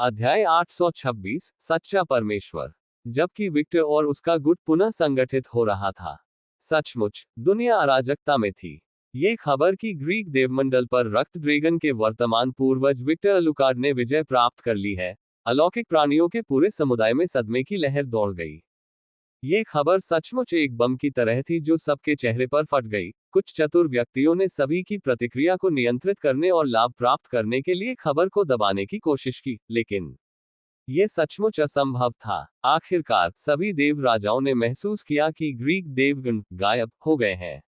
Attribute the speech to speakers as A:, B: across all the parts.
A: अध्याय 826 सच्चा परमेश्वर। जबकि विक्टर और उसका गुट पुनः संगठित हो रहा था, सचमुच दुनिया अराजकता में थी। ये खबर कि ग्रीक देवमंडल पर रक्त ड्रैगन के वर्तमान पूर्वज विक्टर अलुकार्ड ने विजय प्राप्त कर ली है, अलौकिक प्राणियों के पूरे समुदाय में सदमे की लहर दौड़ गई। ये खबर सचमुच एक बम की तरह थी जो सबके चेहरे पर फट गई। कुछ चतुर व्यक्तियों ने सभी की प्रतिक्रिया को नियंत्रित करने और लाभ प्राप्त करने के लिए खबर को दबाने की कोशिश की, लेकिन यह सचमुच असंभव था। आखिरकार सभी देव राजाओं ने महसूस किया कि ग्रीक देवगण गायब हो गए हैं।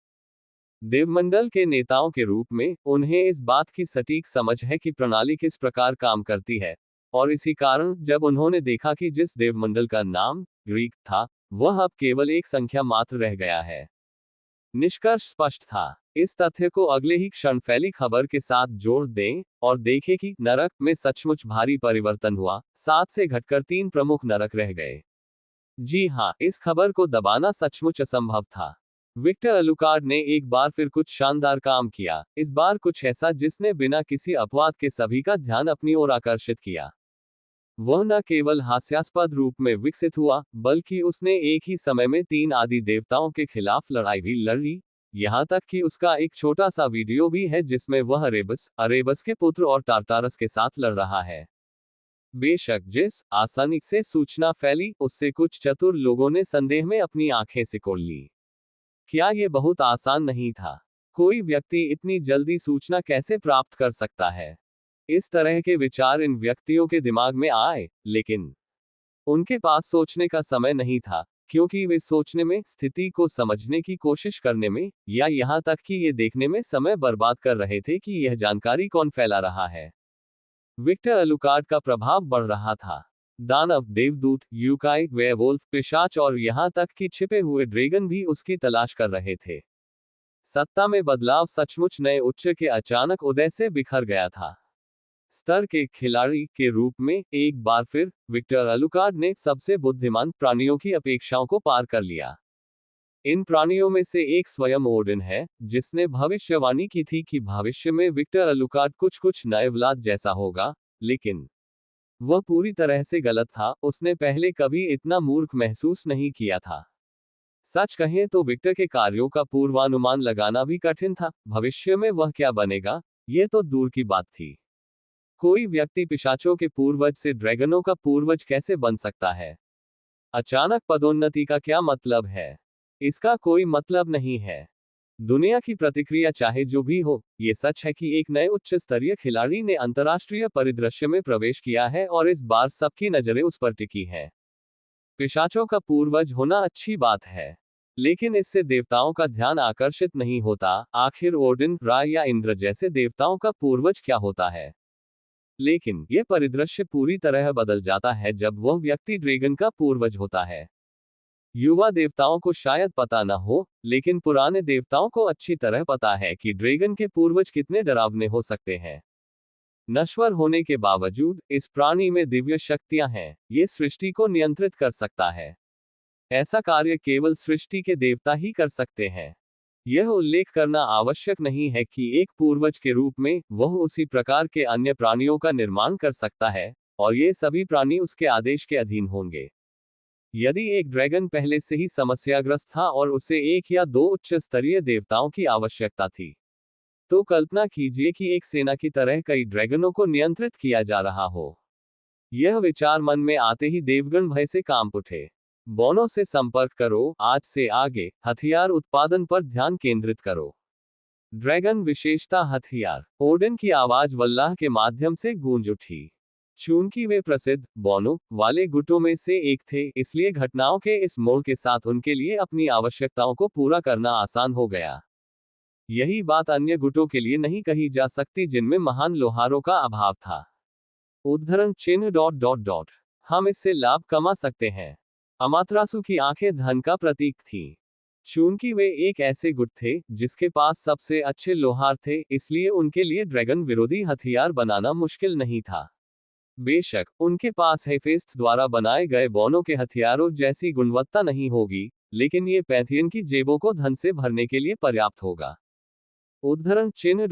A: देवमंडल के नेताओं के रूप में उन्हें इस बात की सटीक समझ है कि प्रणाली किस प्रकार काम करती है, और इसी कारण जब उन्होंने देखा कि जिस देवमंडल का नाम ग्रीक था, वह अब केवल एक संख्या मात्र रह गया है, निष्कर्ष स्पष्ट था। इस तथ्य को अगले ही क्षण फैली खबर के साथ जोड़ दें और देखें कि नरक में सचमुच भारी परिवर्तन हुआ। 7 से घटकर 3 प्रमुख नरक रह गए। जी हाँ, इस खबर को दबाना सचमुच असंभव था। विक्टर अलुकार्ड ने एक बार फिर कुछ शानदार काम किया, इस बार कुछ ऐसा जिसने बिना किसी अपवाद के सभी का ध्यान अपनी ओर आकर्षित किया। वह न केवल हास्यास्पद रूप में विकसित हुआ, बल्कि उसने एक ही समय में 3 आदि देवताओं के खिलाफ लड़ाई भी लड़ी। यहाँ तक कि उसका एक छोटा सा वीडियो भी है जिसमें वह अरेबस के पुत्र और टारटारस के साथ लड़ रहा है। बेशक जिस आसानी से सूचना फैली, उससे कुछ चतुर लोगों ने संदेह में अपनी आंखें सिकोड़ ली। क्या ये बहुत आसान नहीं था? कोई व्यक्ति इतनी जल्दी सूचना कैसे प्राप्त कर सकता है? इस तरह के विचार इन व्यक्तियों के दिमाग में आए, लेकिन उनके पास सोचने का समय नहीं था, क्योंकि वे सोचने में, स्थिति को समझने की कोशिश करने में, या यहाँ तक कि ये देखने में समय बर्बाद कर रहे थे कि यह जानकारी कौन फैला रहा है। विक्टर अलुकार्ड का प्रभाव बढ़ रहा था। दानव, देवदूत, यूकाई, वेयरवुल्फ, पिशाच और यहाँ तक कि छिपे हुए ड्रैगन भी उसकी तलाश कर रहे थे। सत्ता में बदलाव सचमुच नए उच्च के अचानक उदय से बिखर गया था। स्तर के खिलाड़ी के रूप में एक बार फिर विक्टर अलुकार्ड ने सबसे बुद्धिमान प्राणियों की अपेक्षाओं को पार कर लिया। इन प्राणियों में से एक स्वयं ओडिन है, जिसने भविष्यवाणी की थी कि भविष्य में विक्टर अलुकार्ड कुछ नायवलाद जैसा होगा, लेकिन वह पूरी तरह से गलत था। उसने पहले कभी इतना मूर्ख महसूस नहीं किया था। सच कहें तो विक्टर के कार्यों का पूर्वानुमान लगाना भी कठिन था। भविष्य में वह क्या बनेगा, यह तो दूर की बात थी। कोई व्यक्ति पिशाचों के पूर्वज से ड्रैगनों का पूर्वज कैसे बन सकता है? अचानक पदोन्नति का क्या मतलब है? इसका कोई मतलब नहीं है। दुनिया की प्रतिक्रिया चाहे जो भी हो, ये सच है कि एक नए उच्च स्तरीय खिलाड़ी ने अंतर्राष्ट्रीय परिदृश्य में प्रवेश किया है और इस बार सबकी नजरें उस पर टिकी हैं। पिशाचों का पूर्वज होना अच्छी बात है, लेकिन इससे देवताओं का ध्यान आकर्षित नहीं होता। आखिर ओडिन, रा या इंद्र जैसे देवताओं का पूर्वज क्या होता है? लेकिन यह परिदृश्य पूरी तरह बदल जाता है जब वह व्यक्ति ड्रैगन का पूर्वज होता है। युवा देवताओं को शायद पता न हो, लेकिन पुराने देवताओं को अच्छी तरह पता है कि ड्रैगन के पूर्वज कितने डरावने हो सकते हैं। नश्वर होने के बावजूद इस प्राणी में दिव्य शक्तियां हैं। ये सृष्टि को नियंत्रित कर सकता है। ऐसा कार्य केवल सृष्टि के देवता ही कर सकते हैं। यह उल्लेख करना आवश्यक नहीं है कि एक पूर्वज के रूप में वह उसी प्रकार के अन्य प्राणियों का निर्माण कर सकता है, और ये सभी प्राणी उसके आदेश के अधीन होंगे। यदि एक ड्रैगन पहले से ही समस्याग्रस्त था और उसे 1 या 2 उच्च स्तरीय देवताओं की आवश्यकता थी, तो कल्पना कीजिए कि एक सेना की तरह कई ड्रैगनों को नियंत्रित किया जा रहा हो। यह विचार मन में आते ही देवगण भय से कांप उठे। बोनो से संपर्क करो। आज से आगे हथियार उत्पादन पर ध्यान केंद्रित करो। ड्रैगन विशेषता हथियार। ओडिन की आवाज वल्लाह के माध्यम से गूंज उठी। चूंकि वे प्रसिद्ध बोनो वाले गुटों में से एक थे, इसलिए घटनाओं के इस मोड़ के साथ उनके लिए अपनी आवश्यकताओं को पूरा करना आसान हो गया। यही बात अन्य गुटों के लिए नहीं कही जा सकती जिनमें महान लोहारों का अभाव था। उद्धरण चिन्ह ... हम इससे लाभ कमा सकते हैं। अमात्रासु की आंखें धन का प्रतीक थीं। चूंकि वे एक ऐसे गुट थे जिसके पास सबसे अच्छे लोहार थे, इसलिए उनके लिए ड्रैगन विरोधी हथियार बनाना मुश्किल नहीं था। बेशक उनके पास हेफेस्ट द्वारा बनाए गए बोनो के हथियारों जैसी गुणवत्ता नहीं होगी, लेकिन ये पैंथियन की जेबों को धन से भरने के लिए पर्याप्त होगा। उद्धरण चिन्ह ...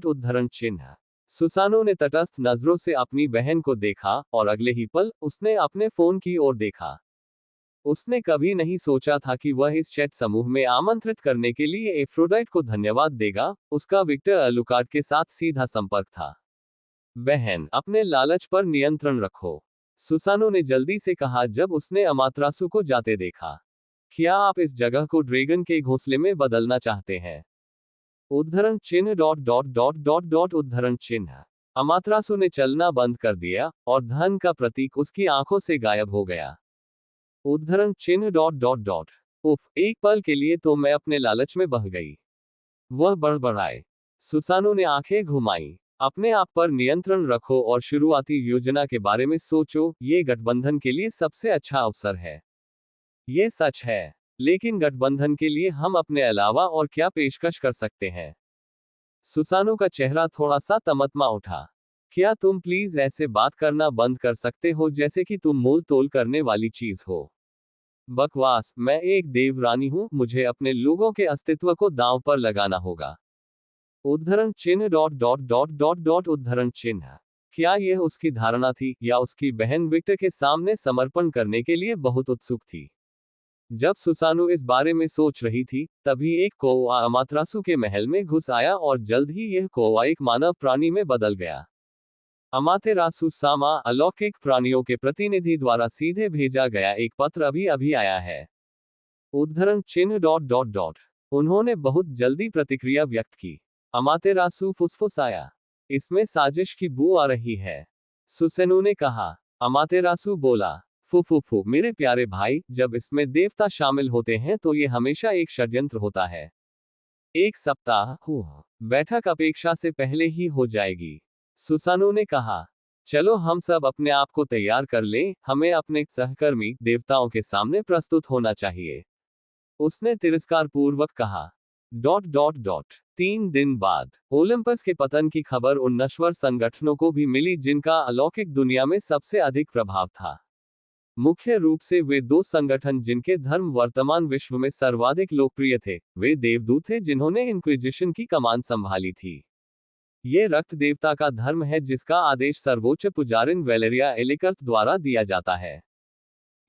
A: उद्धरण चिन्ह। सुसानो ने तटस्थ नजरों से अपनी बहन को देखा और अगले ही पल उसने अपने फोन की ओर देखा। उसने कभी नहीं सोचा था कि वह इस चैट समूह में आमंत्रित करने के लिए एफ्रोडाइट को धन्यवाद देगा। उसका विक्टर अलुकार्ड के साथ सीधा संपर्क था। बहन, अपने लालच पर नियंत्रण रखो, सुसानो ने जल्दी से कहा जब उसने अमात्रासु को जाते देखा। क्या आप इस जगह को ड्रैगन के घोंसले में बदलना चाहते हैं? उद्धरण चिन्ह dot dot dot dot dot उद्धरण चिन्ह। अमात्रासु ने चलना बंद कर दिया और धन का प्रतीक उसकी आंखों से गायब हो गया। उद्धरण चिन्ह डॉट डॉट डॉट। उफ, एक पल के लिए तो मैं अपने लालच में बह गई। वह बड़बड़ाए। सुसानो ने आंखें घुमाई। अपने आप पर नियंत्रण रखो और शुरुआती योजना के बारे में सोचो, ये गठबंधन के लिए सबसे अच्छा अवसर है। ये सच है, लेकिन गठबंधन के लिए हम अपने अलावा और क्या पेशकश कर सकते हैं? सुसानो का चेहरा थोड़ा सा तमतमा उठा। क्या तुम प्लीज ऐसे बात करना बंद कर सकते हो जैसे कि तुम मोल तोल करने वाली चीज हो? बकवास, मैं एक देवरानी हूं, मुझे अपने लोगों के अस्तित्व को दांव पर लगाना होगा। उद्धरण चिन्ह dot dot dot dot dot उद्धरण चिन्ह। क्या यह उसकी धारणा थी या उसकी बहन विक्टर के सामने समर्पण करने के लिए बहुत उत्सुक थी? जब सुसानु इस बारे में सोच रही थी, तभी एक कौवा अमात्रासु के महल में घुस आया और जल्द ही यह कौवा एक मानव प्राणी में बदल गया। अमातेरासु सामा अलौकिक प्राणियों के प्रतिनिधि द्वारा सीधे भेजा गया एक पत्र अभी अभी आया है। उद्धरण चिन्ह डॉट डॉट डॉट। उन्होंने बहुत जल्दी प्रतिक्रिया व्यक्त की। अमातेरासु फुसफुसाया। इसमें साजिश की बू आ रही है, सुसेनु ने कहा। अमातेरासु बोला, फुफुफु मेरे प्यारे भाई, जब इसमें देवता शामिल होते हैं तो ये हमेशा एक षड्यंत्र होता है। एक सप्ताह बैठक अपेक्षा से पहले ही हो जाएगी, सुसानु ने कहा। चलो हम सब अपने आप को तैयार कर लें, हमें अपने सहकर्मी देवताओं के सामने प्रस्तुत होना चाहिए, उसने तिरस्कार पूर्वक कहा। Dot dot dot. 3 दिन बाद ओलंपस के पतन की खबर उन नश्वर संगठनों को भी मिली जिनका अलौकिक दुनिया में सबसे अधिक प्रभाव था। मुख्य रूप से वे 2 संगठन जिनके धर्म वर्तमान विश्व में सर्वाधिक लोकप्रिय थे, वे देवदूत थे जिन्होंने इंक्विजिशन की कमान संभाली थी। ये रक्त देवता का धर्म है जिसका आदेश सर्वोच्च पुजारिन वेलेरिया एलिकर्थ द्वारा दिया जाता है।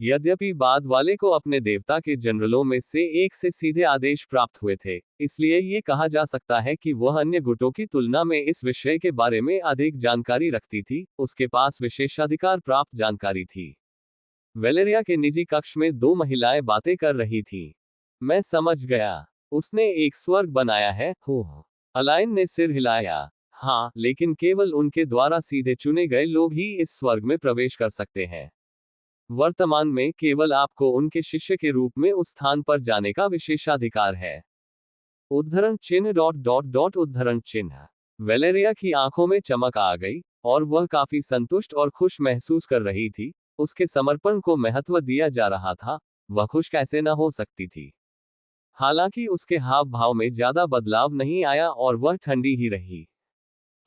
A: यद्यपि बाद वाले को अपने देवता के जनरलों में से एक से सीधे आदेश प्राप्त हुए थे, इसलिए ये कहा जा सकता है कि वह अन्य गुटों की तुलना में इस विषय के बारे में अधिक जानकारी रखती थी, उसके पास विशेषाधिकार प्राप्त जानकारी थी। वेलेरिया के निजी कक्ष में 2 महिलाएं बातें कर रही थीं। मैं समझ गया, उसने एक स्वर्ग बनाया है, हो। अलाइन ने सिर हिलाया। हाँ, लेकिन केवल उनके द्वारा सीधे चुने गए लोग ही इस स्वर्ग में प्रवेश कर सकते हैं। वर्तमान में केवल आपको उनके शिष्य के रूप में उस स्थान पर जाने का विशेषाधिकार है। उद्धरण चिन्ह डॉट डॉट डॉट उद्धरण चिन्ह। वेलेरिया की आंखों में चमक आ गई और वह काफी संतुष्ट और खुश महसूस कर रही थी। उसके समर्पण को महत्व दिया जा रहा था, वह खुश कैसे न हो सकती थी। हालांकि उसके हाव भाव में ज्यादा बदलाव नहीं आया और वह ठंडी ही रही।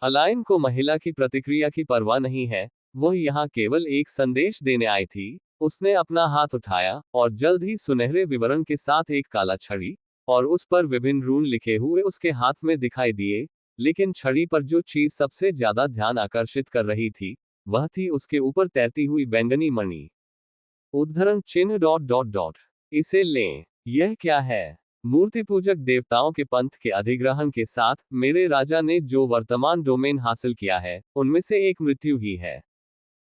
A: अलाइन को महिला की प्रतिक्रिया की परवाह नहीं है, वह यहाँ केवल एक संदेश देने आई थी। उसने अपना हाथ उठाया और जल्द ही सुनहरे विवरण के साथ एक काला छड़ी और उस पर विभिन्न रून लिखे हुए उसके हाथ में दिखाई दिए, लेकिन छड़ी पर जो चीज सबसे ज्यादा ध्यान आकर्षित कर रही थी, वह थी उसके ऊपर तैरती हुई बैंगनी मणि। उद्धरण चिन्ह डॉट डॉट डॉट। इसे लें, यह क्या है? मूर्ति पूजक देवताओं के पंथ के अधिग्रहण के साथ मेरे राजा ने जो वर्तमान डोमेन हासिल किया है, उनमें से एक मृत्यु ही है,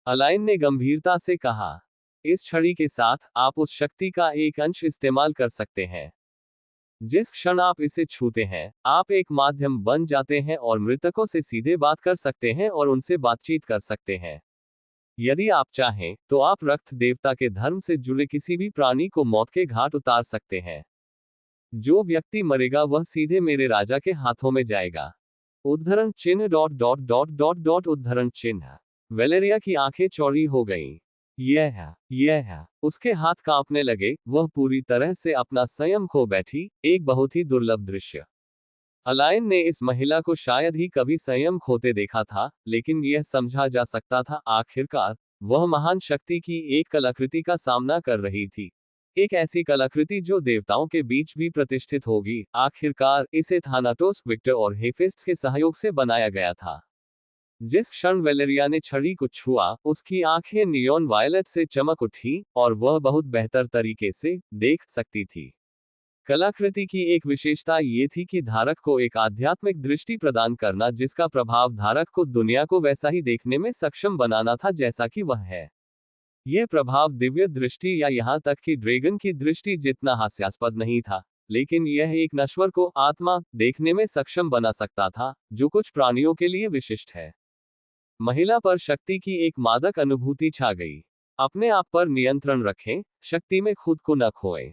A: अलाइन ने गंभीरता से कहा। इस छड़ी के साथ आप उस शक्ति का एक अंश इस्तेमाल कर सकते हैं। जिस क्षण आप इसे छूते हैं, आप एक माध्यम बन जाते हैं और मृतकों से सीधे बात कर सकते हैं और उनसे बातचीत कर सकते हैं। यदि आप चाहें, तो आप रक्त देवता के धर्म से जुड़े किसी भी प्राणी को मौत के घाट उतार सकते हैं। जो व्यक्ति मरेगा वह सीधे मेरे राजा के हाथों में जाएगा। उद्धरण चिन्ह dot dot dot dot dot उद्धरण चिन्ह। वेलेरिया की आंखें चौड़ी हो गईं। यह उसके हाथ कांपने लगे, वह पूरी तरह से अपना संयम खो बैठी, एक बहुत ही दुर्लभ दृश्य। अलाइन ने इस महिला को शायद ही कभी संयम खोते देखा था, लेकिन यह समझा जा सकता था आखिरकार वह महान शक्ति की एक कलाकृति का सामना कर रही थी। एक ऐसी कलाकृति जो देवताओं के बीच भी प्रतिष्ठित होगी। आखिरकार इसे थानाटोस, विक्टर और हेफेस्ट के सहयोग से बनाया गया था। जिस क्षण वेलेरिया ने छड़ी को छुआ, उसकी आंखें नियॉन वायलेट से चमक उठी और वह बहुत बेहतर तरीके से देख सकती थी। कलाकृति की एक विशेषता ये थी कि धारक को एक आध्यात्मिक दृष्टि प्रदान करना जिसका प्रभाव धारक को दुनिया को वैसा ही देखने में सक्षम बनाना था जैसा कि वह है। यह प्रभाव दिव्य दृष्टि या यहाँ तक कि ड्रैगन की दृष्टि जितना हास्यास्पद नहीं था, लेकिन यह एक नश्वर को आत्मा देखने में सक्षम बना सकता था, जो कुछ प्राणियों के लिए विशिष्ट है। महिला पर शक्ति की एक मादक अनुभूति छा गई। अपने आप पर नियंत्रण रखें, शक्ति में खुद को न खोएं।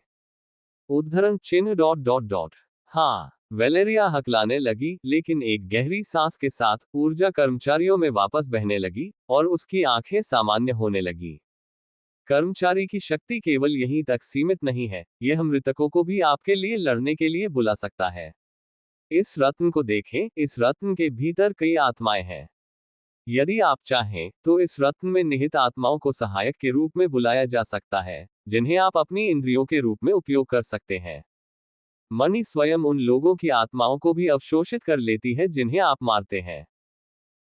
A: उद्धरण चिन्ह। हाँ, वेलेरिया हकलाने लगी, लेकिन एक गहरी सांस के साथ ऊर्जा कर्मचारियों में वापस बहने लगी और उसकी आंखें सामान्य होने लगी। कर्मचारी की शक्ति केवल यहीं तक सीमित नहीं है, यह मृतकों को भी आपके लिए लड़ने के लिए बुला सकता है। इस रत्न को देखें, इस रत्न के भीतर कई आत्माएं हैं। यदि आप चाहें, तो इस रत्न में निहित आत्माओं को सहायक के रूप में बुलाया जा सकता है, जिन्हें आप अपनी इंद्रियों के रूप में उपयोग कर सकते हैं। मणि स्वयं उन लोगों की आत्माओं को भी अवशोषित कर लेती है जिन्हें आप मारते हैं।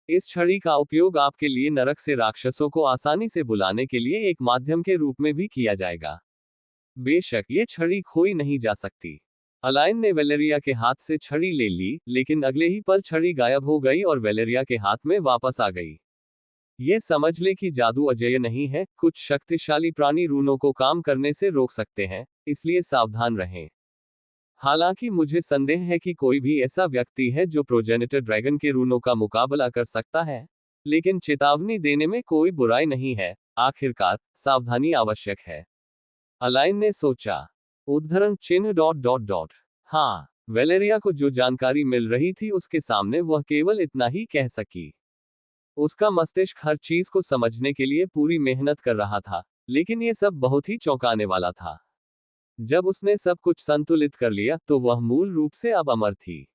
A: इस छड़ी का उपयोग आपके लिए नरक से राक्षसों को आसानी से बुलाने के लिए एक माध्यम के रूप में भी किया जाएगा। बेशक ये छड़ी खोई नहीं जा सकती। अलाइन ने वेलेरिया के हाथ से छड़ी ले ली, लेकिन अगले ही पल छड़ी गायब हो गई और वेलेरिया के हाथ में वापस आ गई। ये समझ ले कि जादू अजेय नहीं है, कुछ शक्तिशाली प्राणी रूनों को काम करने से रोक सकते हैं, इसलिए सावधान रहें। हालांकि मुझे संदेह है कि कोई भी ऐसा व्यक्ति है जो प्रोजेनिटर ड्रैगन के रूनों का मुकाबला कर सकता है, लेकिन चेतावनी देने में कोई बुराई नहीं है, आखिरकार सावधानी आवश्यक है। अलाइन ने सोचा। उद्धरण चिन्ह। हाँ, वेलेरिया को जो जानकारी मिल रही थी उसके सामने वह केवल इतना ही कह सकी। उसका मस्तिष्क हर चीज को समझने के लिए पूरी मेहनत कर रहा था, लेकिन यह सब बहुत ही चौंकाने वाला था। जब उसने सब कुछ संतुलित कर लिया तो वह मूल रूप से अब अमर थी।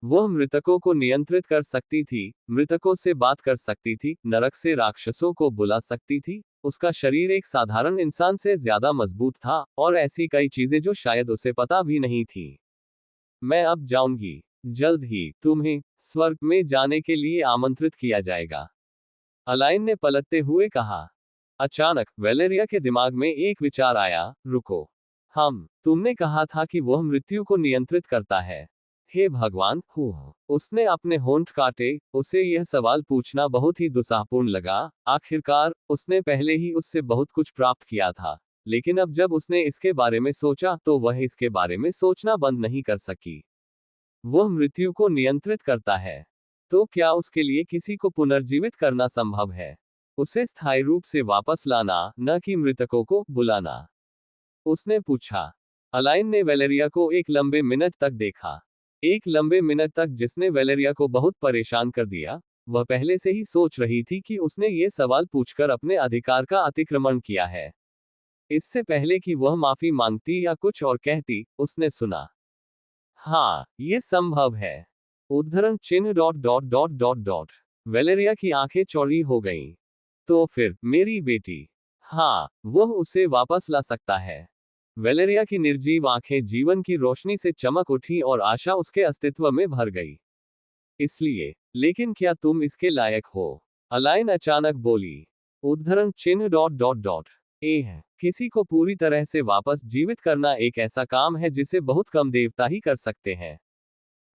A: वह मृतकों को नियंत्रित कर सकती थी, मृतकों से बात कर सकती थी, नरक से राक्षसों को बुला सकती थी। उसका शरीर एक साधारण इंसान से ज्यादा मजबूत था, और ऐसी कई चीजें जो शायद उसे पता भी नहीं थी। मैं अब जाऊंगी। जल्द ही तुम्हें स्वर्ग में जाने के लिए आमंत्रित किया जाएगा, अलाइन ने पलटते हुए कहा। अचानक वेलेरिया के दिमाग में एक विचार आया, रुको। तुमने कहा था कि वह मृत्यु को नियंत्रित करता है। हे भगवान, उसने अपने होंठ काटे। उसे यह सवाल पूछना बहुत ही दुस्साहपूर्ण लगा। आखिरकार उसने पहले ही उससे बहुत कुछ प्राप्त किया था, लेकिन अब जब उसने इसके बारे में सोचा तो वह इसके बारे में सोचना बंद नहीं कर सकी। वह मृत्यु को नियंत्रित करता है, तो क्या उसके लिए किसी को पुनर्जीवित करना संभव है? उसे स्थायी रूप से वापस लाना, न कि मृतकों को बुलाना? उसने पूछा। अलाइन ने वेलेरिया को एक लंबे मिनट तक देखा, एक लंबे मिनट तक जिसने वेलेरिया को बहुत परेशान कर दिया। वह पहले से ही सोच रही थी कि उसने ये सवाल पूछकर अपने अधिकार का अतिक्रमण किया है। इससे पहले कि वह माफी मांगती या कुछ और कहती, उसने सुना, हाँ, ये संभव है। उद्धरण चिन्ह। वेलेरिया की आंखें चौड़ी हो गईं। तो फिर मेरी बेटी, हाँ, वह उसे वापस ला सकता है। वेलेरिया की निर्जीव आंखें जीवन की रोशनी से चमक उठी और आशा उसके अस्तित्व में भर गई। इसलिए, लेकिन क्या तुम इसके लायक हो? अलाइन अचानक बोली। उद्धरण चिन्ह। किसी को पूरी तरह से वापस जीवित करना एक ऐसा काम है जिसे बहुत कम देवता ही कर सकते हैं।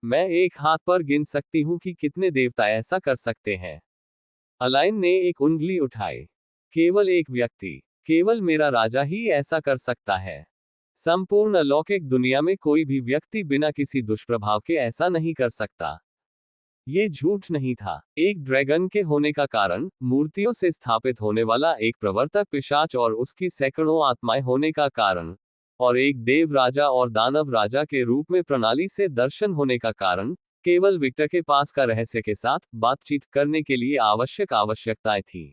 A: मैं एक हाथ पर गिन सकती हूँ कि कितने देवता ऐसा कर सकते हैं। अलाइन ने एक उंगली उठाई। केवल एक व्यक्ति, केवल मेरा राजा ही ऐसा कर सकता है। संपूर्ण अलौकिक दुनिया में कोई भी व्यक्ति बिना किसी दुष्प्रभाव के ऐसा नहीं कर सकता। ये झूठ नहीं था। एक ड्रैगन के होने का कारण, मूर्तियों से स्थापित होने वाला एक प्रवर्तक पिशाच और उसकी सैकड़ों आत्माएं होने का कारण, और एक देव राजा और दानव राजा के रूप में प्रणाली से दर्शन होने का कारण, केवल विक्टर के पास का रहस्य के साथ बातचीत करने के लिए आवश्यकताएं थी।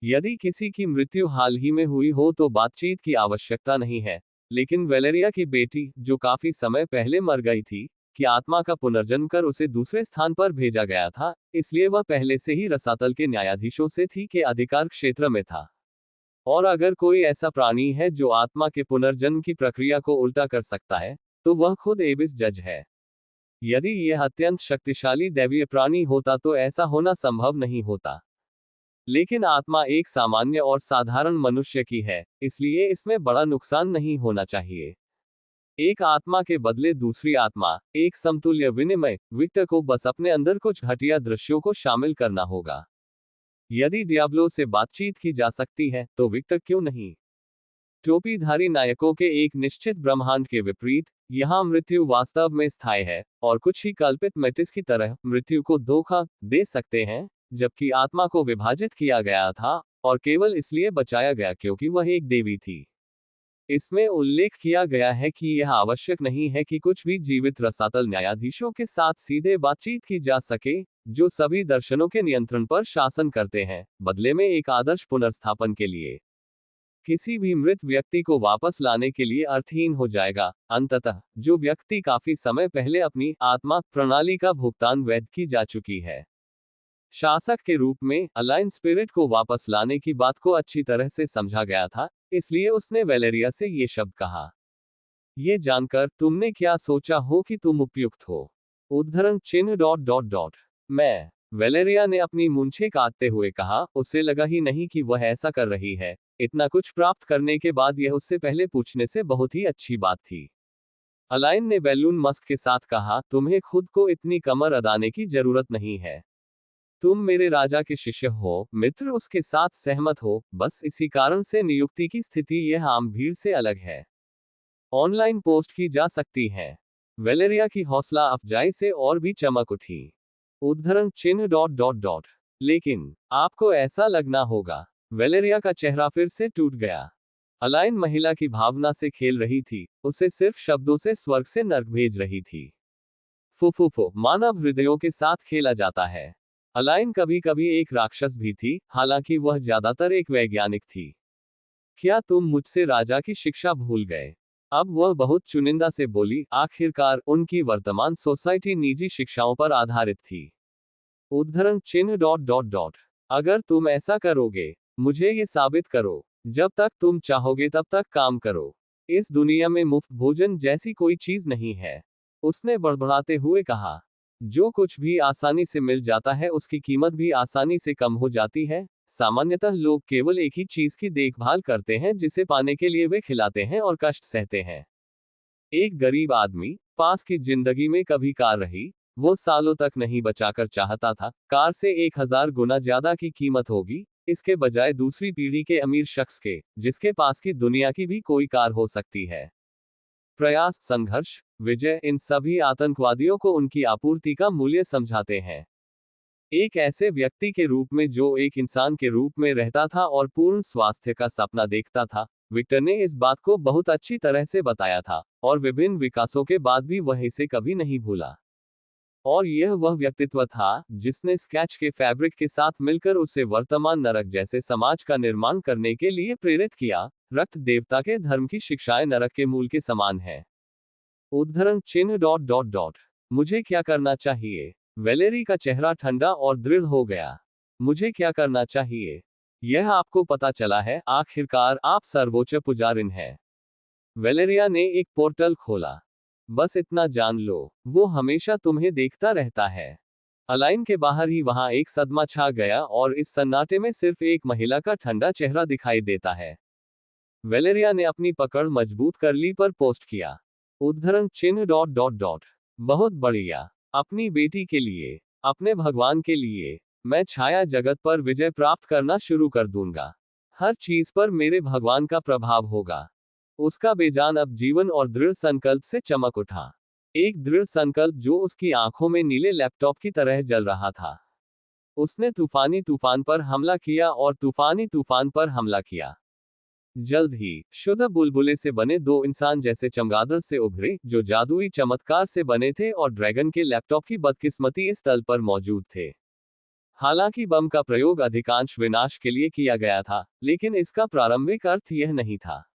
A: यदि किसी की मृत्यु हाल ही में हुई हो तो बातचीत की आवश्यकता नहीं है, लेकिन वेलेरिया की बेटी, जो काफी समय पहले मर गई थी, कि आत्मा का पुनर्जन्म कर उसे दूसरे स्थान पर भेजा गया था, इसलिए वह पहले से ही रसातल के न्यायाधीशों से थी के अधिकार क्षेत्र में था। और अगर कोई ऐसा प्राणी है जो आत्मा के पुनर्जन्म की प्रक्रिया को उल्टा कर सकता है, तो वह खुद एबिस जज है। यदि यह अत्यंत शक्तिशाली दैवीय प्राणी होता तो ऐसा होना संभव नहीं होता। लेकिन आत्मा एक सामान्य और साधारण मनुष्य की है, इसलिए इसमें बड़ा नुकसान नहीं होना चाहिए। एक आत्मा के बदले दूसरी आत्मा, एक समतुल्य विनिमय। विक्टर को बस अपने अंदर कुछ घटिया दृश्यों को शामिल करना होगा। यदि डियाब्लो से बातचीत की जा सकती है, तो विक्टर क्यों नहीं? टोपीधारी नायकों के एक निश्चित ब्रह्मांड के विपरीत, यहाँ मृत्यु वास्तव में स्थायी है, और कुछ ही कल्पित मेटिस की तरह मृत्यु को धोखा दे सकते हैं, जबकि आत्मा को विभाजित किया गया था, और केवल इसलिए बचाया गया क्योंकि वह एक देवी थी। इसमें उल्लेख किया गया है कि यह आवश्यक नहीं है कि कुछ भी जीवित रसातल न्यायाधीशों के साथ सीधे बातचीत की जा सके, जो सभी दर्शनों के नियंत्रण पर शासन करते हैं, बदले में एक आदर्श पुनर्स्थापन के लिए। किसी भी मृत व्यक्ति को वापस लाने के लिए अर्थहीन हो जाएगा। अंततः, जो व्यक्ति काफी समय पहले अपनी आत्मा प्रणाली का भुगतान वैध की जा चुकी है। शासक के रूप में अलाइन स्पिरिट को वापस लाने की बात को अच्छी तरह से समझा गया था, इसलिए उसने वेलेरिया से ये शब्द कहा। ये जानकर तुमने क्या सोचा हो कि तुम उपयुक्त हो? उद्धरण चिन्ह। मैं, वेलेरिया ने अपनी मूंछें काटते हुए कहा, उसे लगा ही नहीं कि वह ऐसा कर रही है। इतना कुछ प्राप्त करने के बाद यह उससे पहले पूछने से बहुत ही अच्छी बात थी। अलाइन ने बैलून मस्क के साथ कहा, तुम्हें खुद को इतनी कमर अदाने की जरूरत नहीं है। तुम मेरे राजा के शिष्य हो, मित्र उसके साथ सहमत हो, बस इसी कारण से नियुक्ति की स्थिति यह आम भीड़ से अलग है। ऑनलाइन पोस्ट की जा सकती है। वेलेरिया की हौसला अफजाई से और भी चमक उठी। उद्धरण चिन्ह। लेकिन आपको ऐसा लगना होगा। वेलेरिया का चेहरा फिर से टूट गया। अलाइन महिला की भावना से खेल रही थी, उसे सिर्फ शब्दों से स्वर्ग से नर्क भेज रही थी। फुफुफो, मानव हृदयों के साथ खेला जाता है। अलाइन कभी कभी एक राक्षस भी थी, हालांकि वह ज्यादातर एक वैज्ञानिक थी। क्या तुम मुझसे राजा की शिक्षा भूल गए? अब वह बहुत चुनिंदा से बोली, आखिरकार उनकी वर्तमान सोसाइटी निजी शिक्षाओं पर आधारित थी। उद्धरण चिन्ह। अगर तुम ऐसा करोगे, मुझे ये साबित करो। जब तक तुम चाहोगे तब तक काम करो। इस दुनिया में मुफ्त भोजन जैसी कोई चीज नहीं है। उसने बड़बड़ाते हुए कहा। जो कुछ भी आसानी से मिल जाता है उसकी कीमत भी आसानी से कम हो जाती है। सामान्यतः लोग केवल एक ही चीज की देखभाल करते हैं जिसे पाने के लिए वे खिलाते हैं और कष्ट सहते हैं। एक गरीब आदमी पास की जिंदगी में कभी कार रही, वो सालों तक नहीं बचाकर चाहता था, कार से 1000 गुना ज्यादा की कीमत होगी, इसके बजाय दूसरी पीढ़ी के अमीर शख्स के, जिसके पास की दुनिया की भी कोई कार हो सकती है। प्रयास, संघर्ष, विजय, इन सभी आतंकवादियों को उनकी आपूर्ति का मूल्य समझाते हैं। एक ऐसे व्यक्ति के रूप में जो एक इंसान के रूप में रहता था और पूर्ण स्वास्थ्य का सपना देखता था। विक्टर ने इस बात को बहुत अच्छी तरह से बताया था, और विभिन्न विकासों के बाद भी वह इसे कभी नहीं भूला। और यह वह व्यक्तित्व था जिसने स्केच के फैब्रिक के साथ मिलकर उसे वर्तमान नरक जैसे समाज का निर्माण करने के लिए प्रेरित किया। रक्त देवता के धर्म की शिक्षाएं नरक के मूल के समान है। उद्धरण चिन्ह। मुझे क्या करना चाहिए? वेलेरी का चेहरा ठंडा और दृढ़ हो गया। मुझे क्या करना चाहिए? यह आपको पता चला है, आखिरकार आप सर्वोच्च पुजारिन हैं। वेलेरिया ने एक पोर्टल खोला। बस इतना जान लो, वो हमेशा तुम्हें देखता रहता है। अलाइन के बाहर ही वहां एक सदमा छा गया और इस सन्नाटे में सिर्फ एक महिला का ठंडा चेहरा दिखाई देता है। वेलेरिया ने अपनी पकड़ मजबूत कर ली पर पोस्ट किया। उद्धरण चिन्ह। बहुत बढ़िया। अपनी बेटी के लिए, अपने भगवान के लिए, मैं छाया जगत पर विजय प्राप्त करना शुरू कर दूंगा। हर चीज पर मेरे भगवान का प्रभाव होगा। उसका बेजान अब जीवन और दृढ़ संकल्प से चमक उठा। एक दृढ़ संकल्प जो उसकी आंखों में नीले लैपटॉप की तरह जल रहा था। उसने तूफानी तूफान पर हमला किया और तूफानी तूफान पर हमला किया। जल्द ही शुद्ध बुलबुले से बने दो इंसान जैसे चमगादड़ से उभरे, जो जादुई चमत्कार से बने थे, और ड्रैगन के लैपटॉप की बदकिस्मती इस तल पर मौजूद थे। हालांकि बम का प्रयोग अधिकांश विनाश के लिए किया गया था, लेकिन इसका प्रारंभिक अर्थ यह नहीं था।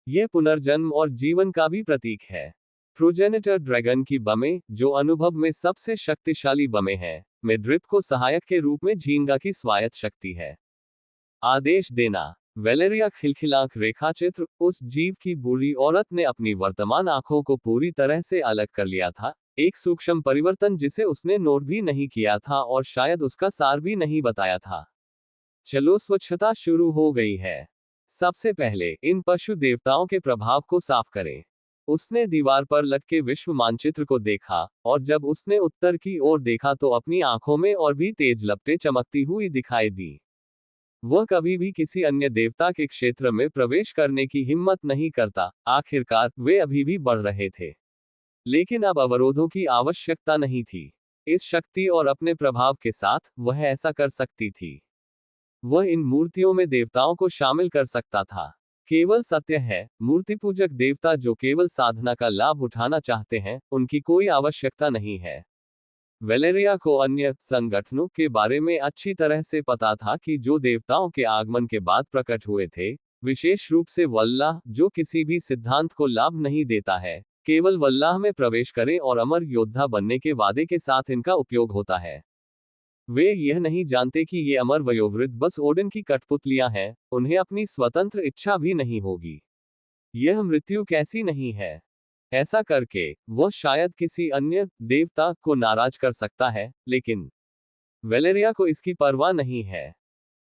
A: यह पुनर्जन्म और जीवन का भी प्रतीक है। प्रोजेनिटर ड्रैगन की बमें, जो अनुभव में सबसे शक्तिशाली बमें हैं, में ड्रिप को सहायक के रूप में झींगा की स्वायत्त शक्ति है। आदेश देना। वेलेरिया खिलखिलांख रेखाचित्र। उस जीव की बूढ़ी औरत ने अपनी वर्तमान आंखों को पूरी तरह से अलग कर लिया था, एक सूक्ष्म परिवर्तन जिसे उसने नोट भी नहीं किया था और शायद उसका सार भी नहीं बताया था। चलो स्वच्छता शुरू हो गई है। सबसे पहले इन पशु देवताओं के प्रभाव को साफ करें। उसने दीवार पर लटके विश्व मानचित्र को देखा, और जब उसने उत्तर की ओर देखा तो अपनी आंखों में और भी तेज लपटें चमकती हुई दिखाई दी। वह कभी भी किसी अन्य देवता के क्षेत्र में प्रवेश करने की हिम्मत नहीं करता। आखिरकार वे अभी भी बढ़ रहे थे, लेकिन अब अवरोधों की आवश्यकता नहीं थी। इस शक्ति और अपने प्रभाव के साथ वह ऐसा कर सकती थी। वह इन मूर्तियों में देवताओं को शामिल कर सकता था। केवल सत्य है, मूर्ति पूजक देवता जो केवल साधना का लाभ उठाना चाहते हैं, उनकी कोई आवश्यकता नहीं है। वेलेरिया को अन्य संगठनों के बारे में अच्छी तरह से पता था कि जो देवताओं के आगमन के बाद प्रकट हुए थे, विशेष रूप से वल्लाह, जो किसी भी सिद्धांत को लाभ नहीं देता है, केवल वल्लाह में प्रवेश करें और अमर योद्धा बनने के वादे के साथ इनका उपयोग होता है। वे यह नहीं जानते कि ये अमर वयोवृद्ध बस ओडिन की कठपुतलियां हैं, उन्हें अपनी स्वतंत्र इच्छा भी नहीं होगी। यह मृत्यु कैसी नहीं है। ऐसा करके वह शायद किसी अन्य देवता को नाराज कर सकता है, लेकिन वेलेरिया को इसकी परवाह नहीं है।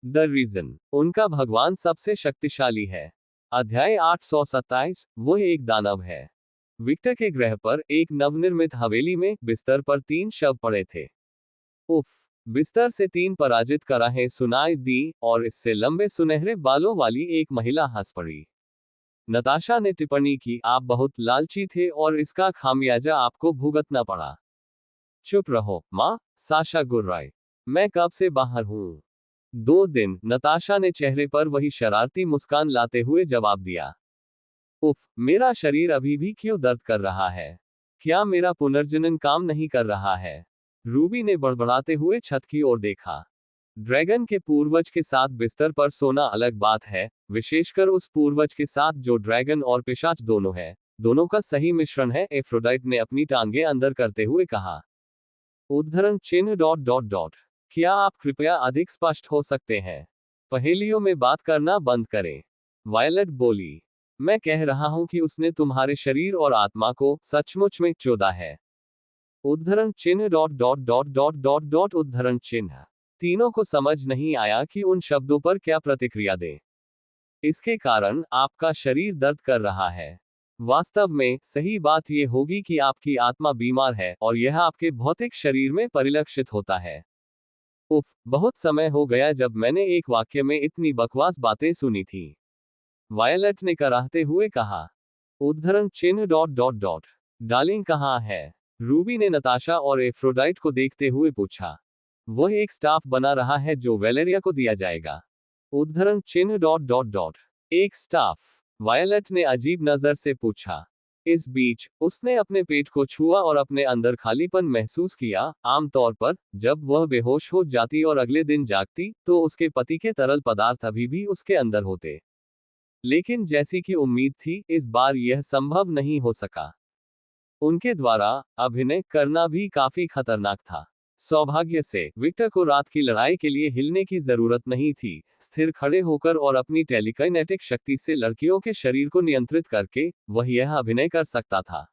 A: द रीजन, उनका भगवान सबसे शक्तिशाली है। अध्याय 827, वह एक दानव है। विक्टर के ग्रह पर एक नवनिर्मित हवेली में बिस्तर पर 3 शव पड़े थे। उफ! बिस्तर से 3 पराजित कराहें सुनाई दी, और इससे लंबे सुनहरे बालों वाली एक महिला हंस पड़ी। नताशा ने टिप्पणी की, आप बहुत लालची थे और इसका खामियाजा आपको भुगतना पड़ा। चुप रहो, माँ, साशा गुर्राई। मैं कब से बाहर हूँ? 2 दिन, नताशा ने चेहरे पर वही शरारती मुस्कान लाते हुए जवाब दिया। उफ, मेरा शरीर अभी भी क्यों दर्द कर रहा है? क्या मेरा पुनर्जनन काम नहीं कर रहा है? रूबी ने बड़बड़ाते हुए छत की ओर देखा। ड्रैगन के पूर्वज के साथ बिस्तर पर सोना अलग बात है, विशेषकर उस पूर्वज के साथ जो ड्रैगन और पिशाच दोनों है। दोनों का सही मिश्रण है, एफ्रोडाइट ने अपनी टांगें अंदर करते हुए कहा। उद्धरण चिन्ह डॉट डॉट डॉट। क्या आप कृपया अधिक स्पष्ट हो सकते हैं? पहेलियों में बात करना बंद करें। वायलेट बोली। मैं कह रहा हूं कि उसने तुम्हारे शरीर और आत्मा को सचमुच में चोदा है। उद्धरण चिन्ह dot dot dot dot dot dot उद्धरण चिन्ह। तीनों को समझ नहीं आया कि उन शब्दों पर क्या प्रतिक्रिया दें। इसके कारण आपका शरीर दर्द कर रहा है। वास्तव में सही बात यह होगी कि आपकी आत्मा बीमार है और यह आपके भौतिक शरीर में परिलक्षित होता है। उफ, बहुत समय हो गया जब मैंने एक वाक्य में इतनी बकवास बातें सुनी थी। वायलेट ने कराहते हुए कहा। उद्धरण चिन्ह डॉट डॉट डॉट। डार्लिंग कहाँ है? रूबी ने नताशा और एफ्रोडाइट को देखते हुए पूछा। वह एक स्टाफ बना रहा है जो वेलेरिया को दिया जाएगा। उद्धरण चिन्ह डॉट डॉट डॉट। एक स्टाफ? वायलेट ने अजीब नजर से पूछा। इस बीच उसने अपने पेट को छुआ और अपने अंदर खालीपन महसूस किया। आमतौर पर जब वह बेहोश हो जाती और अगले दिन जागती, तो उसके पति के तरल पदार्थ अभी भी उसके अंदर होते। लेकिन जैसी कि उम्मीद थी, इस बार यह संभव नहीं हो सका। उनके द्वारा अभिनय करना भी काफी खतरनाक था। सौभाग्य से विक्टर को रात की लड़ाई के लिए हिलने की जरूरत नहीं थी। स्थिर खड़े होकर और अपनी टेलीकाइनेटिक शक्ति से लड़कियों के शरीर को नियंत्रित करके वह यह अभिनय कर सकता था।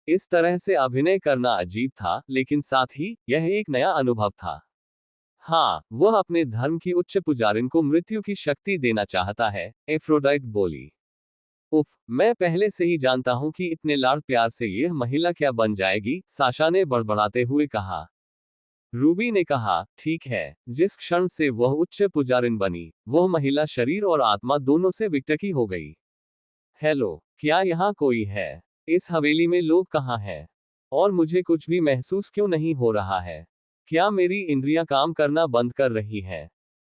A: इस तरह से अभिनय करना अजीब था, लेकिन साथ ही यह एक नया अनुभव था। हाँ, वह अपने धर्म की उच्च पुजारिन को मृत्यु की शक्ति देना चाहता है, एफ्रोडाइट बोली। उफ, मैं पहले से ही जानता हूं कि इतने लाड़ प्यार से यह महिला क्या बन जाएगी, साशा ने बड़बड़ाते हुए कहा। रूबी ने कहा, ठीक है, जिस क्षण से वह उच्च पुजारिन बनी, वह महिला शरीर और आत्मा दोनों से विकटकी हो गई। हेलो, क्या यहाँ कोई है? इस हवेली में लोग कहाँ हैं? और मुझे कुछ भी महसूस क्यों नहीं हो रहा है? क्या मेरी इंद्रियां काम करना बंद कर रही हैं?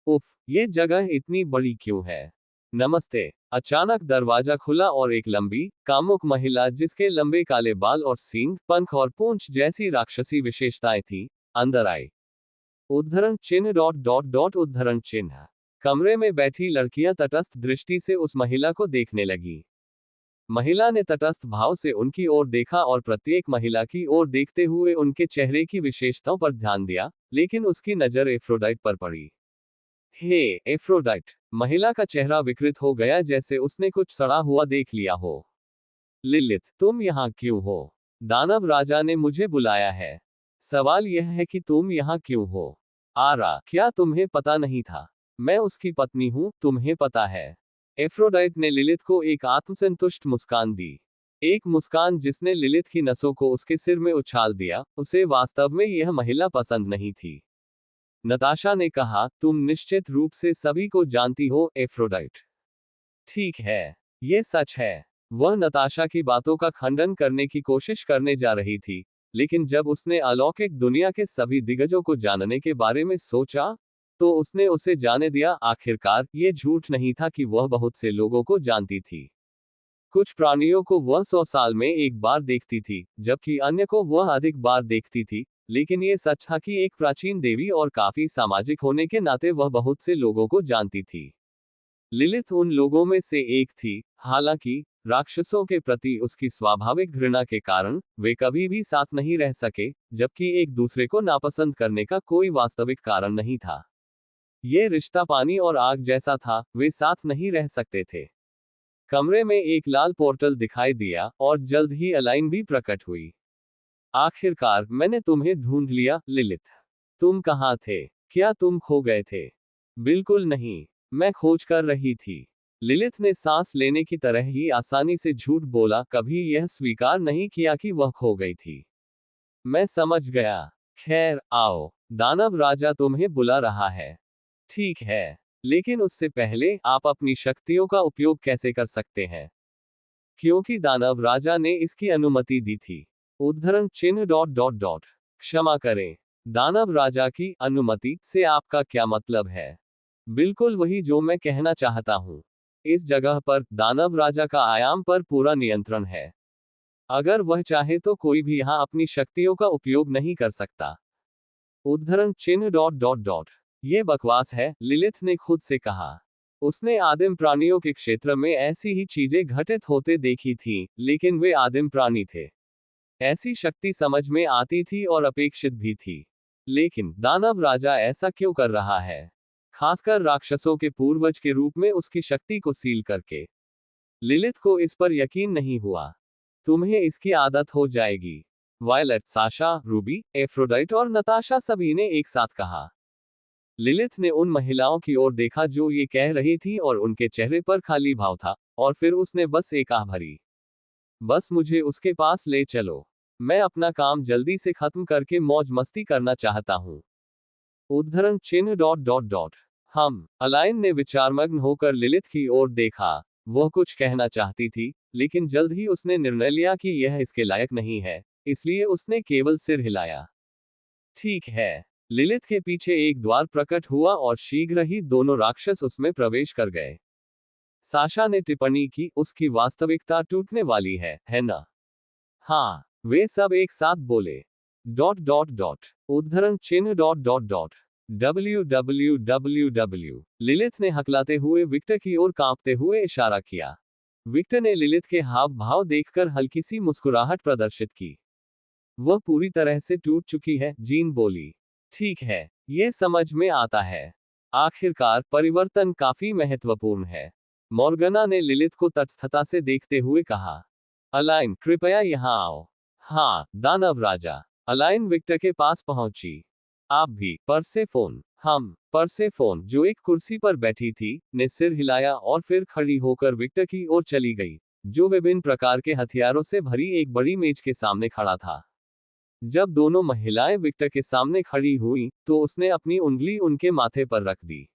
A: उफ, ये जगह इतनी बड़ी क्यों है? नमस्ते। अचानक दरवाजा खुला और एक लंबी, कामुक महिला जिसके लंबे काले बाल और सींग, पंख और पूंछ जैसी राक्षसी विशेषताएं थी, अंदर आई। उद्धरण चिन्ह डॉट डॉट डॉट उद्धरण चिन्ह। कमरे में बैठी लड़कियां तटस्थ दृष्टि से उस महिला को देखने लगी। महिला ने तटस्थ भाव से उनकी ओर देखा और प्रत्येक महिला की ओर देखते हुए उनके चेहरे की विशेषताओं पर ध्यान दिया, लेकिन उसकी नजर एफ्रोडाइट पर पड़ी। हे एफ्रोडाइट! महिला का चेहरा विकृत हो गया जैसे उसने कुछ सड़ा हुआ देख लिया हो। लिलिथ, तुम यहाँ क्यों हो? दानव राजा ने मुझे बुलाया है। सवाल यह है कि तुम यहाँ क्यों हो? आरा, क्या तुम्हें पता नहीं था? मैं उसकी पत्नी हूँ, तुम्हें पता है। एफ्रोडाइट ने लिलिथ को एक आत्मसंतुष्ट मुस्कान दी। एक मुस्कान जिसने लिलिथ की नसों को उसके सिर में उछाल दिया। उसे वास्तव में यह महिला पसंद नहीं थी। नताशा ने कहा, तुम निश्चित रूप से सभी को जानती हो, एफ्रोडाइट। ठीक है, ये सच है। वह नताशा की बातों का खंडन करने की कोशिश करने जा रही थी, लेकिन जब उसने अलौकिक दुनिया के सभी दिग्गजों को जानने के बारे में सोचा, तो उसने उसे जाने दिया। आखिरकार, ये झूठ नहीं था कि वह बहुत से लोगों को जानती थी। कुछ प्राणियों को वह 100 साल में एक बार देखती थी, जबकि अन्य को वह अधिक बार देखती थी। लेकिन ये सच था कि एक प्राचीन देवी और काफी सामाजिक होने के नाते वह बहुत से लोगों को जानती थी। लिलिथ उन लोगों में से एक थी। हालांकि राक्षसों के प्रति उसकी स्वाभाविक घृणा के कारण वे कभी भी साथ नहीं रह सके, जबकि एक दूसरे को नापसंद करने का कोई वास्तविक कारण नहीं था। ये रिश्ता पानी और आग जैसा था, वे साथ नहीं रह सकते थे। कमरे में एक लाल पोर्टल दिखाई दिया और जल्द ही अलाइन भी प्रकट हुई। आखिरकार मैंने तुम्हें ढूंढ लिया, लिलिथ। तुम कहाँ थे? क्या तुम खो गए थे? बिल्कुल नहीं, मैं खोज कर रही थी। लिलिथ ने सांस लेने की तरह ही आसानी से झूठ बोला, कभी यह स्वीकार नहीं किया कि वह खो गई थी। मैं समझ गया। खैर, आओ, दानव राजा तुम्हें बुला रहा है। ठीक है, लेकिन उससे पहले आप अपनी शक्तियों का उपयोग कैसे कर सकते हैं? क्योंकि दानव राजा ने इसकी अनुमति दी थी। उद्धरण चिन्ह डॉट डॉट डॉट। क्षमा करें, दानव राजा की अनुमति से आपका क्या मतलब है? बिल्कुल वही जो मैं कहना चाहता हूँ। इस जगह पर दानव राजा का आयाम पर पूरा नियंत्रण है। अगर वह चाहे तो कोई भी यहाँ अपनी शक्तियों का उपयोग नहीं कर सकता। उद्धरण चिन्ह डॉट डॉट डॉट। ये बकवास है, लिलिथ ने खुद से कहा। उसने आदिम प्राणियों के क्षेत्र में ऐसी ही चीजें घटित होते देखी थीं, लेकिन वे आदिम प्राणी थे। ऐसी शक्ति समझ में आती थी और अपेक्षित भी थी। लेकिन दानव राजा ऐसा क्यों कर रहा है? खासकर राक्षसों के पूर्वज के रूप में उसकी शक्ति को सील करके। लिलिथ को इस पर यकीन नहीं हुआ। तुम्हें इसकी आदत हो जाएगी। वायलेट, साशा, रूबी, एफ्रोडाइट और नताशा सभी ने एक साथ कहा। लिलिथ ने उन महिलाओं की ओर देखा जो ये कह रही थी और उनके चेहरे पर खाली भाव था, और फिर उसने बस एक आह भरी। बस मुझे उसके पास ले चलो। मैं अपना काम जल्दी से खत्म करके मौज मस्ती करना चाहता हूँ। उद्धरण चिन्ह डॉट डॉट डॉट। हम अलाइन ने विचारमग्न होकर लिलिथ की ओर देखा। वह कुछ कहना चाहती थी, लेकिन जल्द ही उसने निर्णय लिया कि यह इसके लायक नहीं है, इसलिए उसने केवल सिर हिलाया। ठीक है। लिलिथ के पीछे एक द्वार प्रकट हुआ और शीघ्र ही दोनों राक्षस उसमें प्रवेश कर गए। साशा ने टिप्पणी की, उसकी वास्तविकता टूटने वाली है ना? हाँ, वे सब एक साथ बोले। Dot dot dot. उद्धरण चिन्ह dot dot dot. www। Lilith ने हकलाते हुए विक्टर की ओर कांपते हुए इशारा किया। विक्टर ने लिलिथ के हाव भाव देखकर हल्की सी मुस्कुराहट प्रदर्शित की। वह पूरी तरह से टूट चुकी है, जीन बोली। ठीक है, ये समझ में आता है। आखिरकार परिवर्तन काफी महत्वपूर्ण है। मॉर्गना ने लिलिथ को तटस्थता से देखते हुए कहा। अलाइन, कृपया यहाँ आओ। हाँ, दानव राजा। अलाइन विक्टर के पास पहुंची। आप भी, परसेफोन। हम, परसेफोन, जो एक कुर्सी पर बैठी थी, ने सिर हिलाया और फिर खड़ी होकर विक्टर की ओर चली गई, जो विभिन्न प्रकार के हथियारों से भरी एक बड़ी मेज के सामने खड़ा था। जब दोनों महिलाएं विक्टर के सामने खड़ी हुईं, तो उसने अपनी उंगली उनके माथे पर रख दी।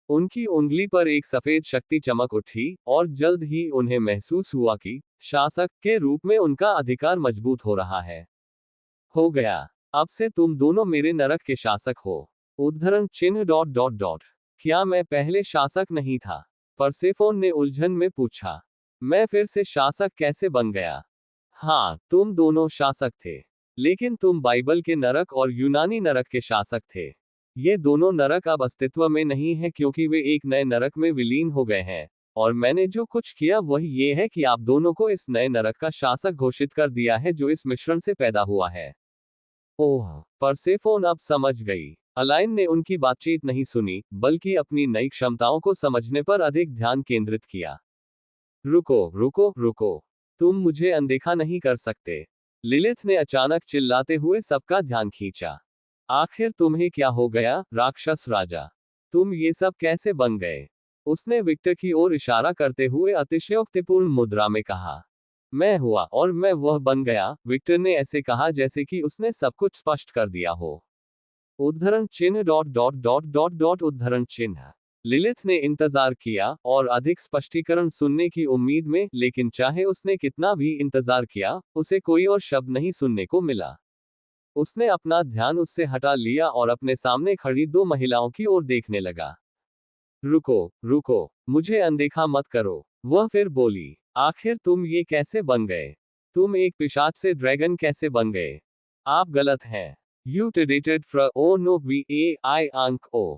A: उनकी उंगली पर एक सफेद शक्ति चमक उठी, और जल्द ही उन्हें महसूस हुआ कि शासक के रूप में उनका अधिकार मजबूत हो रहा है। हो गया। अब से तुम दोनों मेरे नरक के शासक हो। उद्धरण चिन्ह डॉट डॉट डॉट। क्या मैं पहले शासक नहीं था? परसेफोन ने उलझन में पूछा। मैं फिर से शासक कैसे बन गया? हाँ, तुम दोनों शासक थे, लेकिन तुम बाइबल के नरक और यूनानी नरक के शासक थे। ये दोनों नरक अब अस्तित्व में नहीं है क्योंकि वे एक नए नरक में विलीन हो गए हैं, और मैंने जो कुछ किया वह ये है कि आप दोनों को इस नए नरक का शासक घोषित कर दिया है जो इस मिश्रण से पैदा हुआ है। ओह, परसेफोन अब समझ गई। अलाइन ने उनकी बातचीत नहीं सुनी, बल्कि अपनी नई क्षमताओं को समझने पर अधिक ध्यान केंद्रित किया। रुको रुको रुको, तुम मुझे अनदेखा नहीं कर सकते। लिलिथ ने अचानक चिल्लाते हुए सबका ध्यान खींचा। आखिर तुम्हें क्या हो गया, राक्षस राजा? तुम ये सब कैसे बन गए? उसने विक्टर की ओर इशारा करते हुए अतिशयोक्तिपूर्ण मुद्रा में कहा। मैं हुआ और मैं वह बन गया, विक्टर ने ऐसे कहा जैसे कि उसने सब कुछ स्पष्ट कर दिया हो। उद्धरण चिन्ह dot dot dot dot dot उद्धरण चिन्ह। लिलिथ ने इंतजार किया और अधिक स्पष्टीकरण सुनने की उम्मीद में, लेकिन चाहे उसने कितना भी इंतजार किया, उसे कोई और शब्द नहीं सुनने को मिला। उसने अपना ध्यान उससे हटा लिया और अपने सामने खड़ी दो महिलाओं की ओर देखने लगा। रुको, रुको, मुझे अनदेखा मत करो, वह फिर बोली। आखिर तुम ये कैसे बन गए? तुम एक पिशाच से ड्रैगन कैसे बन गए? आप गलत हैं। यू टेडेटेड फ्र ओ नो वी ए आई अंक ओ।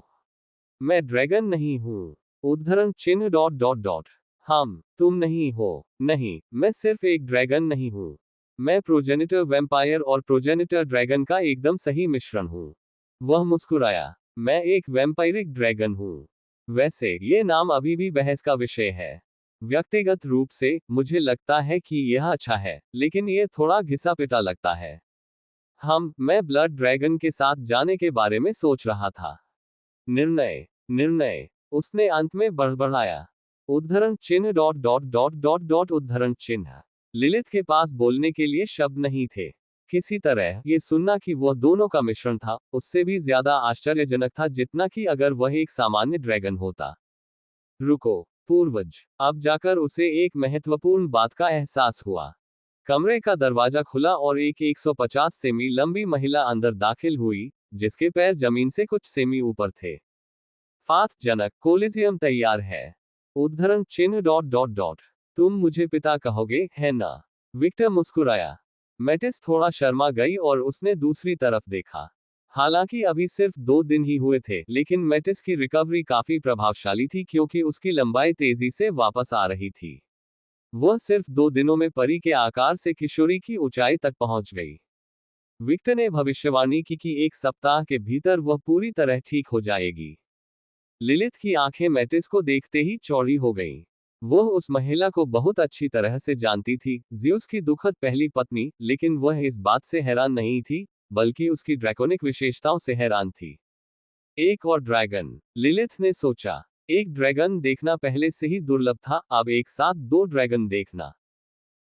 A: मैं ड्रैगन नहीं हूँ। उद्धरण चिन्ह डॉट डॉट डॉट। तुम नहीं हो। नहीं, मैं सिर्फ एक ड्रैगन नहीं हूँ। मैं प्रोजेनिटर वैम्पायर और प्रोजेनिटर ड्रैगन का एकदम सही मिश्रण हूँ। वह मुस्कुराया। मैं एक वैम्पायरिक ड्रैगन हूँ। वैसे ये नाम अभी भी बहस का विषय है। व्यक्तिगत रूप से मुझे लगता है कि यह अच्छा है, लेकिन यह थोड़ा घिसा पिटा लगता है। मैं ब्लड ड्रैगन के साथ जाने के बारे में सोच रहा था। निर्णय, निर्णय, उसने अंत में बड़बड़ाया। उद्धरण चिन्ह dot dot dot dot dot उद्धरण चिन्ह। लिलिथ के पास बोलने के लिए शब्द नहीं थे। किसी तरह ये सुनना कि वह दोनों का मिश्रण था, उससे भी ज्यादा आश्चर्यजनक था जितना कि अगर वह एक सामान्य ड्रैगन होता। रुको, पूर्वज। अब जाकर उसे एक महत्वपूर्ण बात का एहसास हुआ। कमरे का दरवाजा खुला और एक 150 सेमी लंबी महिला अंदर दाखिल हुई, जिसके पैर जमीन से कुछ सेमी ऊपर थे। फात जनक, कोलिजियम तैयार है। उद्धरण चिन्ह डॉट डॉट डॉट। तुम मुझे पिता कहोगे, है ना? विक्टर मुस्कुराया। मेटिस थोड़ा शर्मा गई और उसने दूसरी तरफ देखा। हालांकि अभी सिर्फ 2 दिन ही हुए थे, लेकिन मेटिस की रिकवरी काफी प्रभावशाली थी क्योंकि उसकी लंबाई तेजी से वापस आ रही थी। वह सिर्फ 2 दिनों में परी के आकार से किशोरी की ऊंचाई तक पहुंच गई। विक्टर ने भविष्यवाणी की कि 1 सप्ताह के भीतर वह पूरी तरह ठीक हो जाएगी। लिलिथ की आंखें मेटिस को देखते ही चौड़ी हो गईं। वह उस महिला को बहुत अच्छी तरह से जानती थी, ज़्यूस की दुखद पहली पत्नी, लेकिन वह इस बात से हैरान नहीं थी, बल्कि उसकी ड्रैकोनिक विशेषताओं से हैरान थी। एक और ड्रैगन, लिलिथ ने सोचा। एक ड्रैगन देखना पहले से ही दुर्लभ था, अब एक साथ 2 ड्रैगन देखना,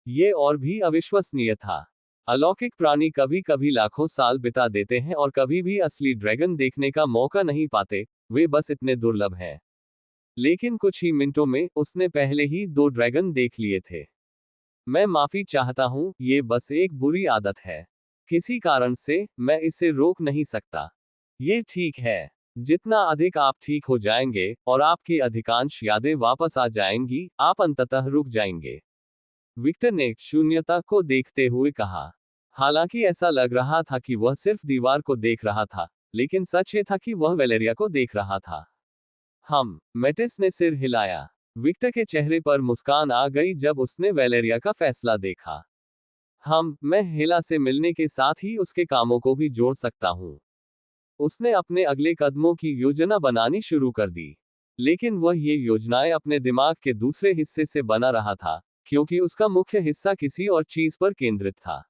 A: ये और भी अविश्वसनीय था। अलौकिक प्राणी कभी कभी लाखों साल बिता देते हैं और कभी भी असली ड्रैगन देखने का मौका नहीं पाते, वे बस इतने दुर्लभ हैं। लेकिन कुछ ही मिनटों में उसने पहले ही 2 ड्रैगन देख लिए थे। मैं माफी चाहता हूं, ये बस एक बुरी आदत है। किसी कारण से मैं इसे रोक नहीं सकता। ये ठीक है। जितना अधिक आप ठीक हो जाएंगे और आपकी अधिकांश यादें वापस आ जाएंगी, आप अंततः रुक जाएंगे। विक्टर ने शून्यता को देखते हुए कहा। हालांकि ऐसा लग रहा था कि वह सिर्फ दीवार को देख रहा था, लेकिन सच ये था कि वह वेलेरिया को देख रहा था। मेटिस ने सिर हिलाया। विक्टर के चेहरे पर मुस्कान आ गई जब उसने वेलेरिया का फैसला देखा। मैं हेला से मिलने के साथ ही उसके कामों को भी जोड़ सकता हूँ। उसने अपने अगले कदमों की योजना बनानी शुरू कर दी। लेकिन वह ये योजनाएं अपने दिमाग के दूसरे हिस्से से बना रहा था, क्योंकि उसका मुख्य हिस्सा किसी और चीज पर केंद्रित था।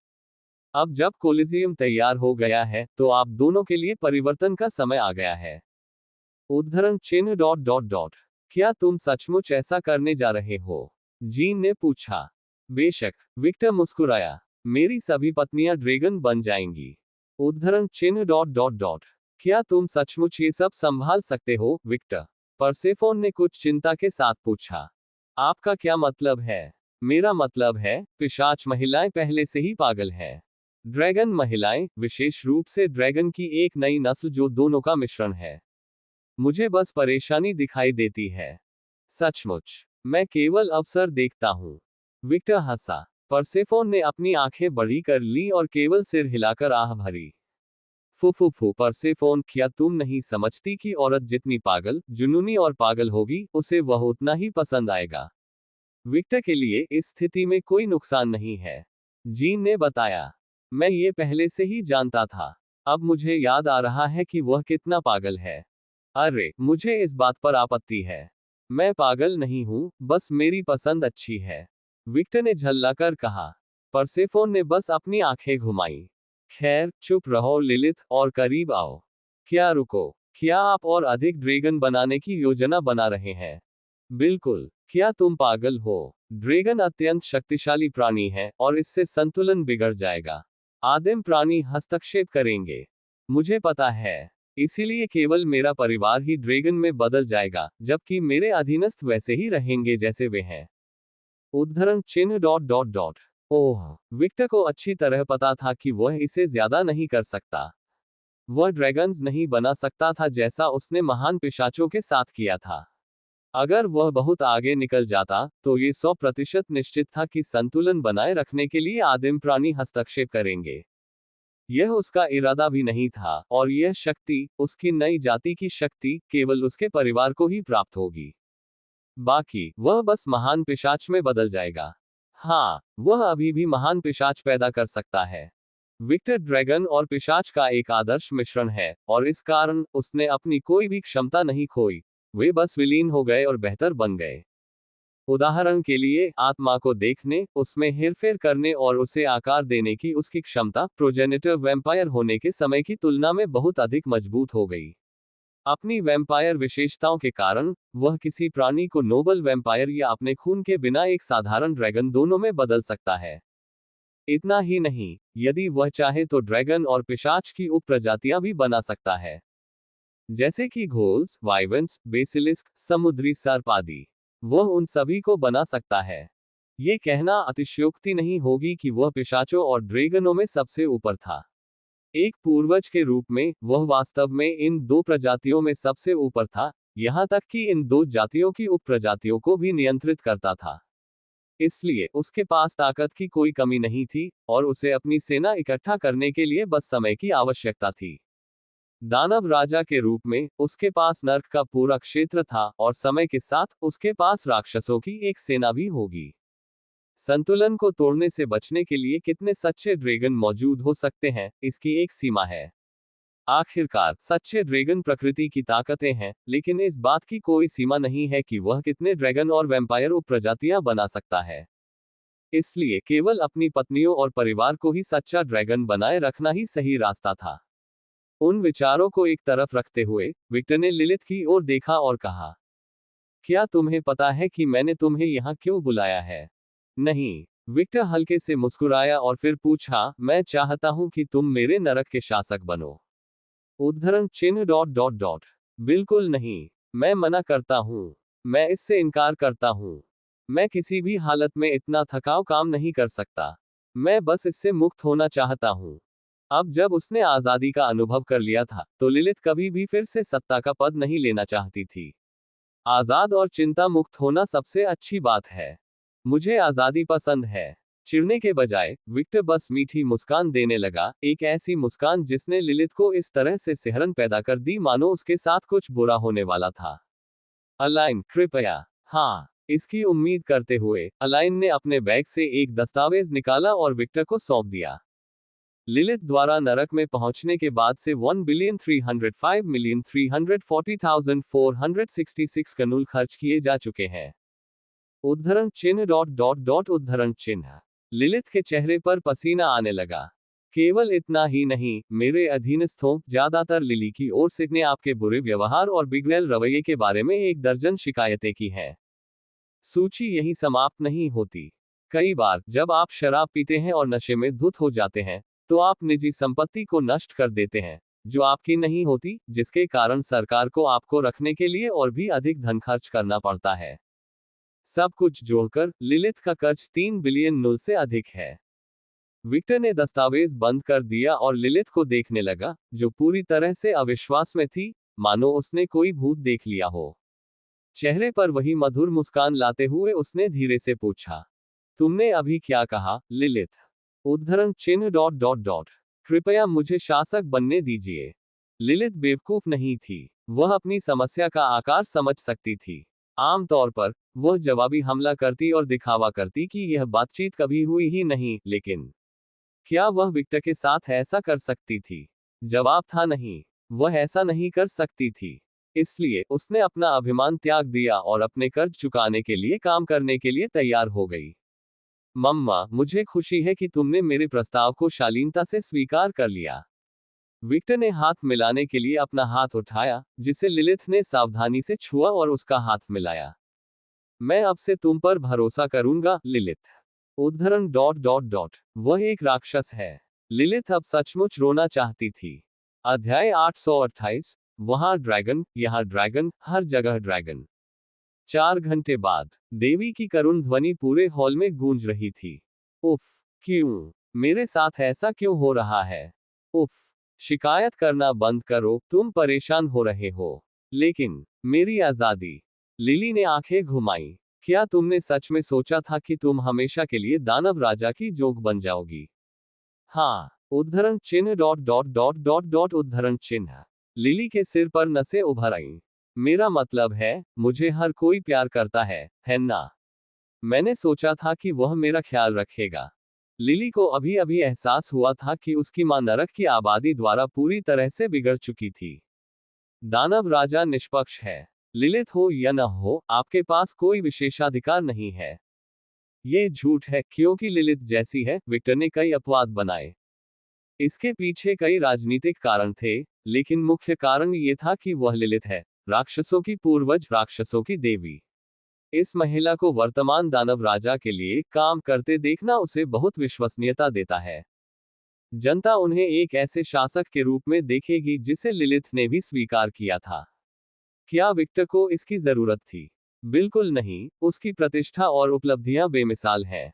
A: अब जब कोलिजियम तैयार हो गया है, तो आप दोनों के लिए परिवर्तन का समय आ गया है। उद्धरण चिन्ह डॉट डॉट डॉट। क्या तुम सचमुच ऐसा करने जा रहे हो? जीन ने पूछा। बेशक, विक्टर मुस्कुराया। मेरी सभी पत्नियां ड्रैगन बन जाएंगी। उद्धरण चिन्ह डॉट डॉट डॉट। क्या तुम सचमुच ये सब संभाल सकते हो, विक्टर? परसेफोन ने कुछ चिंता के साथ पूछा। आपका क्या मतलब है? मेरा मतलब है, पिशाच महिलाएं पहले से ही पागल हैं। ड्रैगन महिलाएं, विशेष रूप से ड्रैगन की एक नई नस्ल जो दोनों का मिश्रण है। मुझे बस परेशानी दिखाई देती है। सचमुच, मैं केवल अवसर देखता हूँ। विक्टर हंसा। परसेफोन ने अपनी आंखें बड़ी कर ली और केवल सिर हिलाकर आह भरी। फू परसेफोन, क्या तुम नहीं समझती कि औरत जितनी पागल, जुनूनी और पागल होगी, उसे वह उतना ही पसंद आएगा। विक्टर के लिए इस स्थिति में कोई नुकसान नहीं है, जीन ने बताया। मैं ये पहले से ही जानता था। अब मुझे याद आ रहा है कि वह कितना पागल है। अरे, मुझे इस बात पर आपत्ति है। मैं पागल नहीं हूं, बस मेरी पसंद अच्छी है, विक्टर ने झल्लाकर कहा। परसेफोन ने बस अपनी आंखें घुमाई। खैर, चुप रहो लिलिथ, और करीब आओ। क्या रुको? क्या आप और अधिक ड्रैगन बनाने की योजना बना रहे हैं? बिल्कुल। क्या तुम पागल हो? ड्रैगन अत्यंत शक्तिशाली प्राणी है और इससे संतुलन बिगड़ जाएगा। आदिम प्राणी हस्तक्षेप करेंगे। मुझे पता है। इसीलिए केवल मेरा परिवार ही ड्रैगन में बदल जाएगा, जबकि मेरे अधीनस्थ वैसे ही रहेंगे जैसे वे हैं। उद्धरण चिन्ह डॉट डॉट डॉट। ओह, विक्टर को अच्छी तरह पता था कि वह इसे ज्यादा नहीं कर सकता। वह ड्रैगन्स नहीं बना सकता था जैसा उसने महान पिशाचों के साथ किया था। अगर वह बहुत आगे निकल जाता, तो ये 100% निश्चित था कि संतुलन बनाए रखने के लिए आदिम प्राणी हस्तक्षेप करेंगे। यह उसका इरादा भी नहीं था, और यह शक्ति, उसकी नई जाति की शक्ति, केवल उसके परिवार को ही प्राप्त होगी। बाकी, वह बस महान पिशाच में बदल जाएगा। हाँ, वह अभी भी महान पिशाच पैदा कर सकता है। विक्टर ड्रैगन और पिशाच का एक आदर्श मिश्रण है, और इस कारण उसने अपनी कोई भी क्षमता नहीं खोई। वे बस विलीन हो गए और बेहतर बन गए। उदाहरण के लिए, आत्मा को देखने, उसमें हेरफेर करने और उसे आकार देने की उसकी क्षमता प्रोजेनिटर वैम्पायर होने के समय की तुलना में बहुत अधिक मजबूत हो गई। अपनी वैम्पायर विशेषताओं के कारण, वह किसी प्राणी को नोबल वैम्पायर या अपने खून के बिना एक साधारण ड्रैगन दोनों में बदल सकता है। इतना ही नहीं, यदि वह चाहे तो ड्रैगन और पिशाच की उप प्रजातियां भी बना सकता है, जैसे कि घोल्स, वाइवेंस, बेसिलिस्क, समुद्री सर्प आदि। वह उन सभी को बना सकता है। ये कहना अतिशयोक्ति नहीं होगी कि वह पिशाचों और ड्रैगनों में सबसे ऊपर था। एक पूर्वज के रूप में, वह वास्तव में इन दो प्रजातियों में सबसे ऊपर था, यहां तक कि इन दो जातियों की उप प्रजातियों को भी नियंत्रित करता था। इसलिए उसके पास ताकत की कोई कमी नहीं थी, और उसे अपनी सेना इकट्ठा करने के लिए बस समय की आवश्यकता थी। दानव राजा के रूप में, उसके पास नर्क का पूरा क्षेत्र था, और समय के साथ, उसके पास राक्षसों की एक सेना भी होगी। संतुलन को तोड़ने से बचने के लिए कितने सच्चे ड्रैगन मौजूद हो सकते हैं, इसकी एक सीमा है। आखिरकार, सच्चे ड्रैगन प्रकृति की ताकतें हैं, लेकिन इस बात की कोई सीमा नहीं है कि वह कितने ड्रैगन और वैम्पायर उप प्रजातियां बना सकता है। इसलिए केवल अपनी पत्नियों और परिवार को ही सच्चा ड्रैगन बनाए रखना ही सही रास्ता था। उन विचारों को एक तरफ रखते हुए, विक्टर ने लिलिथ की ओर देखा और कहा, क्या तुम्हें पता है कि मैंने तुम्हें यहाँ क्यों बुलाया है? नहीं। विक्टर हल्के से मुस्कुराया और फिर पूछा, मैं चाहता हूं कि तुम मेरे नरक के शासक बनो। उद्धरण चिन्ह डॉट डॉट डॉट। बिल्कुल नहीं। मैं मना करता हूं। मैं इससे इनकार करता हूं। मैं किसी भी हालत में इतना थकाऊ काम नहीं कर सकता। मैं बस इससे मुक्त होना चाहता हूं। अब जब उसने आजादी का अनुभव कर लिया था, तो लिलिथ कभी भी फिर से सत्ता का पद नहीं लेना चाहती थी। आजाद और चिंता मुक्त होना सबसे अच्छी बात है। मुझे आजादी पसंद है। चिढ़ने के बजाय, विक्टर बस मीठी मुस्कान देने लगा, एक ऐसी मुस्कान जिसने लिलिथ को इस तरह से सिहरन पैदा कर दी मानो उसके साथ कुछ बुरा होने वाला था। अलाइन, कृपया। हाँ। इसकी उम्मीद करते हुए, अलाइन ने अपने बैग से एक दस्तावेज निकाला और विक्टर को सौंप दिया। लिलिथ द्वारा नरक में पहुंचने के बाद से 1,305,340,466 कनूल खर्च किए जा चुके हैं। उद्धरण चिन्ह डॉट डॉट डॉट उद्धरण चिन्ह। लिलिथ के चेहरे पर पसीना आने लगा। केवल इतना ही नहीं, मेरे अधीनस्थों, ज्यादातर लिली की ओर से ने आपके बुरे व्यवहार और बिगड़ैल रवैये के बारे में 1 दर्जन शिकायतें की हैं। सूची यही समाप्त नहीं होती। कई बार, जब आप शराब पीते हैं और नशे में धुत हो जाते हैं, तो आप निजी संपत्ति को नष्ट कर देते हैं, जो आपकी नहीं होती, जिसके कारण सरकार को आपको रखने के लिए और भी अधिक धन खर्च करना पड़ता है। सब कुछ जोड़कर, लिलिथ का कर्ज 3 बिलियन नुल से अधिक है। विक्टर ने दस्तावेज बंद कर दिया और लिलिथ को देखने लगा, जो पूरी तरह से अविश्वास में थी, मानो उसने कोई भूत देख लिया हो। चेहरे पर वही मधुर मुस्कान लाते हुए उसने धीरे से पूछा, तुमने अभी क्या कहा, लिलिथ? उद्धरण चिन्ह डॉट डॉट डॉट। कृपया मुझे शासक बनने दीजिए। लिलिथ बेवकूफ नहीं थी। वह अपनी समस्या का आकार समझ सकती थी। आमतौर पर, वह जवाबी हमला करती और दिखावा करती कि यह बातचीत कभी हुई ही नहीं, लेकिन क्या वह विक्टर के साथ ऐसा कर सकती थी? जवाब था नहीं। वह ऐसा नहीं कर सकती थी। इसलिए उसने अपना अभिमान त्याग दिया और अपने कर्ज चुकाने के लिए काम करने के लिए तैयार हो गई। मम्मा, मुझे खुशी है कि तुमने मेरे प्रस्ताव को शालीनता से स्वीकार कर लिया। विक्टर ने हाथ मिलाने के लिए अपना हाथ उठाया, जिसे लिलिथ ने सावधानी से छुआ और उसका हाथ मिलाया। मैं अब से तुम पर भरोसा करूंगा, लिलिथ। उद्धरण डॉट डॉट डॉट वह एक राक्षस है। लिलिथ अब सचमुच रोना चाहती थी। अध्याय 828। वहां ड्रैगन, यहां ड्रैगन, हर जगह ड्रैगन। 4 घंटे बाद देवी की करुण ध्वनि पूरे हॉल में गूंज रही थी। उफ, क्यों? मेरे साथ ऐसा क्यों हो रहा है? उफ, शिकायत करना बंद करो, तुम परेशान हो रहे हो। लेकिन मेरी आजादी। लिली ने आंखें घुमाई। क्या तुमने सच में सोचा था कि तुम हमेशा के लिए दानव राजा की जोक बन जाओगी? हाँ। उद्धरण चिन्ह dot dot dot dot dot उद्धरण चिन्ह। लिली के सिर पर नसें उभर आईं। मेरा मतलब है, मुझे हर कोई प्यार करता है ना? मैंने सोचा था कि वह मेरा ख्याल रखेगा। लिली को अभी अभी एहसास हुआ था कि उसकी मां नरक की आबादी द्वारा पूरी तरह से बिगड़ चुकी थी। दानव राजा निष्पक्ष है। लिलिथ हो या न हो, आपके पास कोई विशेषाधिकार नहीं है। ये झूठ है, क्योंकि लिलिथ जैसी है, विक्टर ने कई अपवाद बनाए। इसके पीछे कई राजनीतिक कारण थे, लेकिन मुख्य कारण ये था कि वह लिलिथ है, राक्षसों की पूर्वज, राक्षसों की देवी। इस महिला को वर्तमान दानव राजा के लिए काम करते देखना उसे बहुत विश्वसनीयता देता है। जनता उन्हें एक ऐसे शासक के रूप में देखेगी जिसे लिलिथ ने भी स्वीकार किया था। क्या विक्टर को इसकी जरूरत थी? बिल्कुल नहीं, उसकी प्रतिष्ठा और उपलब्धियां बेमिसाल हैं।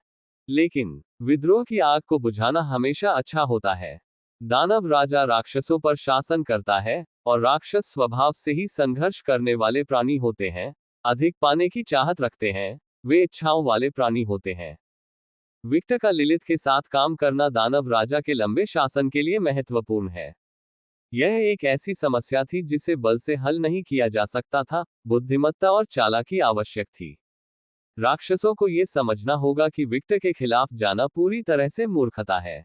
A: लेकिन विद्रोह की आग को बुझाना हमेशा अच्छा होता है। दानव राजा राक्षसों पर शासन करता है, और राक्षस स्वभाव से ही संघर्ष करने वाले प्राणी होते हैं, अधिक पाने की चाहत रखते हैं, वे इच्छाओं वाले प्राणी होते हैं। विक्टर का लिलिथ के साथ काम करना दानव राजा के लंबे शासन के लिए महत्वपूर्ण है। यह एक ऐसी समस्या थी जिसे बल से हल नहीं किया जा सकता था, बुद्धिमत्ता और चालाकी आवश्यक थी। राक्षसों को यह समझना होगा कि विक्टर के खिलाफ जाना पूरी तरह से मूर्खता है।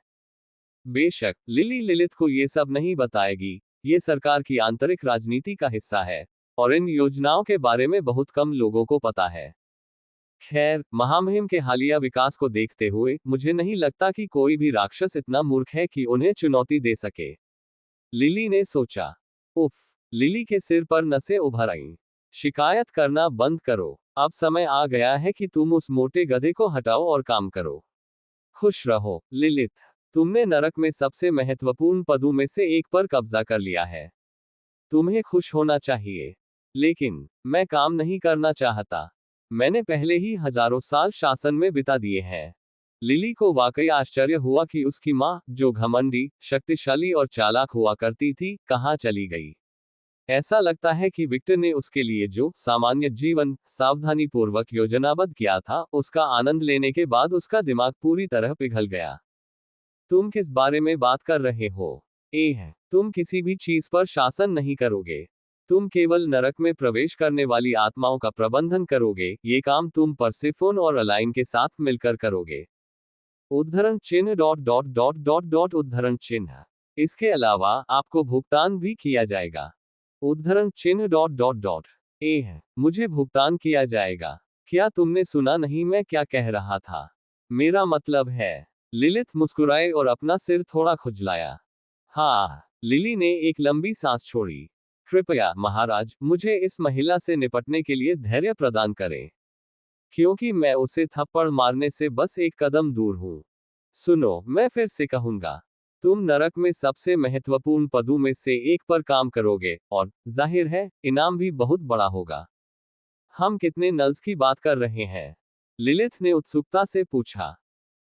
A: बेशक लिली लिलिथ को यह सब नहीं बताएगी, ये सरकार की आंतरिक राजनीति का हिस्सा है, और इन योजनाओं के बारे में बहुत कम लोगों को पता है। खैर, महामहिम के हालिया विकास को देखते हुए मुझे नहीं लगता कि कोई भी राक्षस इतना मूर्ख है कि उन्हें चुनौती दे सके, लिली ने सोचा। उफ, लिली के सिर पर नसें उभर आईं। शिकायत करना बंद करो, अब समय आ गया है कि तुम उस मोटे गधे को हटाओ और काम करो। खुश रहो, लिलिथ। तुमने नरक में सबसे महत्वपूर्ण पदों में से एक पर कब्जा कर लिया है। तुम्हें खुश होना चाहिए। लेकिन मैं काम नहीं करना चाहता। मैंने पहले ही हजारों साल शासन में बिता दिए हैं। लिली को वाकई आश्चर्य हुआ कि उसकी मां, जो घमंडी, शक्तिशाली और चालाक हुआ करती थी, कहां चली गई। ऐसा लगता है कि विक्टर ने उसके लिए जो सामान्य जीवन सावधानीपूर्वक योजनाबद्ध किया था, उसका आनंद लेने के बाद उसका दिमाग पूरी तरह पिघल गया। तुम किस बारे में बात कर रहे हो? तुम किसी भी चीज पर शासन नहीं करोगे। तुम केवल नरक में प्रवेश करने वाली आत्माओं का प्रबंधन करोगे। ये काम तुम परसेफोन और अलाइन के साथ मिलकर करोगे। उद्धरण चिन्ह dot dot dot dot dot उद्धरण चिन्ह। इसके अलावा आपको भुगतान भी किया जाएगा। उद्धरण चिन्ह डॉट डॉट डॉट। मुझे भुगतान किया जाएगा? क्या तुमने सुना नहीं मैं क्या कह रहा था? मेरा मतलब है। लिलिथ मुस्कुराए और अपना सिर थोड़ा खुजलाया। हाँ। लिली ने एक लंबी सांस छोड़ी। कृपया महाराज, मुझे इस महिला से निपटने के लिए धैर्य प्रदान करें, क्योंकि मैं उसे थप्पड़ मारने से बस एक कदम दूर हूं। सुनो, मैं फिर से कहूंगा, तुम नरक में सबसे महत्वपूर्ण पदों में से एक पर काम करोगे, और जाहिर है, इनाम भी बहुत बड़ा होगा। हम कितने नल्स की बात कर रहे हैं? लिलिथ ने उत्सुकता से पूछा।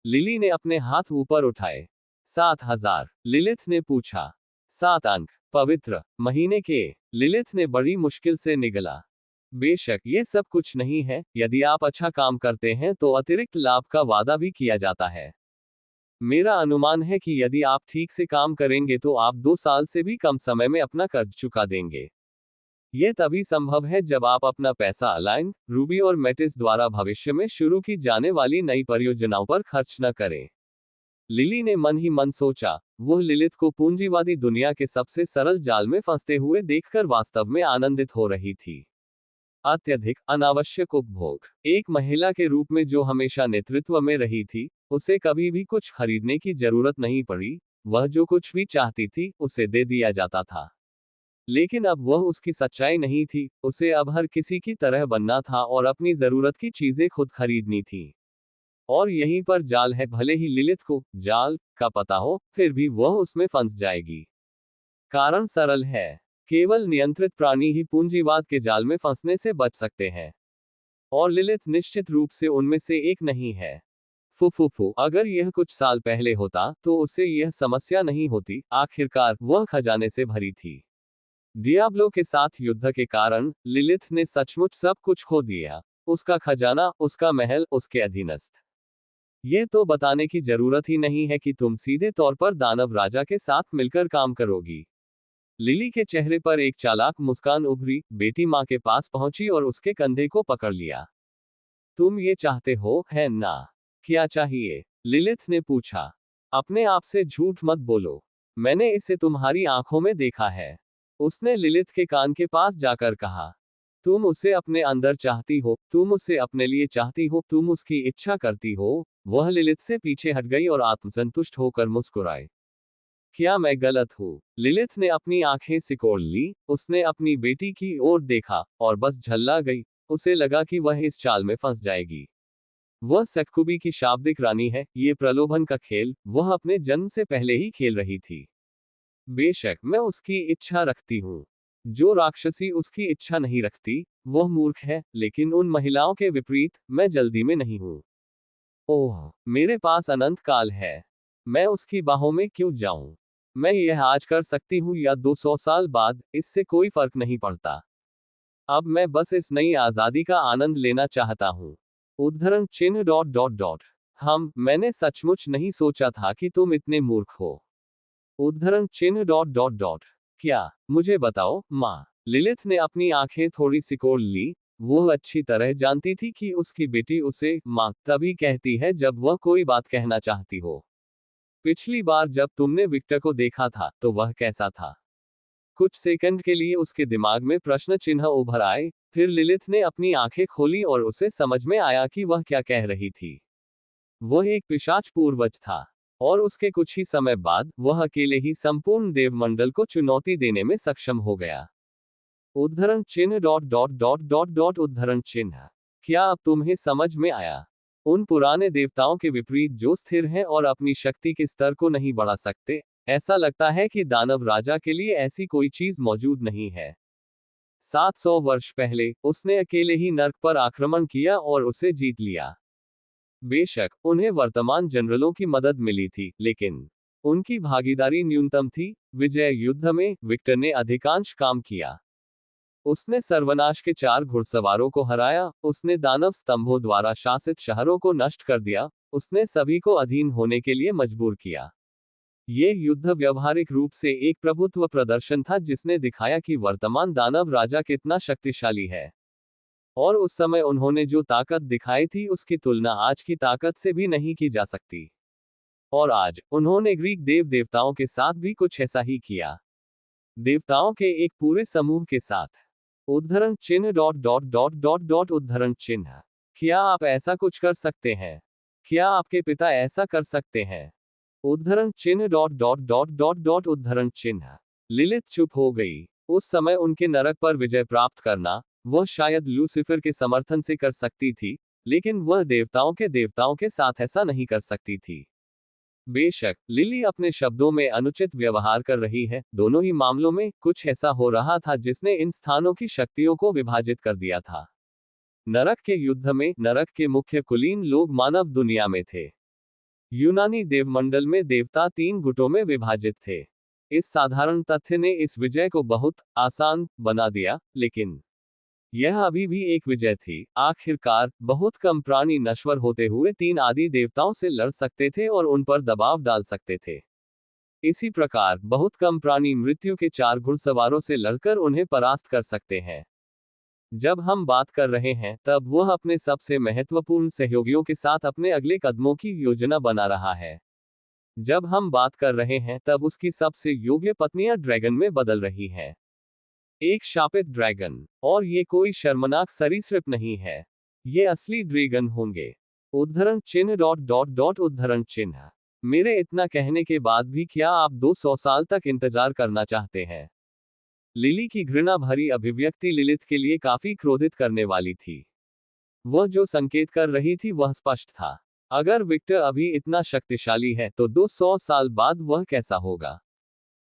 A: लिली ने अपने हाथ ऊपर उठाए। 7,000, लिलिथ ने पूछा। 7 अंक, पवित्र महीने के, लिलिथ ने बड़ी मुश्किल से निगला। बेशक ये सब कुछ नहीं है, यदि आप अच्छा काम करते हैं तो अतिरिक्त लाभ का वादा भी किया जाता है। मेरा अनुमान है कि यदि आप ठीक से काम करेंगे तो आप 2 साल से भी कम समय में अपना कर्ज चुका देंगे। यह तभी संभव है जब आप अपना पैसा अलाइन, रूबी और मेटिस द्वारा भविष्य में शुरू की जाने वाली नई परियोजनाओं पर खर्च न करें। लिली ने मन ही मन सोचा। वह लिलिथ को पूंजीवादी दुनिया के सबसे सरल जाल में फंसते हुए देखकर वास्तव में आनंदित हो रही थी। अत्यधिक अनावश्यक उपभोग। एक महिला के रूप में जो हमेशा नेतृत्व में रही थी, उसे कभी भी कुछ खरीदने की जरूरत नहीं पड़ी। वह जो कुछ भी चाहती थी उसे दे दिया जाता था। लेकिन अब वह उसकी सच्चाई नहीं थी, उसे अब हर किसी की तरह बनना था और अपनी जरूरत की चीजें खुद खरीदनी थी। और यहीं पर जाल है, भले ही लिलित को जाल का पता हो, फिर भी वह उसमें फंस जाएगी। कारण सरल है, केवल नियंत्रित प्राणी ही पूंजीवाद के जाल में फंसने से बच सकते हैं। और लिलित निश्चित रूप से उनमें से एक नहीं है। फुफुफु, अगर यह कुछ साल पहले होता तो उसे यह समस्या नहीं होती। आखिरकार वह खजाने से भरी थी। डियाब्लो के साथ युद्ध के कारण लिलिथ ने सचमुच सब कुछ खो दिया। उसका खजाना, उसका महल, उसके अधीनस्थ। यह तो बताने की जरूरत ही नहीं है कि तुम सीधे तौर पर दानव राजा के साथ मिलकर काम करोगी। लिली के चेहरे पर एक चालाक मुस्कान उभरी। बेटी मां के पास पहुंची और उसके कंधे को पकड़ लिया। तुम ये चाहते हो, है ना? क्या चाहिए? लिलिथ ने पूछा। अपने आप से झूठ मत बोलो। मैंने इसे तुम्हारी आंखों में देखा है। उसने लिलिथ के कान के पास जाकर कहा। तुम उसे अपने अंदर चाहती हो, तुम उसे अपने लिए चाहती हो, तुम उसकी इच्छा करती हो। वह लिलिथ से पीछे हट गई और आत्मसंतुष्ट होकर मुस्कुराई। क्या मैं गलत हूँ? लिलिथ ने अपनी आंखें सिकोड़ ली। उसने अपनी बेटी की ओर देखा और बस झल्ला गई। उसे लगा कि वह इस चाल में फंस जाएगी। वह सक्कुबी की शाब्दिक रानी है। ये प्रलोभन का खेल वह अपने जन्म से पहले ही खेल रही थी। बेशक मैं उसकी इच्छा रखती हूँ। जो राक्षसी उसकी इच्छा नहीं रखती, वह मूर्ख है, लेकिन उन महिलाओं के विपरीत मैं जल्दी में नहीं हूँ। ओह, मेरे पास अनंत काल है। मैं उसकी बाहों में क्यों जाऊं? मैं यह आज कर सकती हूँ या 200 साल बाद, इससे कोई फर्क नहीं पड़ता। अब मैं बस इस नई आजादी का आनंद लेना चाहता हूँ। उद्धरण चिन्ह डॉट डॉट डॉट। मैंने सचमुच नहीं सोचा था कि तुम इतने मूर्ख हो। उद्धरण चिन्ह डॉट डॉट डॉट। क्या? मुझे बताओ, माँ। लिलिथ ने अपनी आंखें थोड़ी सिकोड़ ली। वह अच्छी तरह जानती थी कि उसकी बेटी उसे माँ तभी कहती है जब वह कोई बात कहना चाहती हो। पिछली बार जब तुमने विक्टर को देखा था तो वह कैसा था? कुछ सेकंड के लिए उसके दिमाग में प्रश्न चिन्ह उभर आए। फिर लिलिथ ने अपनी आंखें खोली और उसे समझ में आया कि वह क्या कह रही थी। वह एक पिशाच पूर्वज था। और उसके कुछ ही समय बाद वह अकेले ही संपूर्ण देवमंडल को चुनौती देने में सक्षम हो गया। उद्धरण चिन्ह dot dot dot dot dot उद्धरण चिन्ह। क्या अब तुम्हें समझ में आया? उन पुराने देवताओं के विपरीत जो स्थिर हैं और अपनी शक्ति के स्तर को नहीं बढ़ा सकते, ऐसा लगता है कि दानव राजा के लिए ऐसी कोई चीज मौजूद नहीं है। 700 वर्ष पहले उसने अकेले ही नर्क पर आक्रमण किया और उसे जीत लिया। बेशक उन्हें वर्तमान जनरलों की मदद मिली थी, लेकिन उनकी भागीदारी न्यूनतम थी। विजय युद्ध में विक्टर ने अधिकांश काम किया। उसने सर्वनाश के 4 घुड़सवारों को हराया, उसने दानव स्तंभों द्वारा शासित शहरों को नष्ट कर दिया, उसने सभी को अधीन होने के लिए मजबूर किया। ये युद्ध व्यवहारिक रूप से एक प्रभुत्व प्रदर्शन था जिसने दिखाया कि वर्तमान दानव राजा कितना शक्तिशाली है। और उस समय उन्होंने जो ताकत दिखाई थी उसकी तुलना आज की ताकत से भी नहीं की जा सकती। और आज उन्होंने ग्रीक देव देवताओं के साथ भी कुछ ऐसा ही किया। देवताओं के एक पूरे समूह के साथ। उद्धरण चिन्ह dot dot dot dot dot उद्धरण चिन्ह। क्या आप ऐसा कुछ कर सकते हैं? क्या आपके पिता ऐसा कर सकते हैं? उद्धरण चिन्ह dot dot dot dot dot उद्धरण चिन्ह। लिलिथ चुप हो गई। उस समय उनके नरक पर विजय प्राप्त करना, वह शायद लूसीफर के समर्थन से कर सकती थी, लेकिन वह देवताओं के साथ ऐसा नहीं कर सकती थी। बेशक लिली अपने शब्दों में अनुचित व्यवहार कर रही है। दोनों ही मामलों में कुछ ऐसा हो रहा था जिसने इन स्थानों की शक्तियों को विभाजित कर दिया था। नरक के युद्ध में नरक के मुख्य कुलीन लोग मानव दुनिया में थे। यूनानी देवमंडल में देवता 3 गुटों में विभाजित थे। इस साधारण तथ्य ने इस विजय को बहुत आसान बना दिया, लेकिन यह अभी भी एक विजय थी। आखिरकार बहुत कम प्राणी नश्वर होते हुए 3 आदि देवताओं से लड़ सकते थे और उन पर दबाव डाल सकते थे। इसी प्रकार बहुत कम प्राणी मृत्यु के 4 घुड़सवारों से लड़कर उन्हें परास्त कर सकते हैं। जब हम बात कर रहे हैं तब वह अपने सबसे महत्वपूर्ण सहयोगियों के साथ अपने अगले कदमों की योजना बना रहा है। जब हम बात कर रहे हैं तब उसकी सबसे योग्य पत्नियां ड्रैगन में बदल रही हैं। एक शापित ड्रैगन। और ये कोई शर्मनाक सरीसृप नहीं है। ये असली ड्रैगन होंगे। उद्धरण चिन्ह डॉट डॉट डॉट उद्धरण चिन्ह। मेरे इतना कहने के बाद भी क्या आप 200 साल तक इंतजार करना चाहते हैं? लिली की घृणा भरी अभिव्यक्ति लिलिथ के लिए काफी क्रोधित करने वाली थी। वह जो संकेत कर रही थी वह स्पष्ट था। अगर विक्टर अभी इतना शक्तिशाली है तो 200 साल बाद वह कैसा होगा?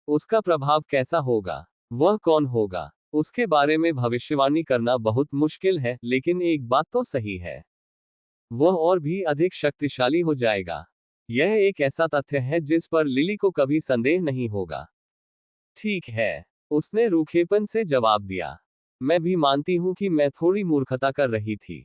A: उसका प्रभाव कैसा होगा? वह कौन होगा? उसके बारे में भविष्यवाणी करना बहुत मुश्किल है, लेकिन एक बात तो सही है। वह और भी अधिक शक्तिशाली हो जाएगा। यह एक ऐसा तथ्य है जिस पर लिली को कभी संदेह नहीं होगा। ठीक है, उसने रूखेपन से जवाब दिया। मैं भी मानती हूं कि मैं थोड़ी मूर्खता कर रही थी।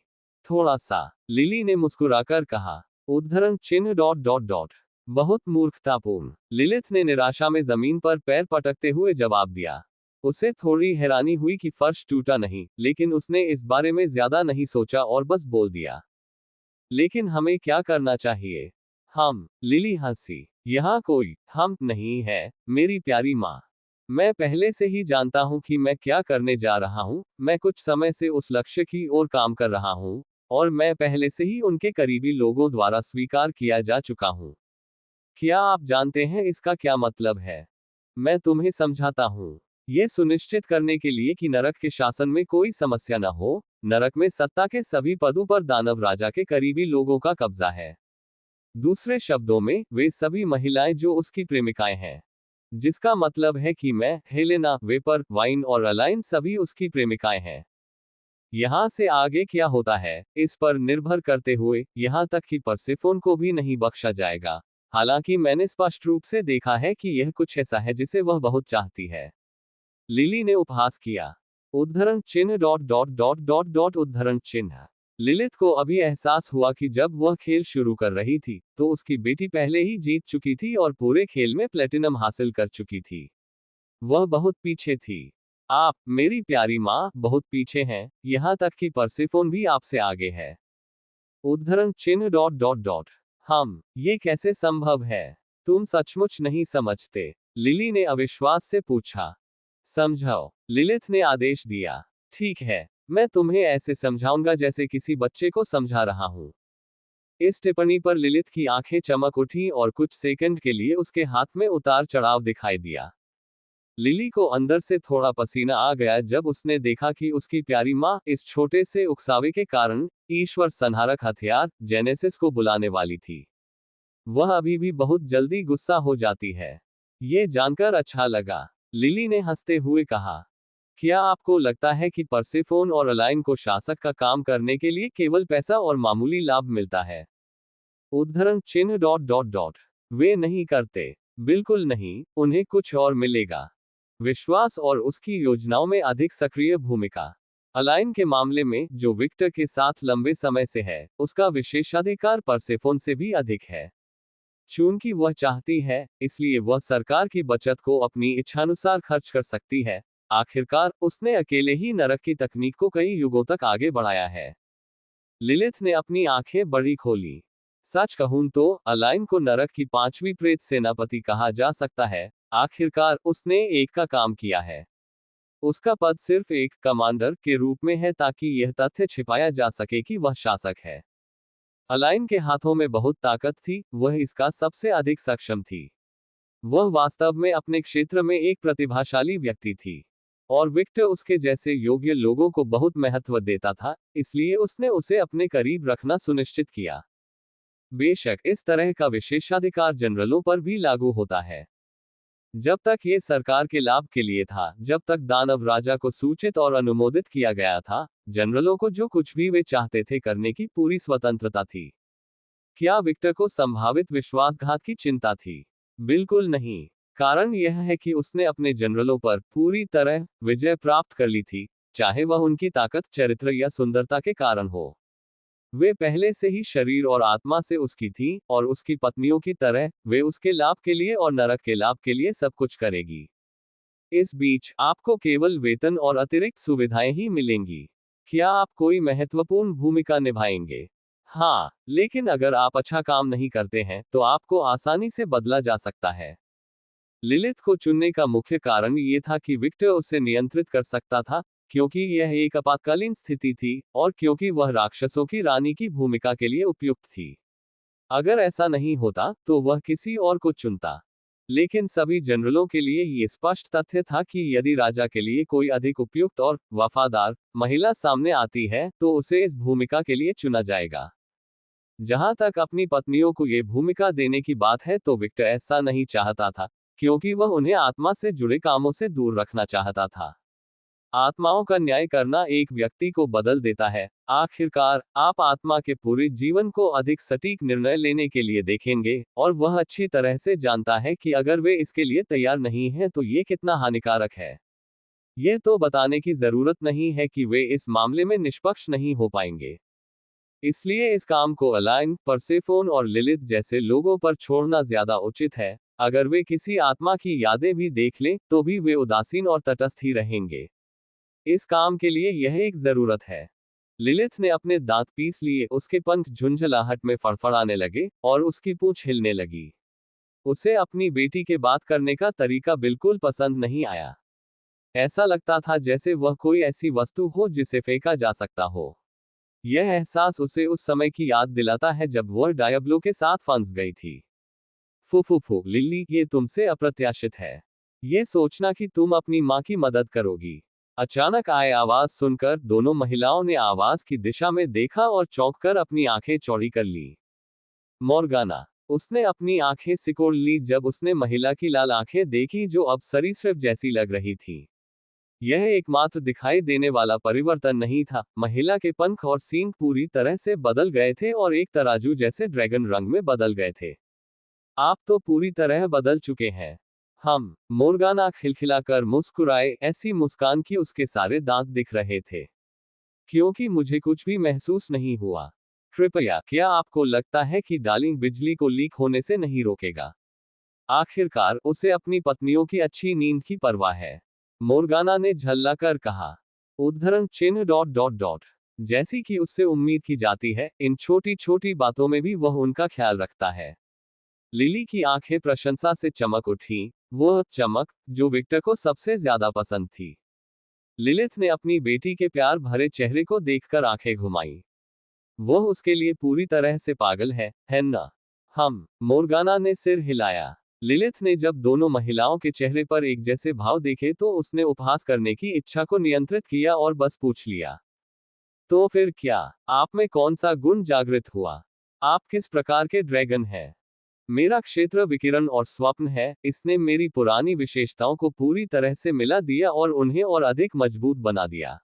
A: थोड़ा सा, लिली ने मुस्कुराकर कहा। उद्धरण चिन्ह डॉट डॉट डॉट। बहुत मूर्खतापूर्ण, लिलिथ ने निराशा में जमीन पर पैर पटकते हुए जवाब दिया। उसे थोड़ी हैरानी हुई कि फर्श टूटा नहीं, लेकिन उसने इस बारे में ज्यादा नहीं सोचा और बस बोल दिया। लेकिन हमें क्या करना चाहिए? हम, लिली हंसी। यहाँ कोई हम नहीं है, मेरी प्यारी माँ। मैं पहले से ही जानता हूँ कि मैं क्या करने जा रहा हूँ। मैं कुछ समय से उस लक्ष्य की ओर काम कर रहा हूँ, और मैं पहले से ही उनके करीबी लोगों द्वारा स्वीकार किया जा चुका हूँ। क्या आप जानते हैं इसका क्या मतलब है? मैं तुम्हें समझाता हूँ। ये सुनिश्चित करने के लिए कि नरक के शासन में कोई समस्या न हो, नरक में सत्ता के सभी पदों पर दानव राजा के करीबी लोगों का कब्जा है। दूसरे शब्दों में, वे सभी महिलाएं जो उसकी प्रेमिकाएं हैं। जिसका मतलब है कि मैं, हेलेना, वेपर, वाइन और अलाइन सभी उसकी प्रेमिकाएं हैं। यहाँ से आगे क्या होता है, इस पर निर्भर करते हुए, यहाँ तक कि परसेफोन को भी नहीं बख्शा जाएगा। हालांकि मैंने स्पष्ट रूप से देखा है कि यह कुछ ऐसा है जिसे वह बहुत चाहती है। लिली ने उपहास किया। उद्धरण चिन्ह dot dot dot dot dot उद्धरण चिन्ह। लिलिथ को अभी एहसास हुआ कि जब वह खेल शुरू कर रही थी, तो उसकी बेटी पहले ही जीत चुकी थी और पूरे खेल में प्लेटिनम हासिल कर चुकी थी। वह बहुत पीछे थी। आप, मेरी प्यारी माँ, बहुत पीछे हैं, यहाँ तक कि परसेफोन भी आपसे आगे है। उद्धरण चिन्ह डॉट डॉट डॉट। ये कैसे संभव है? तुम सचमुच नहीं समझते? लिली ने अविश्वास से पूछा। समझाओ, लिलिथ ने आदेश दिया। ठीक है, मैं तुम्हें ऐसे समझाऊंगा जैसे किसी बच्चे को समझा रहा हूं। इस टिप्पणी पर लिलिथ की आंखें चमक उठी और कुछ सेकंड के लिए उसके हाथ में उतार चढ़ाव दिखाई दिया। लिली को अंदर से थोड़ा पसीना आ गया जब उसने देखा कि उसकी प्यारी माँ इस छोटे से उकसावे के कारण ईश्वर संहारक हथियार जेनेसिस को बुलाने वाली थी। वह अभी भी बहुत जल्दी गुस्सा हो जाती है। ये जानकर अच्छा लगा, लिली ने हंसते हुए कहा। क्या आपको लगता है कि परसेफोन और अलाइन को शासक का काम करने के लिए केवल पैसा और मामूली लाभ मिलता है? उद्धरण चिन्ह डॉट डॉट डॉट। वे नहीं करते। बिल्कुल नहीं, उन्हें कुछ और मिलेगा। विश्वास और उसकी योजनाओं में अधिक सक्रिय भूमिका। अलाइन के मामले में, जो विक्टर के साथ लंबे समय से है, उसका विशेषाधिकार परसेफोन से भी अधिक है। चूंकि वह चाहती है, इसलिए वह सरकार की बचत को अपनी इच्छानुसार खर्च कर सकती है। आखिरकार, उसने अकेले ही नरक की तकनीक को कई युगों तक आगे बढ़ाया है। लिलिथ ने अपनी आंखें बड़ी खोली। सच कहूं तो, अलाइन को नरक की 5वीं प्रेत सेनापति कहा जा सकता है। आखिरकार, उसने एक का काम किया है। उसका पद सिर्फ एक कमांडर के रूप में है ताकि यह तथ्य छिपाया जा सके कि वह शासक है। अलाइन के हाथों में बहुत ताकत थी, वह इसका सबसे अधिक सक्षम थी। वह वास्तव में अपने क्षेत्र में एक प्रतिभाशाली व्यक्ति थी। और विक्टर उसके जैसे योग्य लोगों को बहुत महत्व देता था, इसलिए उसने उसे अपने करीब रखना सुनिश्चित किया। बेशक, इस तरह का विशेषाधिकार जनरलों पर भी लागू होता है। जब तक ये सरकार के लाभ के लिए था, जब तक दानव राजा को सूचित और अनुमोदित किया गया था, जनरलों को जो कुछ भी वे चाहते थे करने की पूरी स्वतंत्रता थी। क्या विक्टर को संभावित विश्वासघात की चिंता थी? बिल्कुल नहीं। कारण यह है कि उसने अपने जनरलों पर पूरी तरह विजय प्राप्त कर ली थी, चाहे वह उनकी ताकत, चरित्र या सुंदरता के कारण हो। वे पहले से ही शरीर और आत्मा से उसकी थी, और उसकी पत्नियों की तरह, वे उसके लाभ के लिए और नरक के लाभ के लिए सब कुछ करेगी। इस बीच, आपको केवल वेतन और अतिरिक्त सुविधाएं ही मिलेंगी। क्या आप कोई महत्वपूर्ण भूमिका निभाएंगे? हाँ, लेकिन अगर आप अच्छा काम नहीं करते हैं, तो आपको आसानी से बदला जा सकता है। लिलिथ को चुनने का मुख्य कारण ये था कि विक्टर उसे नियंत्रित कर सकता था, क्योंकि यह एक आपातकालीन स्थिति थी, और क्योंकि वह राक्षसों की रानी की भूमिका के लिए उपयुक्त थी। अगर ऐसा नहीं होता, तो वह किसी और को चुनता। लेकिन सभी जनरलों के लिए ये स्पष्ट तथ्य था कि यदि राजा के लिए कोई अधिक उपयुक्त और वफादार महिला सामने आती है, तो उसे इस भूमिका के लिए चुना जाएगा। जहां तक अपनी पत्नियों को ये भूमिका देने की बात है, तो विक्टर ऐसा नहीं चाहता था, क्योंकि वह उन्हें आत्मा से जुड़े कामों से दूर रखना चाहता था। आत्माओं का न्याय करना एक व्यक्ति को बदल देता है। आखिरकार, आप आत्मा के पूरे जीवन को अधिक सटीक निर्णय लेने के लिए देखेंगे, और वह अच्छी तरह से जानता है कि अगर वे इसके लिए तैयार नहीं हैं तो ये कितना हानिकारक है। ये तो बताने की जरूरत नहीं है कि वे इस मामले में निष्पक्ष नहीं हो पाएंगे। इसलिए इस काम को अलाइन, परसेफोन और लिलिथ जैसे लोगों पर छोड़ना ज्यादा उचित है। अगर वे किसी आत्मा की यादें भी देख लें, तो भी वे उदासीन और तटस्थ ही रहेंगे। इस काम के लिए यह एक जरूरत है। लिलिथ ने अपने दांत पीस लिए, उसके पंख झुंझलाहट में फड़फड़ाने लगे, और उसकी पूंछ हिलने लगी। उसे अपनी बेटी के बात करने का तरीका बिल्कुल पसंद नहीं आया। ऐसा लगता था जैसे वह कोई ऐसी वस्तु हो जिसे फेंका जा सकता हो। यह एहसास उसे उस समय की याद दिलाता है जब वह डायब्लो के साथ फंस गई थी। फुफुफु लिली, ये तुमसे अप्रत्याशित है। ये सोचना कि तुम अपनी माँ की मदद करोगी। अचानक आए आवाज सुनकर दोनों महिलाओं ने आवाज की दिशा में देखा और चौंककर अपनी आंखें चौड़ी कर ली। मोर्गाना। उसने अपनी आंखें सिकोड़ ली जब उसने महिला की लाल आंखें देखी, जो अब सरीसृप जैसी लग रही थी। यह एकमात्र दिखाई देने वाला परिवर्तन नहीं था, महिला के पंख और सींग पूरी तरह से बदल गए थे और एक तराजू जैसे ड्रैगन रंग में बदल गए थे। आप तो पूरी तरह बदल चुके हैं। मोर्गाना खिलखिलाकर मुस्कुराए, ऐसी मुस्कान की उसके सारे दांत दिख रहे थे। क्योंकि मुझे कुछ भी महसूस नहीं हुआ। कृपया, क्या आपको लगता है कि डार्लिंग बिजली को लीक होने से नहीं रोकेगा? आखिरकार, उसे अपनी पत्नियों की अच्छी नींद की परवाह है। मोर्गाना ने झल्लाकर कहा। उद्धरण चिन्ह डॉट डॉट डॉट। जैसी कि उससे उम्मीद की जाती है, इन छोटी छोटी बातों में भी वह उनका ख्याल रखता है। लिली की आंखें प्रशंसा से चमक उठी, वह चमक जो विक्टर को सबसे ज्यादा पसंद थी। लिलिथ ने अपनी बेटी के प्यार भरे चेहरे को देखकर आंखें घुमाई। वह उसके लिए पूरी तरह से पागल है ना? मोर्गाना ने सिर हिलाया। लिलिथ ने जब दोनों महिलाओं के चेहरे पर एक जैसे भाव देखे, तो उसने उपहास करने की इच्छा को नियंत्रित किया और बस पूछ लिया, तो फिर क्या? आप में कौन सा गुण जागृत हुआ? आप किस प्रकार के ड्रैगन हैं? मेरा क्षेत्र विकिरण और स्वप्न है। इसने मेरी पुरानी विशेषताओं को पूरी तरह से मिला दिया और उन्हें और अधिक मजबूत बना दिया।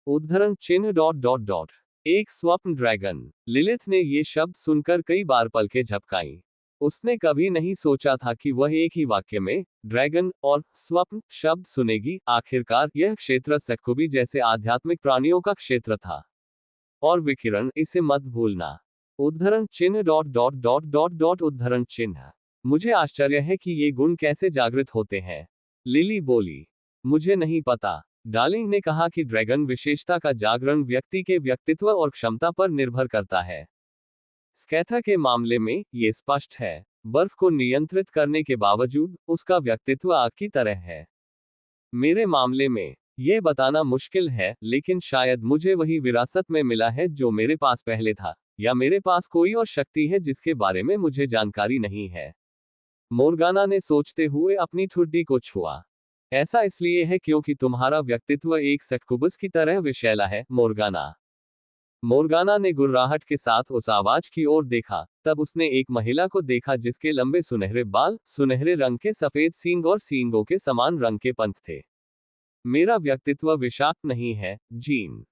A: उद्धरण चिन्ह डॉट डॉट डॉट। एक स्वप्न ड्रैगन। लिलिथ ने ये शब्द सुनकर कई बार पलकें झपकाईं। उसने कभी नहीं सोचा था कि वह एक ही वाक्य में ड्रैगन और स्वप्न शब्द सुनेगी। आखिरकार, यह क्षेत्र सक्कुबी जैसे आध्यात्मिक प्राणियों का क्षेत्र था। और विकिरण, इसे मत भूलना। उद्धरण चिन्ह dot dot dot dot dot उद्धरण चिन्ह। मुझे आश्चर्य है कि ये गुण कैसे जागृत होते हैं। लिली बोली। मुझे नहीं पता। डार्लिंग ने कहा कि ड्रैगन विशेषता का जागरण व्यक्ति के व्यक्तित्व और क्षमता पर निर्भर करता है। स्कैथा के मामले में ये स्पष्ट है। बर्फ को नियंत्रित करने के बावजूद उसका व्यक्तित्व आग की तरह है। मेरे मामले में यह बताना मुश्किल है, लेकिन शायद मुझे वही विरासत में मिला है जो मेरे पास पहले था, या मेरे पास कोई और शक्ति है जिसके बारे में मुझे जानकारी नहीं है। मोर्गाना ने सोचते हुए अपनी ठुड्डी को छुआ। ऐसा इसलिए है क्योंकि तुम्हारा व्यक्तित्व एक सक्कुबस की तरह विषैला है, मोर्गाना। मोर्गाना ने गुर्राहट के साथ उस आवाज की ओर देखा। तब उसने एक महिला को देखा जिसके लंबे सुनहरे बाल, सुनहरे रंग के सफेद सींग और सींगों के समान रंग के पंख थे। मेरा व्यक्तित्व विषाक्त नहीं है, जीन।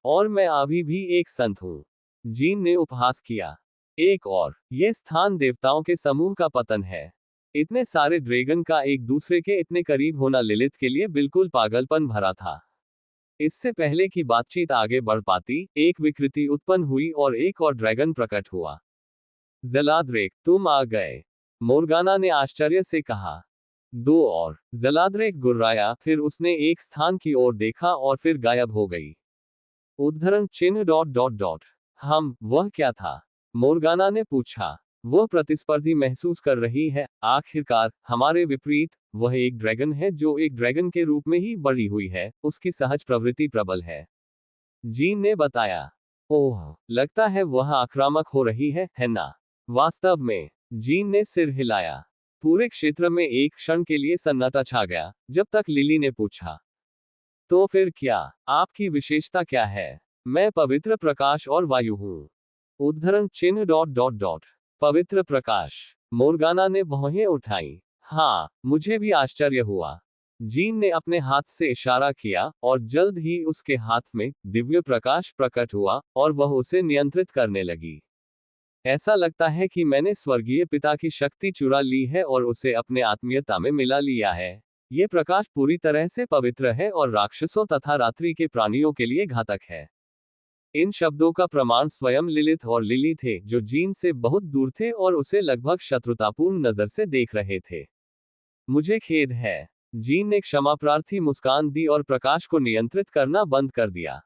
A: और मैं अभी भी एक संत हूं। जीन ने उपहास किया। एक और, ये स्थान देवताओं के समूह का पतन है। इतने सारे ड्रैगन का एक दूसरे के इतने करीब होना लिलिथ के लिए बिल्कुल पागलपन भरा था। इससे पहले कि बातचीत आगे बढ़ पाती, एक विकृति उत्पन्न हुई और एक और ड्रैगन प्रकट हुआ। जलाद्रेक, तुम आ गए, मोर्गाना ने आश्चर्य से कहा। दो और। जलाद्रेक गुर्राया, फिर उसने एक स्थान की ओर देखा और फिर गायब हो गई। उद्धरण चिन्ह डॉट डॉट डॉट। वह क्या था? मोर्गाना ने पूछा। वह प्रतिस्पर्धी महसूस कर रही है। आखिरकार हमारे विपरीत, वह एक ड्रैगन है जो एक ड्रैगन के रूप में ही बढ़ी हुई है, उसकी सहज प्रवृत्ति प्रबल है, जीन ने बताया। ओह, लगता है वह आक्रामक हो रही है ना? वास्तव में, जीन ने सिर हिलाया। पूरे क्षेत्र में एक क्षण के लिए सन्नाटा छा गया, जब तक लिली ने पूछा, तो फिर क्या? आपकी विशेषता क्या है? मैं पवित्र प्रकाश और वायु हूं। उद्धरण चिन्ह डॉट डॉट डॉट। पवित्र प्रकाश। मोर्गाना ने भौहें उठाई। हाँ, मुझे भी आश्चर्य हुआ। जीन ने अपने हाथ से इशारा किया, और जल्द ही उसके हाथ में दिव्य प्रकाश प्रकट हुआ, और वह उसे नियंत्रित करने लगी। ऐसा लगता है कि मैंने स्वर्गीय पिता की शक्ति चुरा ली है और उसे अपने आत्मीयता में मिला लिया है। ये प्रकाश पूरी तरह से पवित्र है और राक्षसों तथा रात्रि के प्राणियों के लिए घातक है। इन शब्दों का प्रमाण स्वयं लिलिथ और लिली थे, जो जीन से बहुत दूर थे और उसे लगभग शत्रुतापूर्ण नजर से देख रहे थे। मुझे खेद है। जीन ने क्षमा प्रार्थी मुस्कान दी और प्रकाश को नियंत्रित करना बंद कर दिया।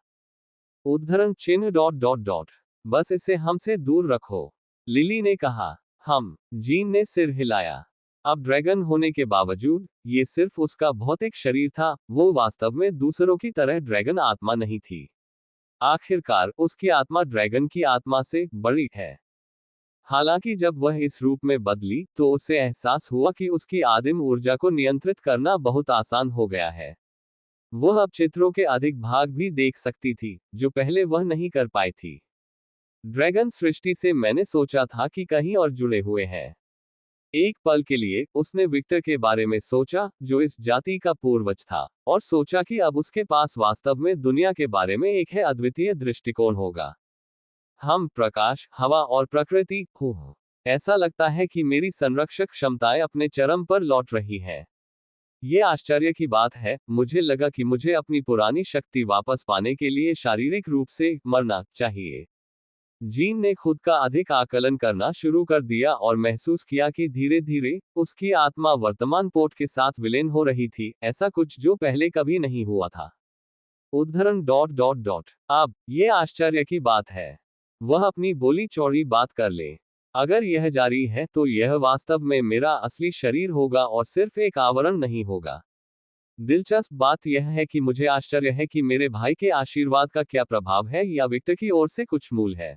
A: उद्धरण चिन्ह डॉट डॉट डॉट। बस इसे हमसे दूर रखो, लिली ने कहा। जीन ने सिर हिलाया। अब ड्रैगन होने के बावजूद, ये सिर्फ उसका भौतिक शरीर था, वो वास्तव में दूसरों की तरह ड्रैगन आत्मा नहीं थी। आखिरकार, उसकी आत्मा ड्रैगन की आत्मा से बड़ी है। हालांकि जब वह इस रूप में बदली, तो उसे एहसास हुआ कि उसकी आदिम ऊर्जा को नियंत्रित करना बहुत आसान हो गया है। वह अब चित्रों के अधिक भाग भी देख सकती थी, जो पहले वह नहीं कर पाई थी। ड्रैगन सृष्टि से मैंने सोचा था कि कहीं और जुड़े हुए हैं। एक पल के लिए, उसने विक्टर के बारे में सोचा, जो इस जाति का पूर्वज था, और सोचा कि अब उसके पास वास्तव में दुनिया के बारे में एक है अद्वितीय दृष्टिकोण होगा। प्रकाश, हवा और प्रकृति, ऐसा लगता है कि मेरी संरक्षक क्षमताएं अपने चरम पर लौट रही हैं। ये आश्चर्य की बात है, मुझे लगा कि मुझे अपनी पुरानी शक्ति वापस पाने के लिए शारीरिक रूप से मरना चाहिए। जीन ने खुद का अधिक आकलन करना शुरू कर दिया और महसूस किया कि धीरे धीरे उसकी आत्मा वर्तमान पोर्ट के साथ विलीन हो रही थी, ऐसा कुछ जो पहले कभी नहीं हुआ था। उद्धरण डॉट डॉट डॉट। अब ये आश्चर्य की बात है। वह अपनी बोली चौड़ी बात कर ले। अगर यह जारी है तो यह वास्तव में मेरा असली शरीर होगा और सिर्फ एक आवरण नहीं होगा। दिलचस्प बात यह है कि मुझे आश्चर्य है कि मेरे भाई के आशीर्वाद का क्या प्रभाव है या विक्टर की ओर से कुछ मूल है।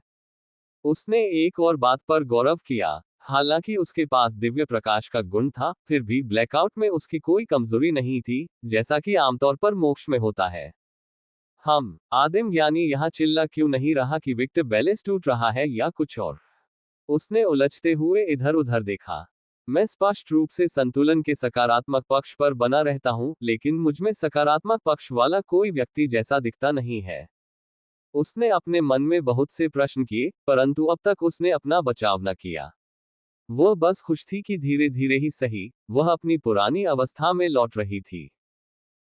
A: उसने एक और बात पर गौरव किया। हालांकि उसके पास दिव्य प्रकाश का गुण था, फिर भी ब्लैकआउट में उसकी कोई कमजोरी नहीं थी, जैसा कि आमतौर पर मोक्ष में होता है। आदिम ज्ञानी यहाँ चिल्ला क्यों नहीं रहा कि विक्टर बैलेंस टूट रहा है या कुछ और। उसने उलझते हुए इधर उधर देखा। मैं स्पष्ट रूप से संतुलन के सकारात्मक पक्ष पर बना रहता हूँ, लेकिन मुझमें सकारात्मक पक्ष वाला कोई व्यक्ति जैसा दिखता नहीं है। उसने अपने मन में बहुत से प्रश्न किए, परंतु अब तक उसने अपना बचाव न किया। वह बस खुश थी कि धीरे धीरे ही सही, वह अपनी पुरानी अवस्था में लौट रही थी।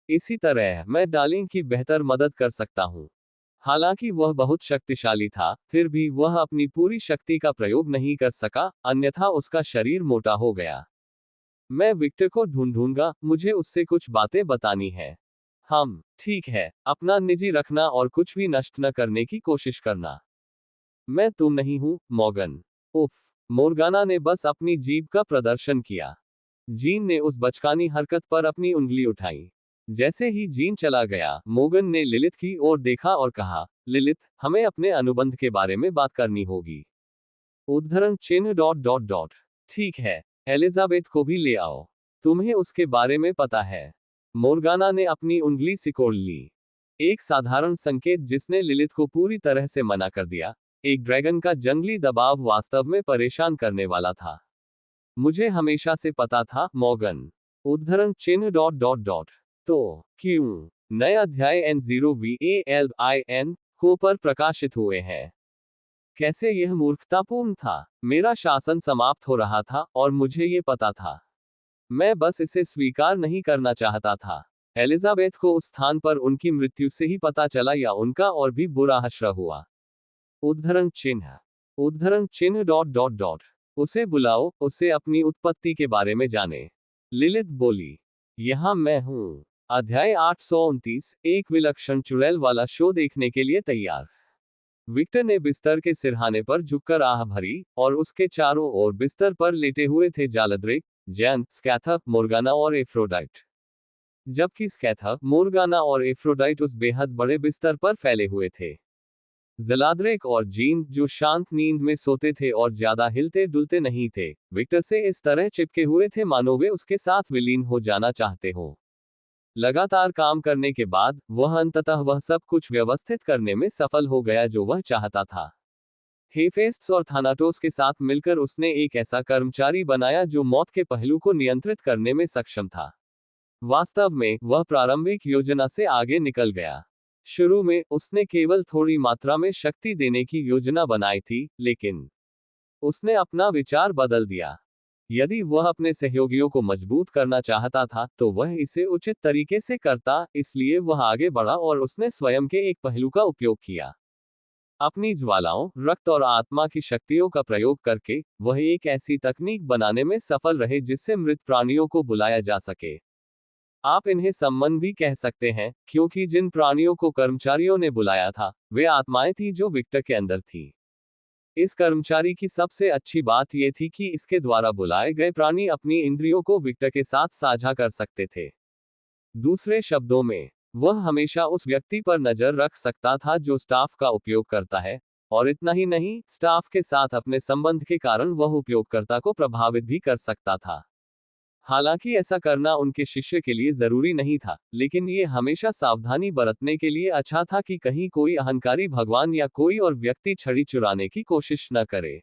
A: इसी तरह मैं डार्लिंग की बेहतर मदद कर सकता हूँ। हालांकि वह बहुत शक्तिशाली था, फिर भी वह अपनी पूरी शक्ति का प्रयोग नहीं कर सका, अन्यथा उसका शरीर मोटा हो गया। मैं विक्टर को ढूंढूंगा, मुझे उससे कुछ बातें बतानी है। ठीक है, अपना निजी रखना और कुछ भी नष्ट न करने की कोशिश करना। मैं तुम नहीं हूं, मॉर्गन। उफ, मोर्गाना ने बस अपनी जीभ का प्रदर्शन किया। जीन ने उस बचकानी हरकत पर अपनी उंगली उठाई। जैसे ही जीन चला गया, मोगन ने लिलिथ की ओर देखा और कहा, लिलिथ, हमें अपने अनुबंध के बारे में बात करनी होगी। उद्धरण चिन्ह डॉट डॉट डॉट। ठीक है, एलिजाबेथ को भी ले आओ। तुम्हें उसके बारे में पता है। मोर्गाना ने अपनी उंगली सिकोड़ ली। एक साधारण संकेत जिसने लिलिथ को पूरी तरह से मना कर दिया। एक ड्रैगन का जंगली दबाव वास्तव में परेशान करने वाला था। मुझे हमेशा से पता था, मॉर्गन। उद्धरण चिन्ह डॉट डॉट डॉट। तो क्यों नए अध्याय N0VALIN को पर प्रकाशित हुए हैं? कैसे यह मूर्खतापूर्ण था। मेरा शासन समाप्त हो रहा था और मुझे ये पता था। मैं बस इसे स्वीकार नहीं करना चाहता था। एलिजाबेथ को उस स्थान पर उनकी मृत्यु से ही पता चला या उनका और भी बुरा हश्र हुआ। उद्धरण चिन्ह डॉट डॉट डॉट। उसे बुलाओ, उसे अपनी उत्पत्ति के बारे में जाने। लिलिथ बोली। यहां मैं हूं। अध्याय 829, एक विलक्षण चुड़ैल वाला शो देखने के लिए तैयार। विक्टर ने बिस्तर के सिरहाने पर झुककर आह भरी, और उसके चारों ओर बिस्तर पर लेटे हुए थे जालद्रेक, जैन, स्कैथा, मोर्गाना और एफ्रोडाइट। जबकि स्कैथा, मोर्गाना और एफ्रोडाइट उस बेहद बड़े बिस्तर पर फैले हुए थे। जलाद्रेक और जीन, जो शांत नींद में सोते थे और ज्यादा हिलते डुलते नहीं थे, विक्टर से इस तरह चिपके हुए थे मानो वे उसके साथ विलीन हो जाना चाहते हो। लगातार काम करने के बाद अंततः वह सब कुछ व्यवस्थित करने में सफल हो गया जो वह चाहता था। हेफेस्ट्स और थानाटोस के साथ मिलकर उसने एक ऐसा कर्मचारी बनाया जो मौत के पहलू को नियंत्रित करने में सक्षम था। वास्तव में वह प्रारंभिक योजना से आगे निकल गया। शुरू में उसने केवल थोड़ी मात्रा में शक्ति देने की योजना बनाई थी, लेकिन उसने अपना विचार बदल दिया। यदि वह अपने सहयोगियों को मजबूत करना चाहता था तो वह इसे उचित तरीके से करता, इसलिए वह आगे बढ़ा और उसने स्वयं के एक पहलू का उपयोग किया। अपनी ज्वालाओं, रक्त और आत्मा की शक्तियों का प्रयोग करके वह एक ऐसी तकनीक बनाने में सफल रहे जिससे मृत प्राणियों को बुलाया जा सके। आप इन्हें सम्मन भी कह सकते हैं, क्योंकि जिन प्राणियों को कर्मचारियों ने बुलाया था वे आत्माएं थी जो विक्टर के अंदर थी। इस कर्मचारी की सबसे अच्छी बात यह थी कि इसके द्वारा बुलाए गए प्राणी अपनी इंद्रियों को विक्टर के साथ साझा कर सकते थे। दूसरे शब्दों में, वह हमेशा उस व्यक्ति पर नजर रख सकता था जो स्टाफ का उपयोग करता है, और इतना ही नहीं, स्टाफ के साथ अपने संबंध के कारण वह उपयोगकर्ता को प्रभावित भी कर सकता था। हालांकि ऐसा करना उनके शिष्य के लिए जरूरी नहीं था, लेकिन ये हमेशा सावधानी बरतने के लिए अच्छा था कि कहीं कोई अहंकारी भगवान या कोई और व्यक्ति छड़ी चुराने की कोशिश न करे।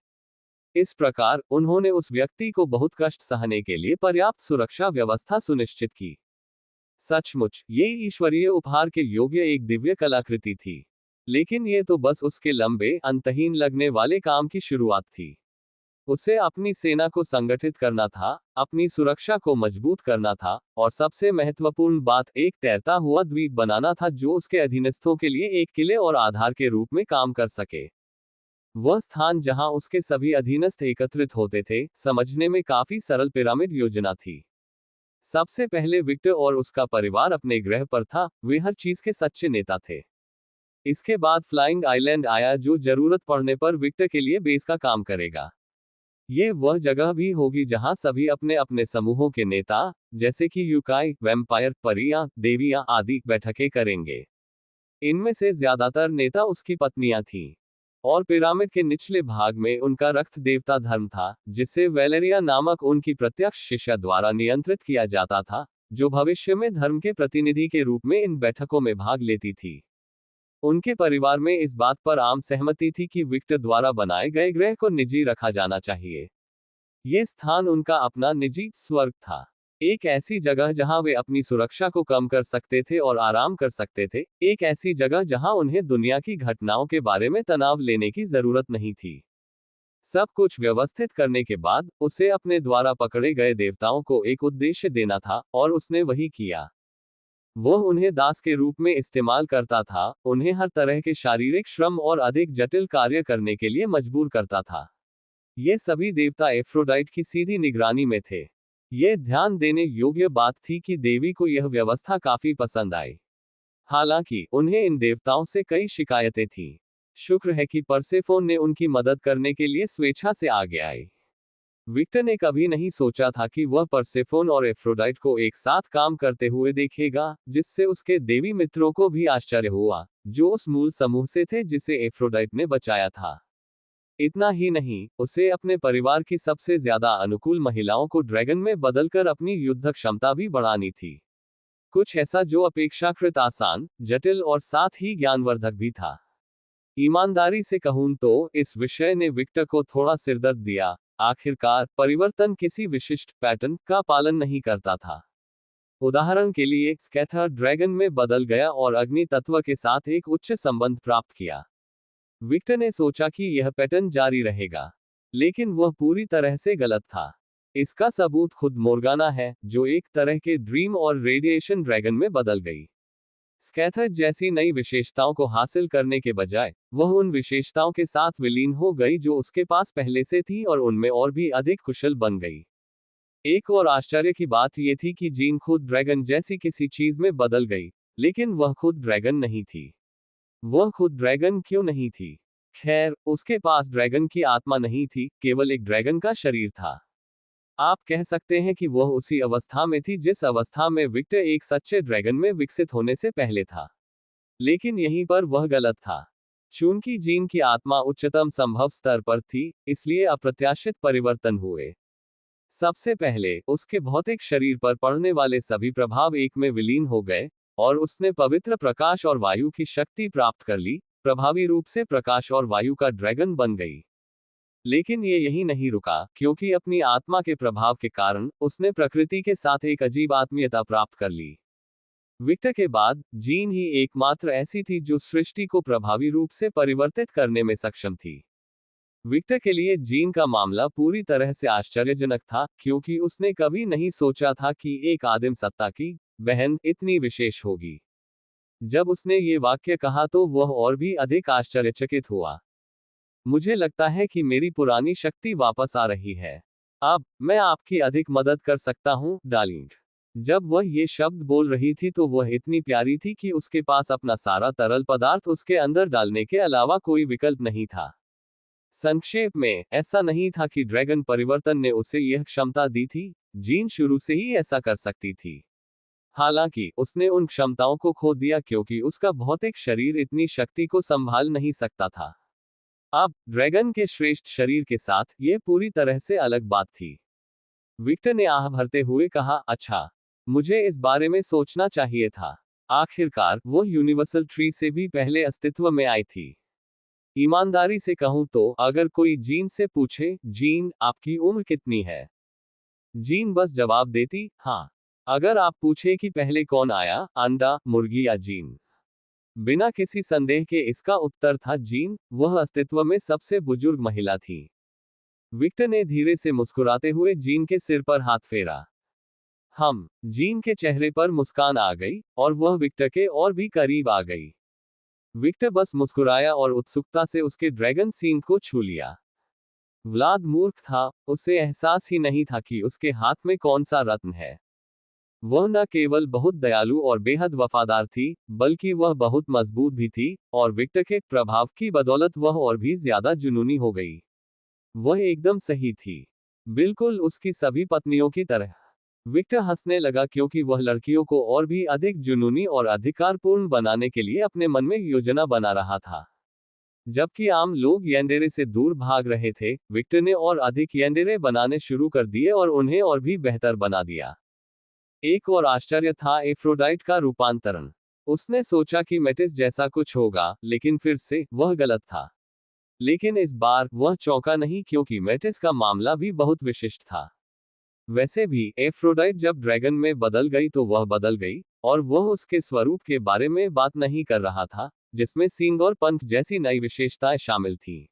A: इस प्रकार उन्होंने उस व्यक्ति को बहुत कष्ट सहने के लिए पर्याप्त सुरक्षा व्यवस्था सुनिश्चित की। सचमुच ये ईश्वरीय उपहार के योग्य एक दिव्य कलाकृति थी, लेकिन ये तो बस उसके लंबे, अंतहीन लगने वाले काम की शुरुआत थी। उसे अपनी सेना को संगठित करना था, अपनी सुरक्षा को मजबूत करना था, और सबसे महत्वपूर्ण बात एक तैरता हुआ द्वीप बनाना था जो उसके अधीनस्थों के लिए एक किले और आधार के रूप में काम कर सके। वह स्थान जहां उसके सभी अधीनस्थ एकत्रित होते थे, समझने में काफी सरल पिरामिड योजना थी। सबसे पहले विक्टर और उसका परिवार अपने ग्रह पर था, वे हर चीज के सच्चे नेता थे। इसके बाद फ्लाइंग आइलैंड आया जो जरूरत पड़ने पर विक्टर के लिए बेस का काम करेगा। ये वह जगह भी होगी जहां सभी अपने अपने समूहों के नेता, जैसे कि यूकाई, वैम्पायर, परियां, देवियां आदि, बैठकें करेंगे। इनमें से ज्यादातर नेता उसकी पत्नियां थीं। और पिरामिड के निचले भाग में उनका रक्त देवता धर्म था, जिसे वैलेरिया नामक उनकी प्रत्यक्ष शिष्या द्वारा नियंत्रित किया जाता था, जो भविष्य में धर्म के प्रतिनिधि के रूप में इन बैठकों में भाग लेती थी। उनके परिवार में इस बात पर आम सहमति थी कि विक्टर द्वारा बनाए गए ग्रह को निजी रखा जाना चाहिए। ये स्थान उनका अपना निजी स्वर्ग था, एक ऐसी जगह जहां वे अपनी सुरक्षा को कम कर सकते थे और आराम कर सकते थे, एक ऐसी जगह जहां उन्हें दुनिया की घटनाओं के बारे में तनाव लेने की जरूरत नहीं थी। सब कुछ व्यवस्थित करने के बाद उसे अपने द्वारा पकड़े गए देवताओं को एक उद्देश्य देना था, और उसने वही किया। वह उन्हें दास के रूप में इस्तेमाल करता था, उन्हें हर तरह के शारीरिक श्रम और अधिक जटिल कार्य करने के लिए मजबूर करता था। ये सभी देवता एफ्रोडाइट की सीधी निगरानी में थे। यह ध्यान देने योग्य बात थी कि देवी को यह व्यवस्था काफी पसंद आई। हालांकि उन्हें इन देवताओं से कई शिकायतें थीं। शुक्र है कि परसेफोन ने उनकी मदद करने के लिए स्वेच्छा से आगे आई। विक्टर ने कभी नहीं सोचा था कि वह परसेफोन और एफ्रोडाइट को एक साथ काम करते हुए देखेगा, जिससे उसके देवी मित्रों को भी आश्चर्य हुआ, जो उस मूल समूह से थे जिसे एफ्रोडाइट ने बचाया था। इतना ही नहीं, उसे अपने परिवार की सबसे ज्यादा अनुकूल महिलाओं को ड्रैगन में बदलकर अपनी युद्ध क्षमता भी बढ़ानी थी। कुछ ऐसा जो अपेक्षाकृत आसान, जटिल और साथ ही ज्ञानवर्धक भी था। ईमानदारी से कहूं तो इस विषय ने विक्टर को थोड़ा सिरदर्द दिया। आखिरकार परिवर्तन किसी विशिष्ट पैटर्न का पालन नहीं करता था। उदाहरण के लिए, स्कैथर ड्रैगन में बदल गया और अग्नि तत्व के साथ एक उच्च संबंध प्राप्त किया। विक्टर ने सोचा कि यह पैटर्न जारी रहेगा, लेकिन वह पूरी तरह से गलत था। इसका सबूत खुद मोर्गाना है, जो एक तरह के ड्रीम और रेडिएशन ड्रैगन में बदल गई। स्कैथर जैसी नई विशेषताओं को हासिल करने के बजाय वह उन विशेषताओं के साथ विलीन हो गई जो उसके पास पहले से थी और उनमें और भी अधिक कुशल बन गई। एक और आश्चर्य की बात यह थी कि जीन खुद ड्रैगन जैसी किसी चीज में बदल गई, लेकिन वह खुद ड्रैगन नहीं थी। वह खुद ड्रैगन क्यों नहीं थी? खैर, उसके पास ड्रैगन की आत्मा नहीं थी, केवल एक ड्रैगन का शरीर था। आप कह सकते हैं कि वह उसी अवस्था में थी जिस अवस्था में विक्टर एक सच्चे ड्रैगन में विकसित होने से पहले था। लेकिन यहीं पर वह गलत था। चूंकि जीन की आत्मा उच्चतम संभव स्तर पर थी, इसलिए अप्रत्याशित परिवर्तन हुए। सबसे पहले, उसके भौतिक शरीर पर पड़ने वाले सभी प्रभाव एक में विलीन हो गए, और उसने पवित्र प्रकाश और वायु की शक्ति प्राप्त कर ली, प्रभावी रूप से प्रकाश और वायु का ड्रैगन बन गई। लेकिन ये यही नहीं रुका, क्योंकि अपनी आत्मा के प्रभाव के कारण उसने प्रकृति के साथ एक अजीब आत्मीयता प्राप्त कर ली। विक्टर के बाद जीन ही एकमात्र ऐसी थी जो सृष्टि को प्रभावी रूप से परिवर्तित करने में सक्षम थी। विक्टर के लिए जीन का मामला पूरी तरह से आश्चर्यजनक था, क्योंकि उसने कभी नहीं सोचा था कि एक आदिम सत्ता की बहन इतनी विशेष होगी। जब उसने ये वाक्य कहा तो वह और भी अधिक आश्चर्यचकित हुआ। मुझे लगता है कि मेरी पुरानी शक्ति वापस आ रही है। अब मैं आपकी अधिक मदद कर सकता हूँ, डार्लिंग। जब वह ये शब्द बोल रही थी तो वह इतनी प्यारी थी कि उसके पास अपना सारा तरल पदार्थ उसके अंदर डालने के अलावा कोई विकल्प नहीं था। संक्षेप में, ऐसा नहीं था कि ड्रैगन परिवर्तन ने उसे यह क्षमता दी थी, जीन शुरू से ही ऐसा कर सकती थी। हालांकि उसने उन क्षमताओं को खो दिया क्योंकि उसका भौतिक शरीर इतनी शक्ति को संभाल नहीं सकता था। अब ड्रैगन के श्रेष्ठ शरीर के साथ यह पूरी तरह से अलग बात थी। विक्टर ने आह भरते हुए कहा, अच्छा, मुझे इस बारे में सोचना चाहिए था। आखिरकार वो यूनिवर्सल ट्री से भी पहले अस्तित्व में आई थी। ईमानदारी से कहूं तो अगर कोई जीन से पूछे, जीन आपकी उम्र कितनी है, जीन बस जवाब देती, हाँ। अगर आप पूछे कि पहले कौन आया, अंडा, मुर्गी या जीन, बिना किसी संदेह के इसका उत्तर था जीन। वह अस्तित्व में सबसे बुजुर्ग महिला थी। विक्टर ने धीरे से मुस्कुराते हुए जीन के सिर पर हाथ फेरा। जीन के चेहरे पर मुस्कान आ गई, और वह विक्टर के और भी करीब आ गई। विक्टर बस मुस्कुराया और उत्सुकता से उसके ड्रैगन सींग को छू लिया। व्लाद मूर्ख था, उसे एहसास ही नहीं था कि उसके हाथ में कौन सा रत्न है। वह न केवल बहुत दयालु और बेहद वफादार थी, बल्कि वह बहुत मजबूत भी थी, और विक्टर के प्रभाव की बदौलत वह और भी ज्यादा जुनूनी हो गई। वह एकदम सही थी, बिल्कुल उसकी सभी पत्नियों की तरह। विक्टर हंसने लगा क्योंकि वह लड़कियों को और भी अधिक जुनूनी और अधिकारपूर्ण बनाने के लिए अपने मन में योजना बना रहा था। जबकि आम लोग येंडेरे से दूर भाग रहे थे, विक्टर ने और अधिक येंडेरे बनाने शुरू कर दिए और उन्हें और भी बेहतर बना दिया। एक और आश्चर्य था एफ्रोडाइट का रूपांतरण। उसने सोचा कि मेटिस जैसा कुछ होगा, लेकिन फिर से वह गलत था। लेकिन इस बार वह चौंका नहीं, क्योंकि मेटिस का मामला भी बहुत विशिष्ट था। वैसे भी एफ्रोडाइट जब ड्रैगन में बदल गई तो वह बदल गई, और वह उसके स्वरूप के बारे में बात नहीं कर रहा था, जिसमें सींग और पंख जैसी नई विशेषताएं शामिल थीं।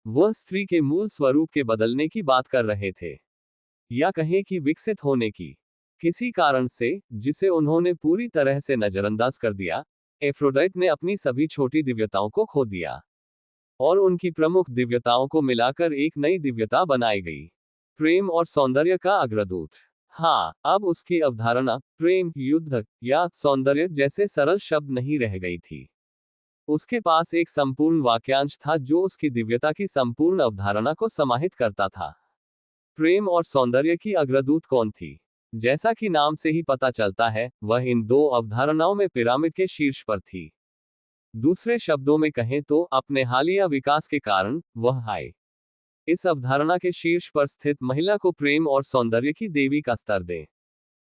A: वह स्त्री के मूल स्वरूप के बदलने की बात कर रहे थे, या कहें कि विकसित होने की। किसी कारण से, जिसे उन्होंने पूरी तरह से नजरअंदाज कर दिया, एफ्रोडाइट ने अपनी सभी छोटी दिव्यताओं को खो दिया, और उनकी प्रमुख दिव्यताओं को मिलाकर एक नई दिव्यता बनाई गई, प्रेम और सौंदर्य का अग्रदूत। अब उसकी अवधारणा प्रेम, युद्ध या सौंदर्य जैसे सरल शब्द नहीं रह गई थी। उसके पास एक संपूर्ण वाक्यांश था जो उसकी दिव्यता की संपूर्ण अवधारणा को समाहित करता था। प्रेम और सौंदर्य की अग्रदूत कौन थी? जैसा कि नाम से ही पता चलता है, वह इन दो अवधारणाओं में पिरामिड के शीर्ष पर थी। दूसरे शब्दों में कहें तो, अपने हालिया विकास के कारण, वह हाई इस अवधारणा के शीर्ष पर स्थित महिला को प्रेम और सौंदर्य की देवी का स्तर दें।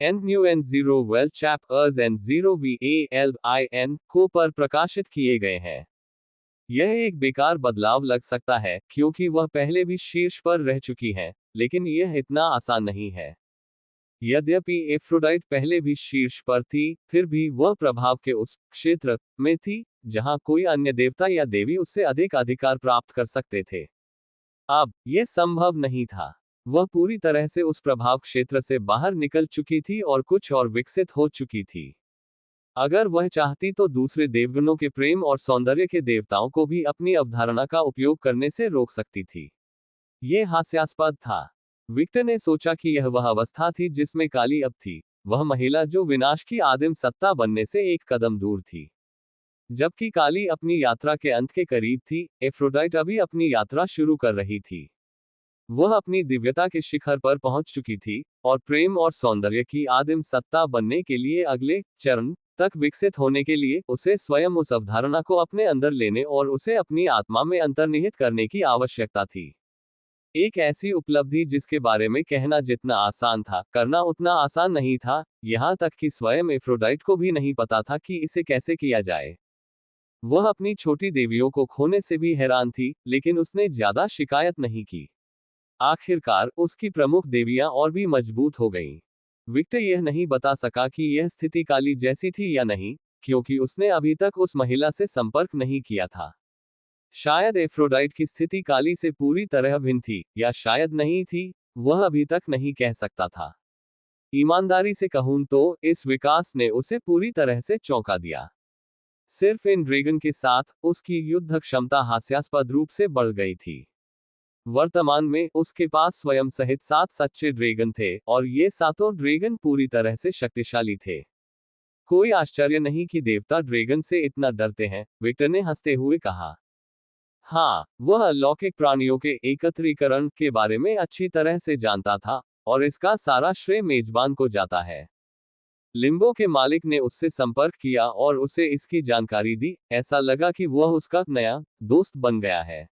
A: N0 well chap N0 VALIN को पर प्रकाशित किए गए हैं। यह एक बेकार बदलाव लग सकता है, क्योंकि वह पहले भी शीर्ष पर रह चुकी हैं, लेकिन यह इतना आसान नहीं है। यद्यपि एफ्रोडाइट पहले भी शीर्ष पर थी, फिर भी वह प्रभाव के उस क्षेत्र में थी जहां कोई अन्य देवता या देवी उससे अधिक अधिकार प्राप्त कर सकते थे। अब यह संभव नहीं था। वह पूरी तरह से उस प्रभाव क्षेत्र से बाहर निकल चुकी थी और कुछ और विकसित हो चुकी थी। अगर वह चाहती तो दूसरे देवगणों के प्रेम और सौंदर्य के देवताओं को भी अपनी अवधारणा का उपयोग करने से रोक सकती थी। यह हास्यास्पद था। विक्टर ने सोचा कि यह वह अवस्था थी जिसमें काली अब थी, वह महिला जो विनाश की आदिम सत्ता बनने से एक कदम दूर थी। जबकि काली अपनी यात्रा के अंत के करीब थी, एफ्रोडाइट अभी अपनी यात्रा शुरू कर रही थी। वह अपनी दिव्यता के शिखर पर पहुंच चुकी थी, और प्रेम और सौंदर्य की आदिम सत्ता बनने के लिए अगले चरण तक विकसित होने के लिए उसे स्वयं उस अवधारणा को अपने अंदर लेने और उसे अपनी आत्मा में अंतर्निहित करने की आवश्यकता थी। एक ऐसी उपलब्धि जिसके बारे में कहना जितना आसान था, करना उतना आसान नहीं था, यहाँ तक कि स्वयं एफ्रोडाइट को भी नहीं पता था कि इसे कैसे किया जाए। वह अपनी छोटी देवियों को खोने से भी हैरान थी, लेकिन उसने ज्यादा शिकायत नहीं की। आखिरकार उसकी प्रमुख देवियां और भी मजबूत हो गईं। विक्टर यह नहीं बता सका कि यह स्थिति काली जैसी थी या नहीं, क्योंकि उसने अभी तक उस महिला से संपर्क नहीं किया था। शायद एफ्रोडाइट की स्थिति काली से पूरी तरह भिन्न थी, या शायद नहीं थी, वह अभी तक नहीं कह सकता था। ईमानदारी से कहूं तो इस विकास ने उसे पूरी तरह से चौंका दिया। सिर्फ इन ड्रैगन के साथ उसकी युद्ध क्षमता हास्यास्पद रूप से बढ़ गई थी। वर्तमान में उसके पास स्वयं सहित 7 सच्चे ड्रैगन थे, और ये सातों ड्रैगन पूरी तरह से शक्तिशाली थे। कोई आश्चर्य नहीं कि देवता ड्रैगन से इतना डरते हैं, विक्टर ने हंसते हुए कहा। हाँ, वह अलौकिक प्राणियों के एकत्रीकरण के बारे में अच्छी तरह से जानता था, और इसका सारा श्रेय मेजबान को जाता है। लिम्बो के मालिक ने उससे संपर्क किया और उसे इसकी जानकारी दी। ऐसा लगा कि वह उसका नया दोस्त बन गया है।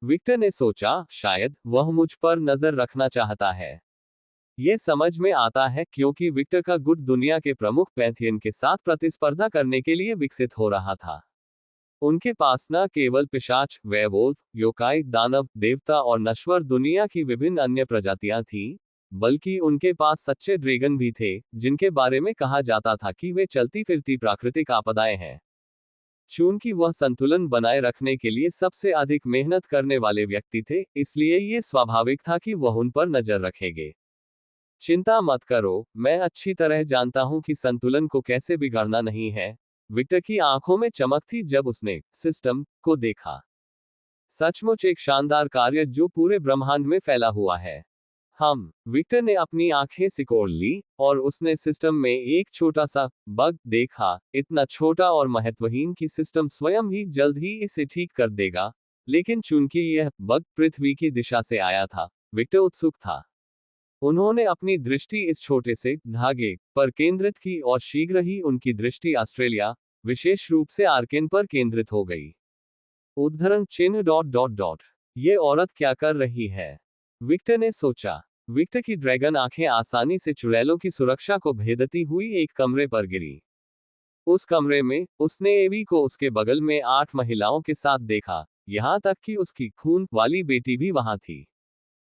A: विक्टर ने सोचा, शायद वह मुझ पर नजर रखना चाहता है। यह समझ में आता है क्योंकि विक्टर का गुट दुनिया के प्रमुख पैंथियन के साथ प्रतिस्पर्धा करने के लिए विकसित हो रहा था। उनके पास न केवल पिशाच, वेयरवुल्फ, योकाई, दानव, देवता और नश्वर दुनिया की विभिन्न अन्य प्रजातियां थीं, बल्कि उनके पास सच्चे ड्रैगन भी थे, जिनके बारे में कहा जाता था कि वे चलती फिरती प्राकृतिक आपदाएं हैं। चूंकि वह संतुलन बनाए रखने के लिए सबसे अधिक मेहनत करने वाले व्यक्ति थे, इसलिए यह स्वाभाविक था कि वह उन पर नजर रखेंगे। चिंता मत करो, मैं अच्छी तरह जानता हूं कि संतुलन को कैसे बिगाड़ना नहीं है। विक्टर की आंखों में चमक थी जब उसने सिस्टम को देखा। सचमुच एक शानदार कार्य जो पूरे ब्रह्मांड में फैला हुआ है। विक्टर ने अपनी आंखें सिकोड़ ली, और उसने सिस्टम में एक छोटा सा बग देखा, इतना छोटा और महत्वहीन कि सिस्टम स्वयं ही जल्द ही इसे ठीक कर देगा। लेकिन चूंकि यह बग पृथ्वी की दिशा से आया था, विक्टर उत्सुक था। उन्होंने अपनी दृष्टि इस छोटे से धागे पर केंद्रित की, और शीघ्र ही उनकी दृष्टि ऑस्ट्रेलिया, विशेष रूप से आर्केन पर केंद्रित हो गई। उद्धरण चिन्ह ... ये औरत क्या कर रही है? विक्टर ने सोचा। विक्टर की ड्रैगन आंखें आसानी से चुड़ैलों की सुरक्षा को भेदती हुई एक कमरे पर गिरी। उस कमरे में उसने एवी को उसके बगल में 8 महिलाओं के साथ देखा, यहां तक कि उसकी खून वाली बेटी भी वहां थी।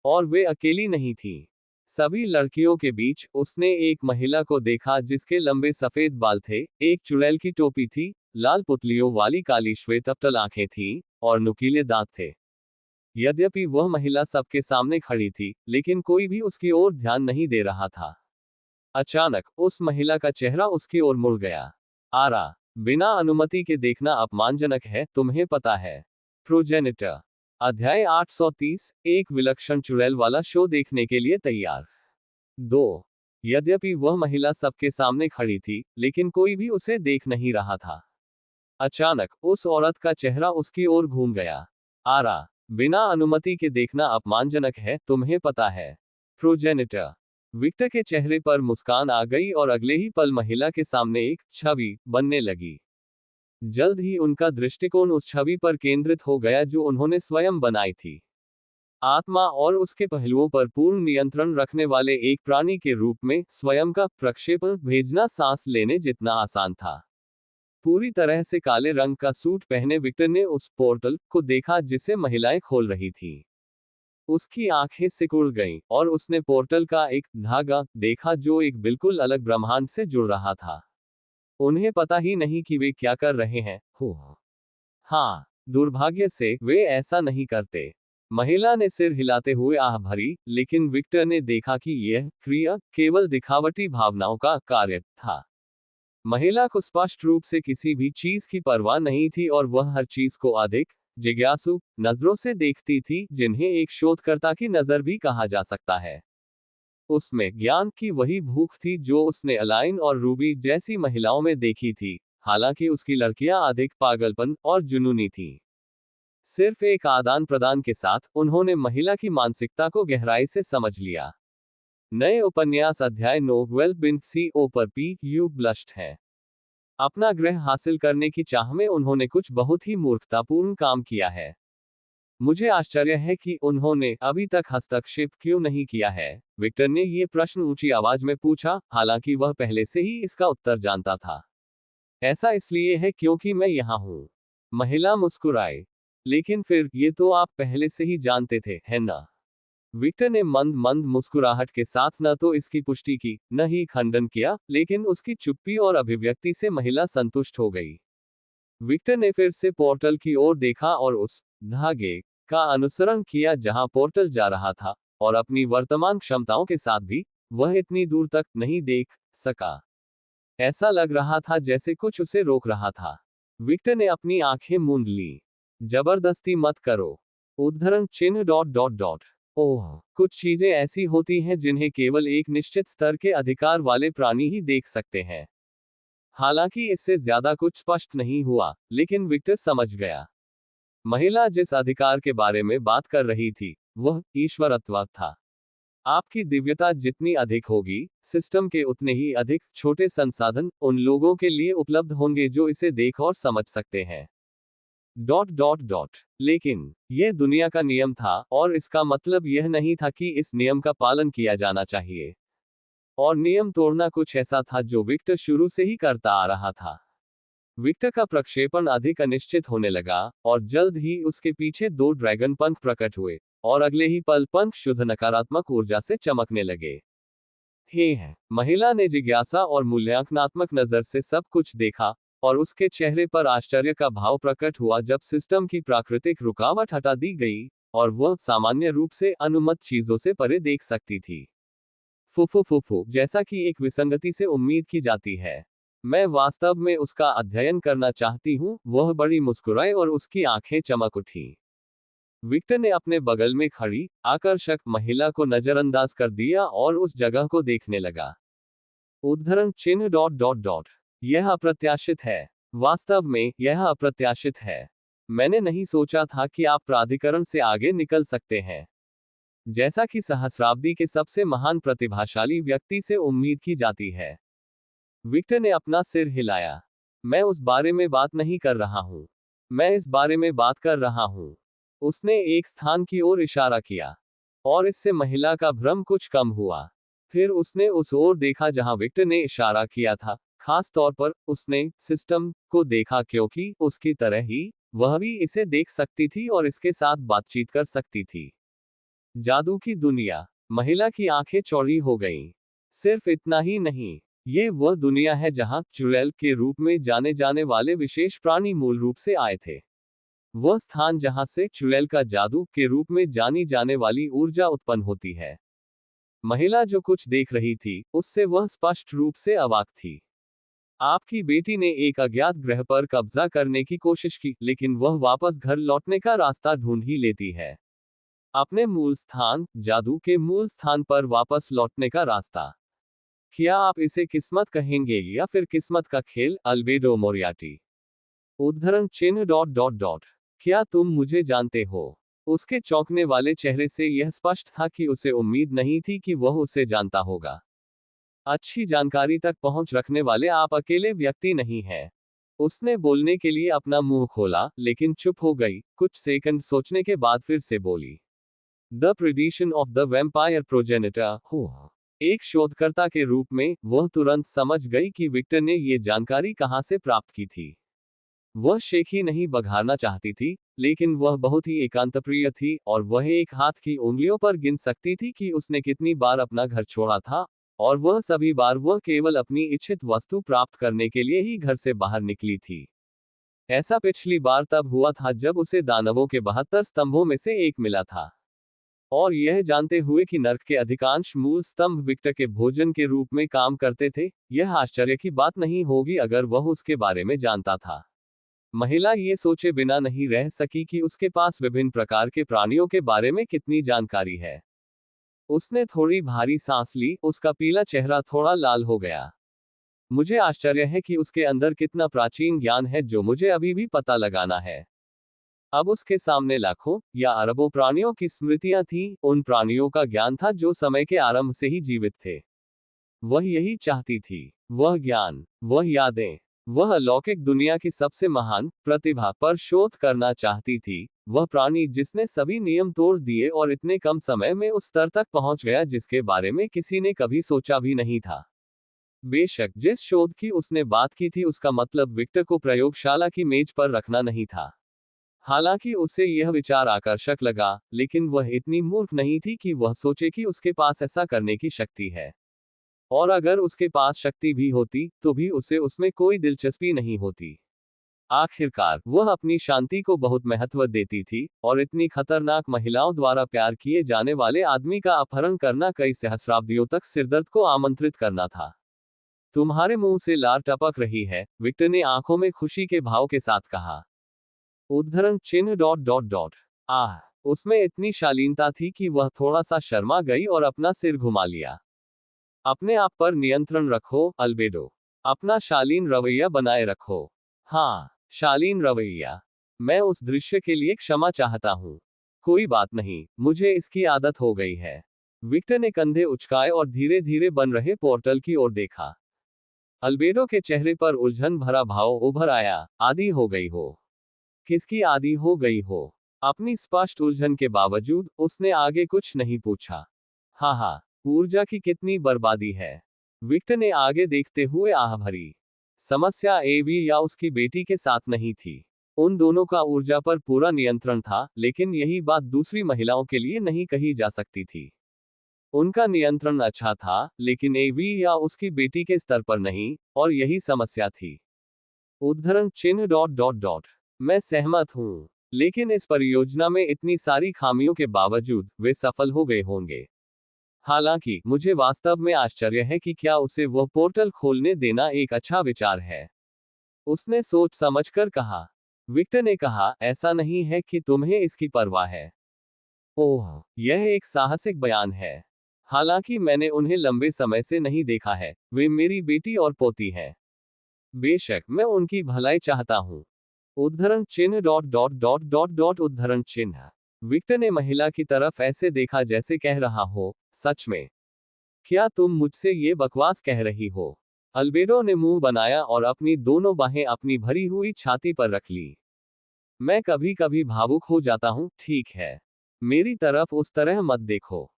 A: और वे अकेली नहीं थी। सभी लड़कियों के बीच उसने एक महिला को देखा जिसके लंबे सफेद बाल थे, एक चुड़ैल की टोपी थी, लाल पुतलियों वाली काली श्वेतपटल आंखें थीं, और नुकीले दांत थे। यद्यपि वह महिला सबके सामने खड़ी थी, लेकिन कोई भी उसकी ओर ध्यान नहीं दे रहा था। अचानक उस महिला का चेहरा उसकी ओर मुड़ गया। आरा, बिना अनुमति के देखना अपमानजनक है, तुम्हें पता है। प्रोजेनिटर। अध्याय 830, एक विलक्षण चुड़ैल वाला शो देखने के लिए तैयार। 2। यद्यपि वह महिला सबके सामने खड़ी थी, लेकिन कोई भी उसे देख नहीं रहा था। अचानक उस औरत का चेहरा उसकी ओर घूम गया। आरा, बिना अनुमति के देखना अपमानजनक है, तुम्हें पता है। प्रोजेनिटर। विक्टर के चेहरे पर मुस्कान आ गई और अगले ही पल महिला के सामने एक छवि बनने लगी। जल्द ही उनका दृष्टिकोण उस छवि पर केंद्रित हो गया जो उन्होंने स्वयं बनाई थी। आत्मा और उसके पहलुओं पर पूर्ण नियंत्रण रखने वाले एक प्राणी के रूप में स्वयं का प्रक्षेपण भेजना सांस लेने जितना आसान था। पूरी तरह से काले रंग का सूट पहने विक्टर ने उस पोर्टल को देखा जिसे महिलाएं खोल रही थीं। उसकी आंखें सिकुड़ गईं, और उसने पोर्टल का एक धागा देखा जो एक बिल्कुल अलग ब्रह्मांड से जुड़ रहा था। उन्हें पता ही नहीं कि वे क्या कर रहे हैं। हाँ, दुर्भाग्य से वे ऐसा नहीं करते। महिला ने सिर हिलाते हुए आह भरी, लेकिन विक्टर ने देखा कि यह क्रिया केवल दिखावटी भावनाओं का कार्य था। महिला को स्पष्ट रूप से किसी भी चीज की परवाह नहीं थी, और वह हर चीज को अधिक जिज्ञासु नजरों से देखती थी, जिन्हें एक शोधकर्ता की नजर भी कहा जा सकता है। उसमें ज्ञान की वही भूख थी जो उसने अलाइन और रूबी जैसी महिलाओं में देखी थी, हालांकि उसकी लड़कियां अधिक पागलपन और जुनूनी थीं। सिर्फ एक आदान प्रदान के साथ उन्होंने महिला की मानसिकता को गहराई से समझ लिया। नए उपन्यास अध्याय 9 वेल बिन सी ओ पर पी यू ब्लश्ड है। अपना ग्रह हासिल करने की चाह में उन्होंने कुछ बहुत ही मूर्खतापूर्ण काम किया है। मुझे आश्चर्य है कि उन्होंने अभी तक हस्तक्षेप क्यों नहीं किया है। विक्टर ने ये प्रश्न ऊंची आवाज में पूछा, हालांकि वह पहले से ही इसका उत्तर जानता था। ऐसा इसलिए है क्योंकि मैं यहाँ हूँ। महिला मुस्कुराई। लेकिन फिर, ये तो आप पहले से ही जानते थे, है ना? विक्टर ने मंद मंद मुस्कुराहट के साथ न तो इसकी पुष्टि की, न ही खंडन किया, लेकिन उसकी चुप्पी और अभिव्यक्ति से महिला संतुष्ट हो गई। विक्टर ने फिर से पोर्टल की ओर देखा और उस धागे का अनुसरण किया जहां पोर्टल जा रहा था, और अपनी वर्तमान क्षमताओं के साथ भी वह इतनी दूर तक नहीं देख सका। ऐसा लग रहा था जैसे कुछ उसे रोक रहा था। विक्टर ने अपनी आंखें मूंद ली। जबरदस्ती मत करो। उद्धरण चिन्ह डॉट डॉट डॉट। ओह, कुछ चीजें ऐसी होती हैं जिन्हें केवल एक निश्चित स्तर के अधिकार वाले प्राणी ही देख सकते हैं। हालांकि इससे ज्यादा कुछ स्पष्ट नहीं हुआ, लेकिन विक्टर समझ गया। महिला जिस अधिकार के बारे में बात कर रही थी, वह ईश्वरत्व था। आपकी दिव्यता जितनी अधिक होगी, सिस्टम के उतने ही अधिक छोटे संसाधन उन लोगों के लिए उपलब्ध होंगे जो इसे देख और समझ सकते हैं। Dot dot dot. लेकिन यह दुनिया का नियम था, और इसका मतलब यह नहीं था कि इस नियम का पालन किया जाना चाहिए। और नियम तोड़ना कुछ ऐसा था जो विक्टर शुरू से ही करता आ रहा था। विक्टर का प्रक्षेपण अधिक अनिश्चित होने लगा, और जल्द ही उसके पीछे 2 ड्रैगन पंख प्रकट हुए, और अगले ही पल पंख शुद्ध नकारात्मक ऊर्जा से चमकने लगे। हे, महिला ने जिज्ञासा और मूल्यांकनात्मक नजर से सब कुछ देखा, और उसके चेहरे पर आश्चर्य का भाव प्रकट हुआ जब सिस्टम की प्राकृतिक रुकावट हटा दी गई, और वह सामान्य रूप से अनुमत चीजों से परे देख सकती थी। फुफु फुफु, जैसा कि एक विसंगति से उम्मीद की जाती है। मैं वास्तव में उसका अध्ययन करना चाहती हूँ। वह बड़ी मुस्कुराई और उसकी आंखें चमक उठी। विक्टर ने अपने बगल में खड़ी आकर्षक महिला को नजरअंदाज कर दिया और उस जगह को देखने लगा। उद्धरण चिन्ह डॉट डॉट डॉट। यह अप्रत्याशित है। वास्तव में यह अप्रत्याशित है। मैंने नहीं सोचा था कि आप प्राधिकरण से आगे निकल सकते हैं, जैसा कि सहस्राब्दी के सबसे महान प्रतिभाशाली व्यक्ति से उम्मीद की जाती है। विक्टर ने अपना सिर हिलाया। मैं उस बारे में बात नहीं कर रहा हूं। मैं इस बारे में बात कर रहा हूं। उसने एक स्थान की ओर इशारा किया, और इससे महिला का भ्रम कुछ कम हुआ। फिर उसने उस ओर देखा जहां विक्टर ने इशारा किया था। खास तौर पर उसने सिस्टम को देखा, क्योंकि उसकी तरह ही वह भी इसे देख सकती थी और इसके साथ बातचीत कर सकती थी। जादू की दुनिया। महिला की आंखें चौड़ी हो गईं। सिर्फ इतना ही नहीं, ये वह दुनिया है जहां चुड़ैल के रूप में जाने जाने वाले विशेष प्राणी मूल रूप से आए थे। वह स्थान जहां से चुड़ैल का जादू के रूप में जानी जाने वाली ऊर्जा उत्पन्न होती है। महिला जो कुछ देख रही थी, उससे वह स्पष्ट रूप से अवाक थी। आपकी बेटी ने एक अज्ञात ग्रह पर कब्जा करने की कोशिश की, लेकिन वह वापस घर लौटने का रास्ता ढूंढ ही लेती है। अपने मूल स्थान, जादू के मूल स्थान पर वापस लौटने का रास्ता। क्या आप इसे किस्मत कहेंगे या फिर किस्मत का खेल? Albedo Moriarty. उद्धरण चिन्ह डॉट डॉट डॉट। क्या तुम मुझे जानते हो? उसके चौंकने वाले चेहरे से यह स्पष्ट था कि उसे उम्मीद नहीं थी कि वह उसे जानता होगा। अच्छी जानकारी तक पहुंच रखने वाले आप अकेले व्यक्ति नहीं हैं। उसने बोलने के लिए अपना मुंह खोला, लेकिन चुप हो गई। कुछ सेकंड सोचने के बाद फिर से बोली। The prediction of the vampire progenitor. एक शोधकर्ता के रूप में, वह तुरंत समझ गई कि विक्टर ने ये जानकारी कहां से प्राप्त की थी। वह शेखी नहीं बघारना चाहती थी, लेकिन वह बहुत ही एकांतप्रिय थी, और वह एक हाथ की उंगलियों पर गिन सकती थी कि उसने कितनी बार अपना घर छोड़ा था, और वह सभी बार वह केवल अपनी इच्छित वस्तु प्राप्त करने के लिए ही घर से बाहर निकली थी। ऐसा पिछली बार तब हुआ था जब उसे दानवों के 72 स्तंभों में से एक मिला था। और यह जानते हुए कि नर्क के अधिकांश मूल स्तंभ विक्टर के भोजन के रूप में काम करते थे, यह आश्चर्य की बात नहीं होगी अगर वह उसके बारे में जानता था। महिला ये सोचे बिना नहीं रह सकी कि उसके पास विभिन्न प्रकार के प्राणियों के बारे में कितनी जानकारी है। उसने थोड़ी भारी सांस ली, उसका पीला चेहरा थोड़ा लाल हो गया। मुझे आश्चर्य है कि उसके अंदर कितना प्राचीन ज्ञान है जो मुझे अभी भी पता लगाना है। अब उसके सामने लाखों या अरबों प्राणियों की स्मृतियां थीं, उन प्राणियों का ज्ञान था जो समय के आरंभ से ही जीवित थे। वह यही चाहती थी। वह ज्ञान, वह यादें, वह अलौकिक दुनिया की सबसे महान प्रतिभा पर शोध करना चाहती थी। वह प्राणी जिसने सभी नियम तोड़ दिए और इतने कम समय में उस स्तर तक पहुंच गया जिसके बारे में किसी ने कभी सोचा भी नहीं था। बेशक जिस शोध की उसने बात की थी उसका मतलब विक्टर को प्रयोगशाला की मेज पर रखना नहीं था। हालांकि उसे यह विचार आकर्षक लगा, लेकिन वह इतनी मूर्ख नहीं थी कि वह सोचे कि उसके पास ऐसा करने की शक्ति है। और अगर उसके पास शक्ति भी होती, तो भी उसे उसमें कोई दिलचस्पी नहीं होती। आखिरकार, वह अपनी शांति को बहुत महत्व देती थी, और इतनी खतरनाक महिलाओं द्वारा प्यार किए जाने वाले आदमी का अपहरण करना कई सहस्राब्दियों तक सिरदर्द को आमंत्रित करना था। तुम्हारे मुंह से लार टपक रही है, विक्टर ने आंखों में खुशी के भाव के साथ कहा। उद्धरण चिन्ह डॉट डॉट डॉट। आह, उसमें इतनी शालीनता थी कि वह थोड़ा सा शर्मा गई और अपना सिर घुमा लिया। अपने आप पर नियंत्रण रखो, अल्बेडो। अपना शालीन रवैया बनाए रखो। हाँ, शालीन रवैया। मैं उस दृश्य के लिए क्षमा चाहता हूँ। कोई बात नहीं, मुझे इसकी आदत हो गई है। विक्टर ने कंधे उचकाए और धीरे धीरे बन रहे पोर्टल की ओर देखा। अल्बेडो के चेहरे पर उलझन भरा भाव उभर आया। आदी हो गई हो? किसकी आदी हो गई हो? अपनी स्पष्ट उलझन के बावजूद उसने आगे कुछ नहीं पूछा। हाँ, ऊर्जा की कितनी बर्बादी है। विक्टर ने आगे देखते हुए आह भरी। समस्या एवी या उसकी बेटी के साथ नहीं थी। उन दोनों का ऊर्जा पर पूरा नियंत्रण था, लेकिन यही बात दूसरी महिलाओं के लिए नहीं कही जा सकती थी। उनका नियंत्रण अच्छा था, लेकिन एवी या उसकी बेटी के स्तर पर नहीं, और यही समस्या थी। उद्धरण चिन्ह डॉट डॉट डॉट। मैं सहमत हूं, लेकिन इस परियोजना में इतनी सारी खामियों के बावजूद वे सफल हो गए होंगे। हालांकि मुझे वास्तव में आश्चर्य है कि क्या उसे वह पोर्टल खोलने देना एक अच्छा विचार है। उसने सोच समझकर कहा। विक्टर ने कहा, ऐसा नहीं है कि तुम्हें इसकी परवाह है। ओह, यह एक साहसिक बयान है। हालांकि मैंने उन्हें लंबे समय से नहीं देखा है। वे मेरी बेटी और पोती हैं। बेशक मैं उनकी भलाई चाहता हूँ। उद्धरण चिन्ह dot dot dot dot dot उद्धरण चिन्ह। विक्टर ने महिला की तरफ ऐसे देखा जैसे कह रहा हो, सच में? क्या तुम मुझसे ये बकवास कह रही हो? अल्बेडो ने मुंह बनाया और अपनी दोनों बाहें अपनी भरी हुई छाती पर रख ली। मैं कभी कभी भावुक हो जाता हूँ, ठीक है। मेरी तरफ उस तरह मत देखो।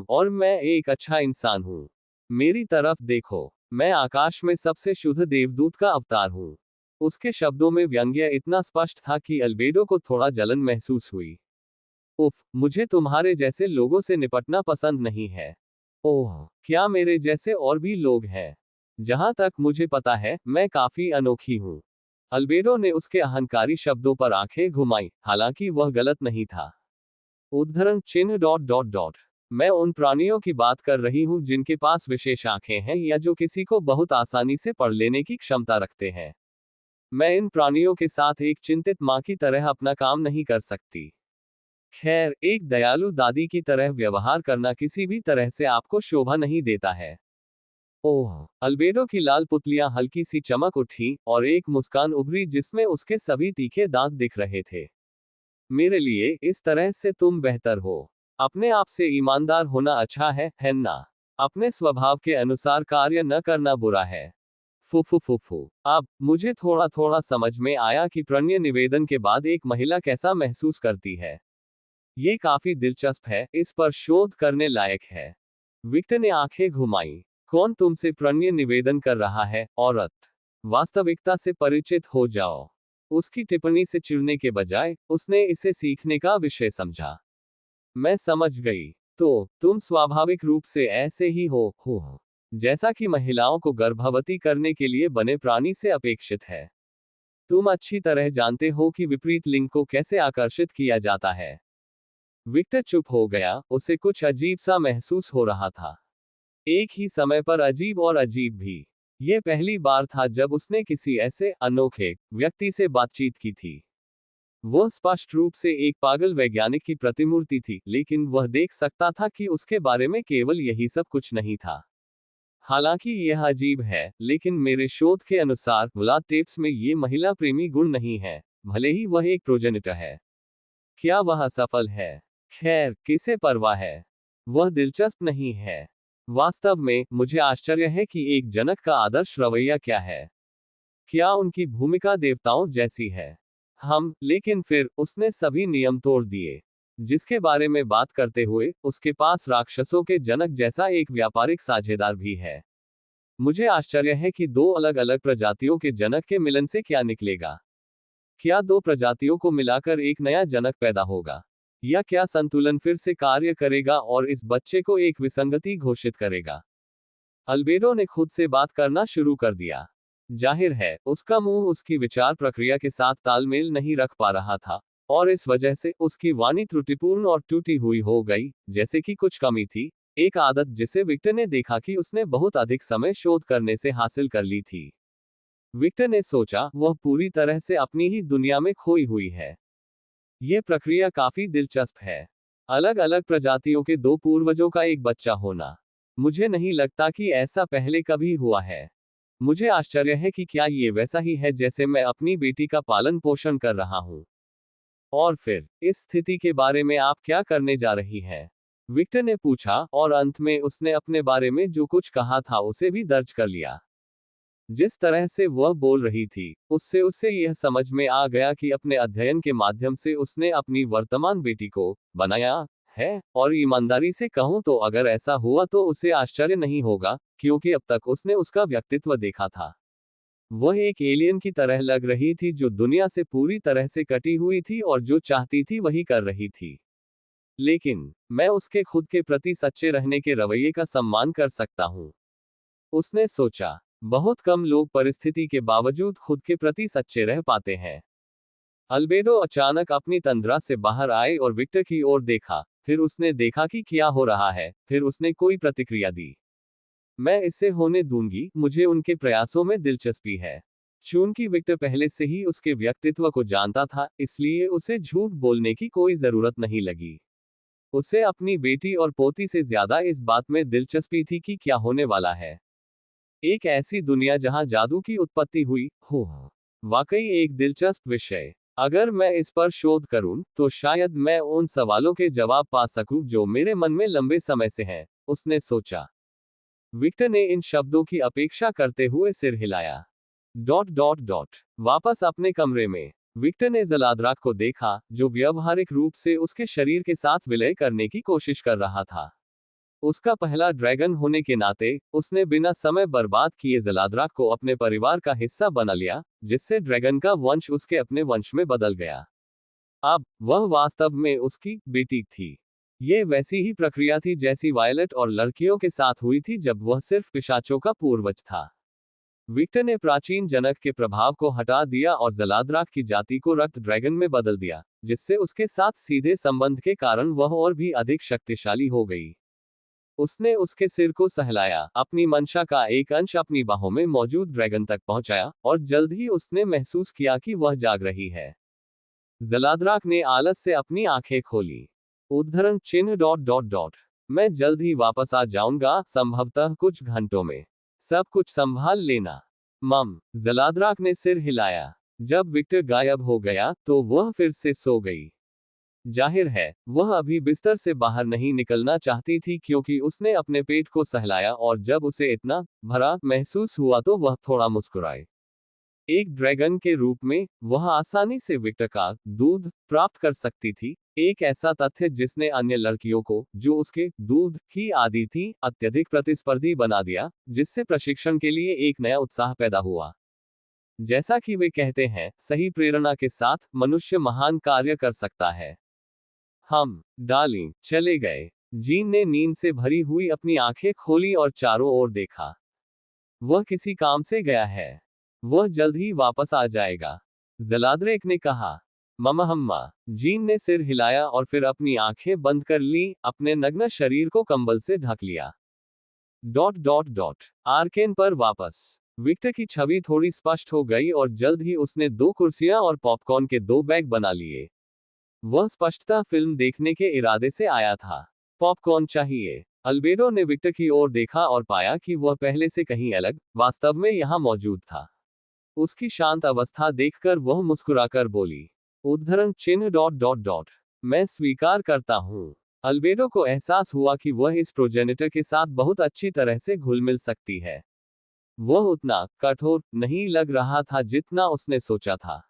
A: और मैं एक अच्छा इंसान हूँ। मेरी तरफ देखो, मैं आकाश में सबसे शुद्ध देवदूत का अवतार हूँ। उसके शब्दों में व्यंग्य इतना स्पष्ट था कि अल्बेडो को थोड़ा जलन महसूस हुई। उफ, मुझे तुम्हारे जैसे लोगों से निपटना पसंद नहीं है। ओह, क्या मेरे जैसे और भी लोग हैं? जहां तक मुझे पता है, मैं काफी अनोखी हूं। अल्बेडो ने उसके अहंकारी शब्दों पर आंखें घुमाई, हालांकि वह गलत नहीं था। उद्धरण चिन्ह डॉट डॉट डॉट। मैं उन प्राणियों की बात कर रही हूं जिनके पास विशेष आंखें हैं या जो किसी को बहुत आसानी से पढ़ लेने की क्षमता रखते हैं। मैं इन प्राणियों के साथ एक चिंतित मां की तरह अपना काम नहीं कर सकती। खैर, एक दयालु दादी की तरह व्यवहार करना किसी भी तरह से आपको शोभा नहीं देता है। ओह, अल्बेडो की लाल पुतलियां हल्की सी चमक उठी, और एक मुस्कान उभरी जिसमें उसके सभी तीखे दांत दिख रहे थे। मेरे लिए इस तरह से तुम बेहतर हो। अपने आप से ईमानदार होना अच्छा है ना? अपने स्वभाव के अनुसार कार्य न करना बुरा है। फुफु फुफु। अब मुझे थोड़ा थोड़ा समझ में आया कि प्रणय निवेदन के बाद एक महिला कैसा महसूस करती है। ये काफी दिलचस्प है, इस पर शोध करने लायक है। विक्टर ने आंखें घुमाई। कौन तुमसे प्रणय निवेदन कर रहा है, औरत? वास्तविकता से परिचित हो जाओ। उसकी टिप्पणी से चिढ़ने के बजाय उसने इसे सीखने का विषय समझा। मैं समझ गई। तो तुम स्वाभाविक रूप से ऐसे ही हो जैसा कि महिलाओं को गर्भवती करने के लिए बने प्राणी से अपेक्षित है। तुम अच्छी तरह जानते हो कि विपरीत लिंग को कैसे आकर्षित किया जाता है। विक्टर चुप हो गया, उसे कुछ अजीब सा महसूस हो रहा था। एक ही समय पर अजीब और अजीब भी। यह पहली बार था जब उसने किसी ऐसे अनोखे व्यक्ति से बातचीत की थी। वह स्पष्ट रूप से एक पागल वैज्ञानिक की प्रतिमूर्ति थी, लेकिन वह देख सकता था कि उसके बारे में केवल यही सब कुछ नहीं था। हालांकि यह अजीब है, लेकिन मेरे शोध के अनुसार व्लाद में ये महिला प्रेमी गुण नहीं है, भले ही वह एक प्रोजेनिटर है। क्या वह असफल है? खैर, किसे परवाह है? वह दिलचस्प नहीं है। वास्तव में, मुझे आश्चर्य है कि एक जनक का आदर्श रवैया क्या है। क्या उनकी भूमिका देवताओं जैसी है? लेकिन फिर उसने सभी नियम तोड़ दिए। जिसके बारे में बात करते हुए, उसके पास राक्षसों के जनक जैसा एक व्यापारिक साझेदार भी है। मुझे आश्चर्य है कि दो अलग अलग प्रजातियों के जनक के मिलन से क्या निकलेगा। क्या दो प्रजातियों को मिलाकर एक नया जनक पैदा होगा? या क्या संतुलन फिर से कार्य करेगा और इस बच्चे को एक विसंगति घोषित करेगा? अल्बेडो ने खुद से बात करना शुरू कर दिया। जाहिर है, उसका मुंह उसकी विचार प्रक्रिया के साथ तालमेल नहीं रख पा रहा था, और इस वजह से उसकी वाणी त्रुटिपूर्ण और टूटी हुई हो गई, जैसे कि कुछ कमी थी, एक आदत जिसे विक्टर ने देखा कि उसने बहुत अधिक समय शोध करने से हासिल कर ली थी। विक्टर ने सोचा, वह पूरी तरह से अपनी ही दुनिया में खोई हुई है। यह प्रक्रिया काफी दिलचस्प है। अलग अलग प्रजातियों के दो पूर्वजों का एक बच्चा होना। मुझे नहीं लगता कि ऐसा पहले कभी हुआ है। मुझे आश्चर्य है कि क्या ये वैसा ही है जैसे मैं अपनी बेटी का पालन पोषण कर रहा हूँ। और फिर, इस स्थिति के बारे में आप क्या करने जा रही हैं? विक्टर ने पूछा, और अंत में उसने अपने बारे में जो कुछ कहा था उसे भी दर्ज कर लिया। जिस तरह से वह बोल रही थी, उससे उसे यह समझ में आ गया कि अपने अध्ययन के माध्यम से उसने अपनी वर्तमान बेटी को बनाया है, और ईमानदारी से कहूं तो अगर ऐसा हुआ तो उसे आश्चर्य नहीं होगा, क्योंकि अब तक उसने उसका व्यक्तित्व देखा था। वह एक एलियन की तरह लग रही थी जो दुनिया से पूरी तरह से कटी हुई थी और जो चाहती थी वही कर रही थी। लेकिन, मैं उसके खुद के प्रति सच्चे रहने के रवैये का सम्मान कर सकता हूँ। उसने सोचा, बहुत कम लोग परिस्थिति के बावजूद खुद के प्रति सच्चे रह पाते हैं। अल्बेडो अचानक अपनी तंद्रा से बाहर आए और विक्टर की ओर देखा, फिर उसने देखा कि क्या हो रहा है, फिर उसने कोई प्रतिक्रिया दी। मैं इसे होने दूंगी, मुझे उनके प्रयासों में दिलचस्पी है। चूंकि विक्टर पहले से ही उसके व्यक्तित्व को जानता था, इसलिए उसे झूठ बोलने की कोई जरूरत नहीं लगी। उसे अपनी बेटी और पोती से ज्यादा इस बात में दिलचस्पी थी कि क्या होने वाला है। एक ऐसी दुनिया जहां जादू की उत्पत्ति हुई हो। वाकई एक दिलचस्प विषय। अगर मैं इस पर शोध करूं, तो शायद मैं उन सवालों के जवाब पा सकूं जो मेरे मन में लंबे समय से हैं, उसने सोचा। विक्टर ने इन शब्दों की अपेक्षा करते हुए सिर हिलाया। वापस अपने कमरे में, विक्टर ने जलाद्राक को देखा, जो व्यवहारिक रूप से उसके शरीर के साथ विलय करने की कोशिश कर रहा था। उसका पहला ड्रैगन होने के नाते, उसने बिना समय बर्बाद किए जलाद्राक को अपने परिवार का हिस्सा बना लिया, जिससे ड्रैगन का वंश उसके अपने वंश में बदल गया। अब, वह वास्तव में उसकी बेटी थी। ये वैसी ही प्रक्रिया थी जैसी वायलेट और लड़कियों के साथ हुई थी जब वह सिर्फ पिशाचों का पूर्वज था। विक्टर ने प्राचीन जनक के प्रभाव को हटा दिया और जलाद्राक की जाति को रक्त ड्रैगन में बदल दिया, जिससे उसके साथ सीधे संबंध के कारण वह और भी अधिक शक्तिशाली हो गई। उसने उसके सिर को सहलाया, अपनी मंशा का एक अंश अपनी बाहों में मौजूद ड्रैगन तक पहुंचाया, और जल्द ही उसने महसूस किया कि वह जाग रही है। जलाद्राक ने आलस से अपनी आंखें खोली। उद्धरण चिन्ह। मैं जल्द ही वापस आ जाऊंगा, संभवतः कुछ घंटों में। सब कुछ संभाल लेना। जलाद्राक ने सिर हिलाया। जब विक्टर गायब हो गया, तो वह फिर से सो गई। जाहिर है, वह अभी बिस्तर से बाहर नहीं निकलना चाहती थी क्योंकि उसने अपने पेट को सहलाया और जब उसे इतना भरा महसूस हुआ तो वह थोड़ा मुस्कुराई। एक ड्रैगन के रूप में, वह आसानी से विक्टर का दूध प्राप्त कर सकती थी, एक ऐसा तथ्य जिसने अन्य लड़कियों को, जो उसके दूध की आदी थी, अत्यधिक प्रतिस्पर्धी बना दिया, जिससे प्रशिक्षण के लिए एक नया उत्साह पैदा हुआ। जैसा कि वे कहते हैं, सही प्रेरणा के साथ मनुष्य महान कार्य कर सकता है। डार्लिंग, चले गए। जीन ने नींद से भरी हुई अपनी आंखें खोली और चारों ओर देखा। वह किसी काम से गया है। वह जल्द ही वापस आ जाएगा, जलाद्रेक ने कहा। मम्मा। जीन ने सिर हिलाया और फिर अपनी आंखें बंद कर ली, अपने नग्न शरीर को कंबल से ढक लिया। आर्केन पर वापस। विक्टर की छवि थोड़ी स्पष्ट हो गई और जल्द ही उसने 2 कुर्सियां और पॉपकॉर्न के 2 बैग बना लिए। वह स्पष्टतः फिल्म देखने के इरादे से आया था। पॉपकॉर्न चाहिए? अल्बेडो ने विक्टर की ओर देखा और पाया कि वह पहले से कहीं अलग, वास्तव में यहाँ मौजूद था। उसकी शांत अवस्था देखकर वह मुस्कुराकर बोली, उद्धरण चिन्ह डॉट डॉट डॉट, मैं स्वीकार करता हूँ। अल्बेडो को एहसास हुआ कि वह इस प्रोजेनिटर के साथ बहुत अच्छी तरह से घुल मिल सकती है। वह उतना कठोर नहीं लग रहा था जितना उसने सोचा था।